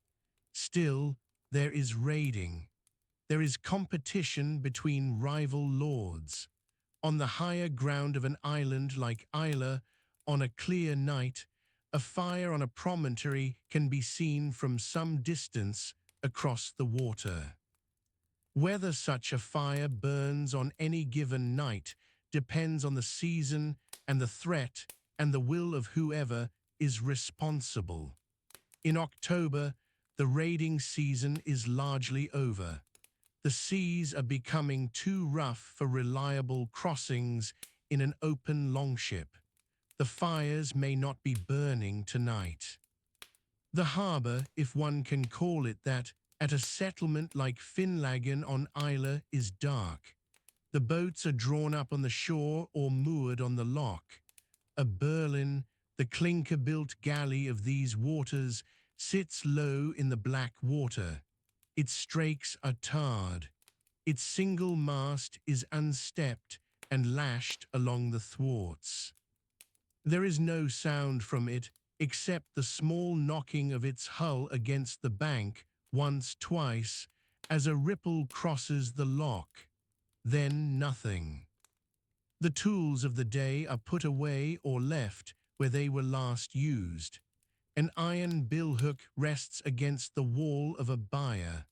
Still, there is raiding. There is competition between rival lords. On the higher ground of an island like Isla, on a clear night, a fire on a promontory can be seen from some distance across the water. Whether such a fire burns on any given night depends on the season and the threat and the will of whoever is responsible. In October, the raiding season is largely over. The seas are becoming too rough for reliable crossings in an open longship. The fires may not be burning tonight. The harbour, if one can call it that, at a settlement like Finlagan on Isla is dark. The boats are drawn up on the shore or moored on the lock. A Berlin, the clinker-built galley of these waters, sits low in the black water. Its strakes are tarred. Its single mast is unstepped and lashed along the thwarts. There is no sound from it except the small knocking of its hull against the bank once, twice, as a ripple crosses the lock. Then nothing. The tools of the day are put away or left where they were last used. An iron billhook rests against the wall of a byre.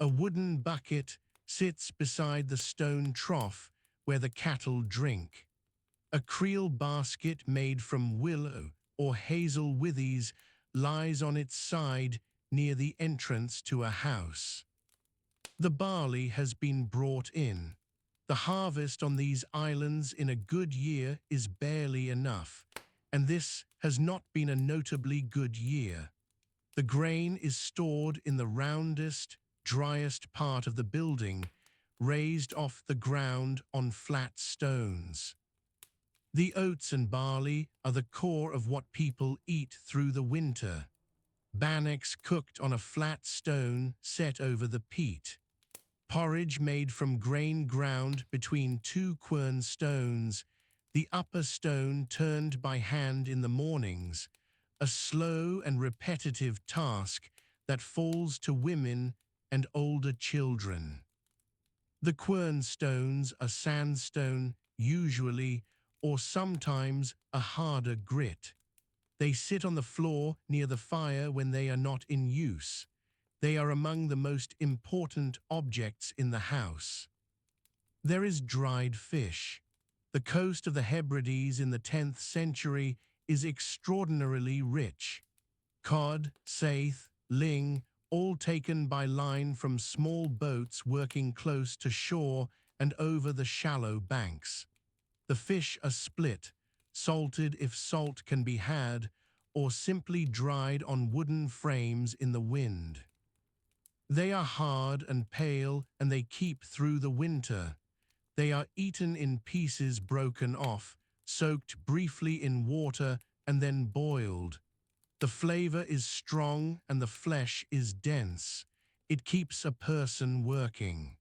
A wooden bucket sits beside the stone trough where the cattle drink. A creel basket made from willow or hazel withies lies on its side near the entrance to a house. The barley has been brought in. The harvest on these islands in a good year is barely enough, and this has not been a notably good year. The grain is stored in the roundest, driest part of the building, raised off the ground on flat stones. The oats and barley are the core of what people eat through the winter. Bannocks cooked on a flat stone set over the peat. Porridge made from grain ground between two quern stones, the upper stone turned by hand in the mornings, a slow and repetitive task that falls to women and older children. The quern stones are sandstone, usually, or sometimes a harder grit. They sit on the floor near the fire when they are not in use. They are among the most important objects in the house. There is dried fish. The coast of the Hebrides in the 10th century is extraordinarily rich. Cod, saithe, ling, all taken by line from small boats working close to shore and over the shallow banks. The fish are split, salted if salt can be had, or simply dried on wooden frames in the wind. They are hard and pale, and they keep through the winter. They are eaten in pieces broken off, soaked briefly in water, and then boiled. The flavor is strong and the flesh is dense. It keeps a person working.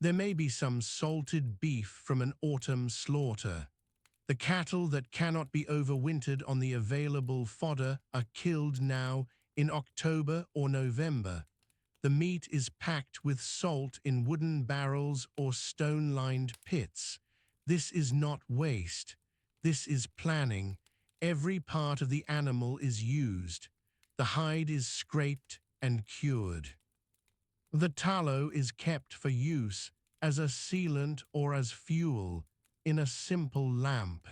There may be some salted beef from an autumn slaughter. The cattle that cannot be overwintered on the available fodder are killed now in October or November. The meat is packed with salt in wooden barrels or stone-lined pits. This is not waste. This is planning. Every part of the animal is used. The hide is scraped and cured. The tallow is kept for use as a sealant or as fuel in a simple lamp.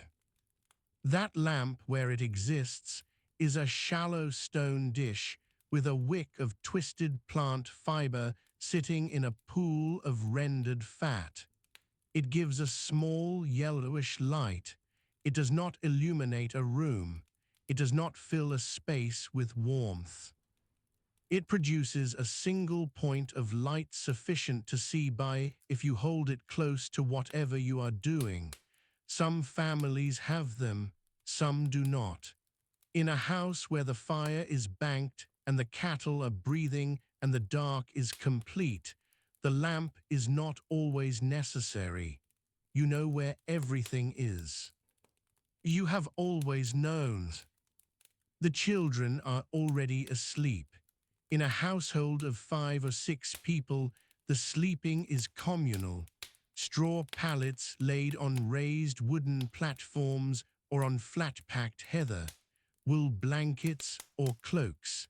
That lamp, where it exists, is a shallow stone dish with a wick of twisted plant fiber sitting in a pool of rendered fat. It gives a small yellowish light. It does not illuminate a room. It does not fill a space with warmth. It produces a single point of light sufficient to see by if you hold it close to whatever you are doing. Some families have them, some do not. In a house where the fire is banked and the cattle are breathing and the dark is complete, the lamp is not always necessary. You know where everything is. You have always known. The children are already asleep. In a household of 5 or 6 people, the sleeping is communal. Straw pallets laid on raised wooden platforms or on flat-packed heather, wool blankets or cloaks.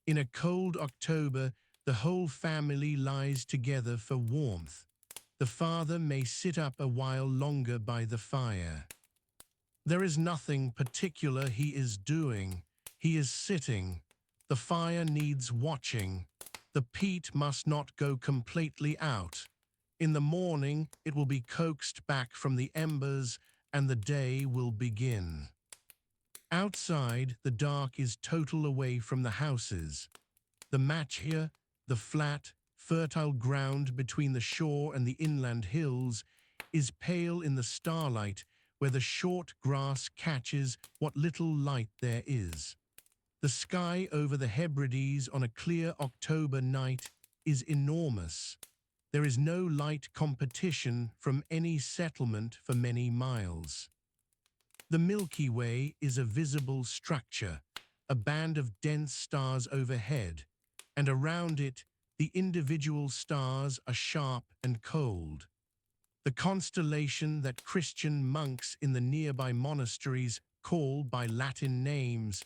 In a cold October, the whole family lies together for warmth. The father may sit up a while longer by the fire. There is nothing particular he is doing. He is sitting. The fire needs watching. The peat must not go completely out. In the morning, it will be coaxed back from the embers and the day will begin. Outside, the dark is total away from the houses. The machia, the flat, fertile ground between the shore and the inland hills, is pale in the starlight where the short grass catches what little light there is. The sky over the Hebrides on a clear October night is enormous. There is no light competition from any settlement for many miles. The Milky Way is a visible structure, a band of dense stars overhead, and around it the individual stars are sharp and cold. The constellation that Christian monks in the nearby monasteries call by Latin names,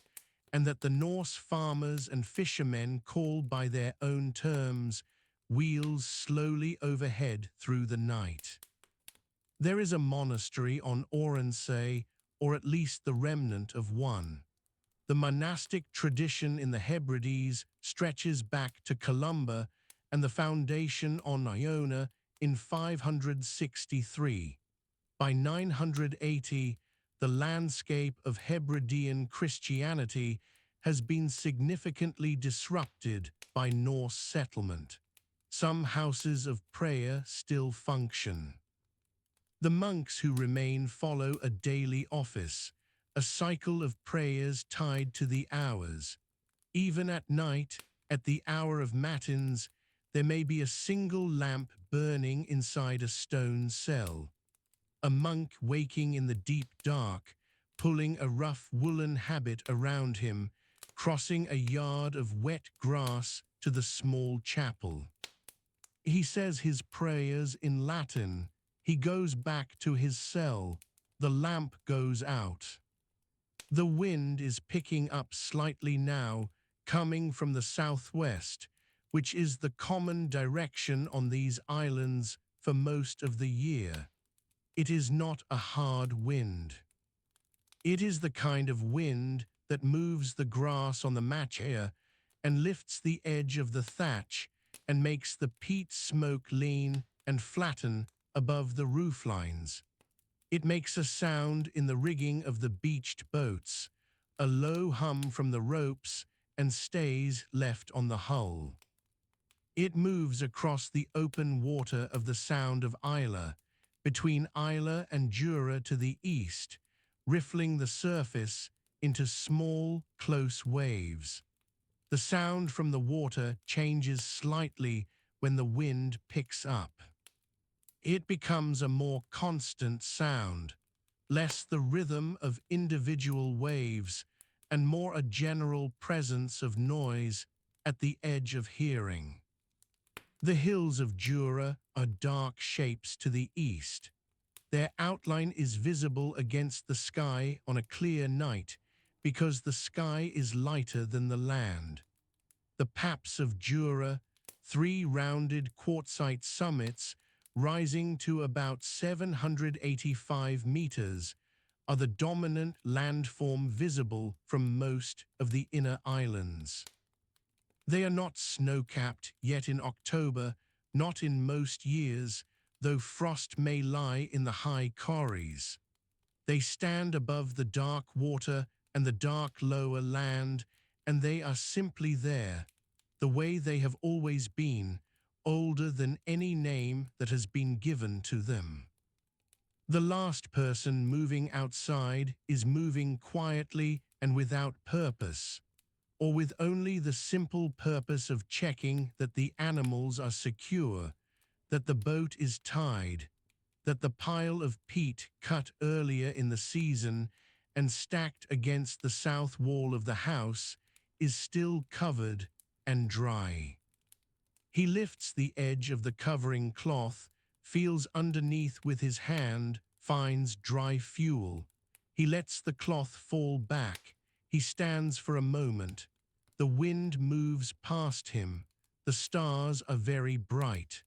and that the Norse farmers and fishermen call by their own terms, wheels slowly overhead through the night. There is a monastery on Oronsay, or at least the remnant of one. The monastic tradition in the Hebrides stretches back to Columba and the foundation on Iona in 563. By 980, the landscape of Hebridean Christianity has been significantly disrupted by Norse settlement. Some houses of prayer still function. The monks who remain follow a daily office, a cycle of prayers tied to the hours. Even at night, at the hour of matins, there may be a single lamp burning inside a stone cell. A monk waking in the deep dark, pulling a rough woolen habit around him, crossing a yard of wet grass to the small chapel. He says his prayers in Latin. He goes back to his cell. The lamp goes out. The wind is picking up slightly now, coming from the southwest, which is the common direction on these islands for most of the year. It is not a hard wind. It is the kind of wind that moves the grass on the matcha and lifts the edge of the thatch and makes the peat smoke lean and flatten above the roof lines. It makes a sound in the rigging of the beached boats, a low hum from the ropes and stays left on the hull. It moves across the open water of the Sound of Isla, between Isla and Jura to the east, riffling the surface into small, close waves. The sound from the water changes slightly when the wind picks up. It becomes a more constant sound, less the rhythm of individual waves and more a general presence of noise at the edge of hearing. The hills of Jura are dark shapes to the east. Their outline is visible against the sky on a clear night because the sky is lighter than the land. The paps of Jura, three rounded quartzite summits rising to about 785 meters, are the dominant landform visible from most of the inner islands. They are not snow-capped yet in October, not in most years, though frost may lie in the high corries. They stand above the dark water and the dark lower land, and they are simply there, the way they have always been, older than any name that has been given to them. The last person moving outside is moving quietly and without purpose, or with only the simple purpose of checking that the animals are secure, that the boat is tied, that the pile of peat cut earlier in the season and stacked against the south wall of the house is still covered and dry. He lifts the edge of the covering cloth, feels underneath with his hand, finds dry fuel. He lets the cloth fall back. He stands for a moment. The wind moves past him. The stars are very bright.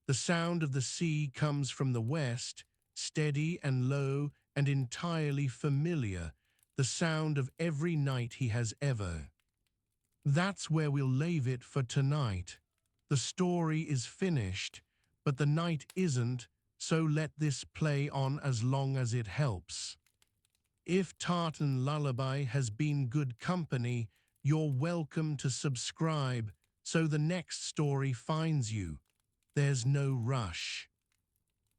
The sound of the sea comes from the west, steady and low and entirely familiar, the sound of every night he has ever. That's where we'll leave it for tonight. The story is finished, but the night isn't, so let this play on as long as it helps. If Tartan Lullaby has been good company, you're welcome to subscribe so the next story finds you. There's no rush.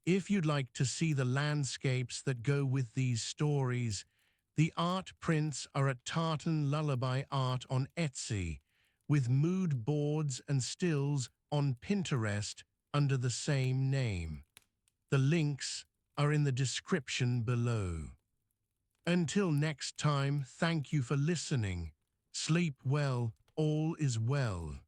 If you'd like to see the landscapes that go with these stories, the art prints are at Tartan Lullaby Art on Etsy, with mood boards and stills on Pinterest under the same name. The links are in the description below. Until next time, thank you for listening. Sleep well, all is well.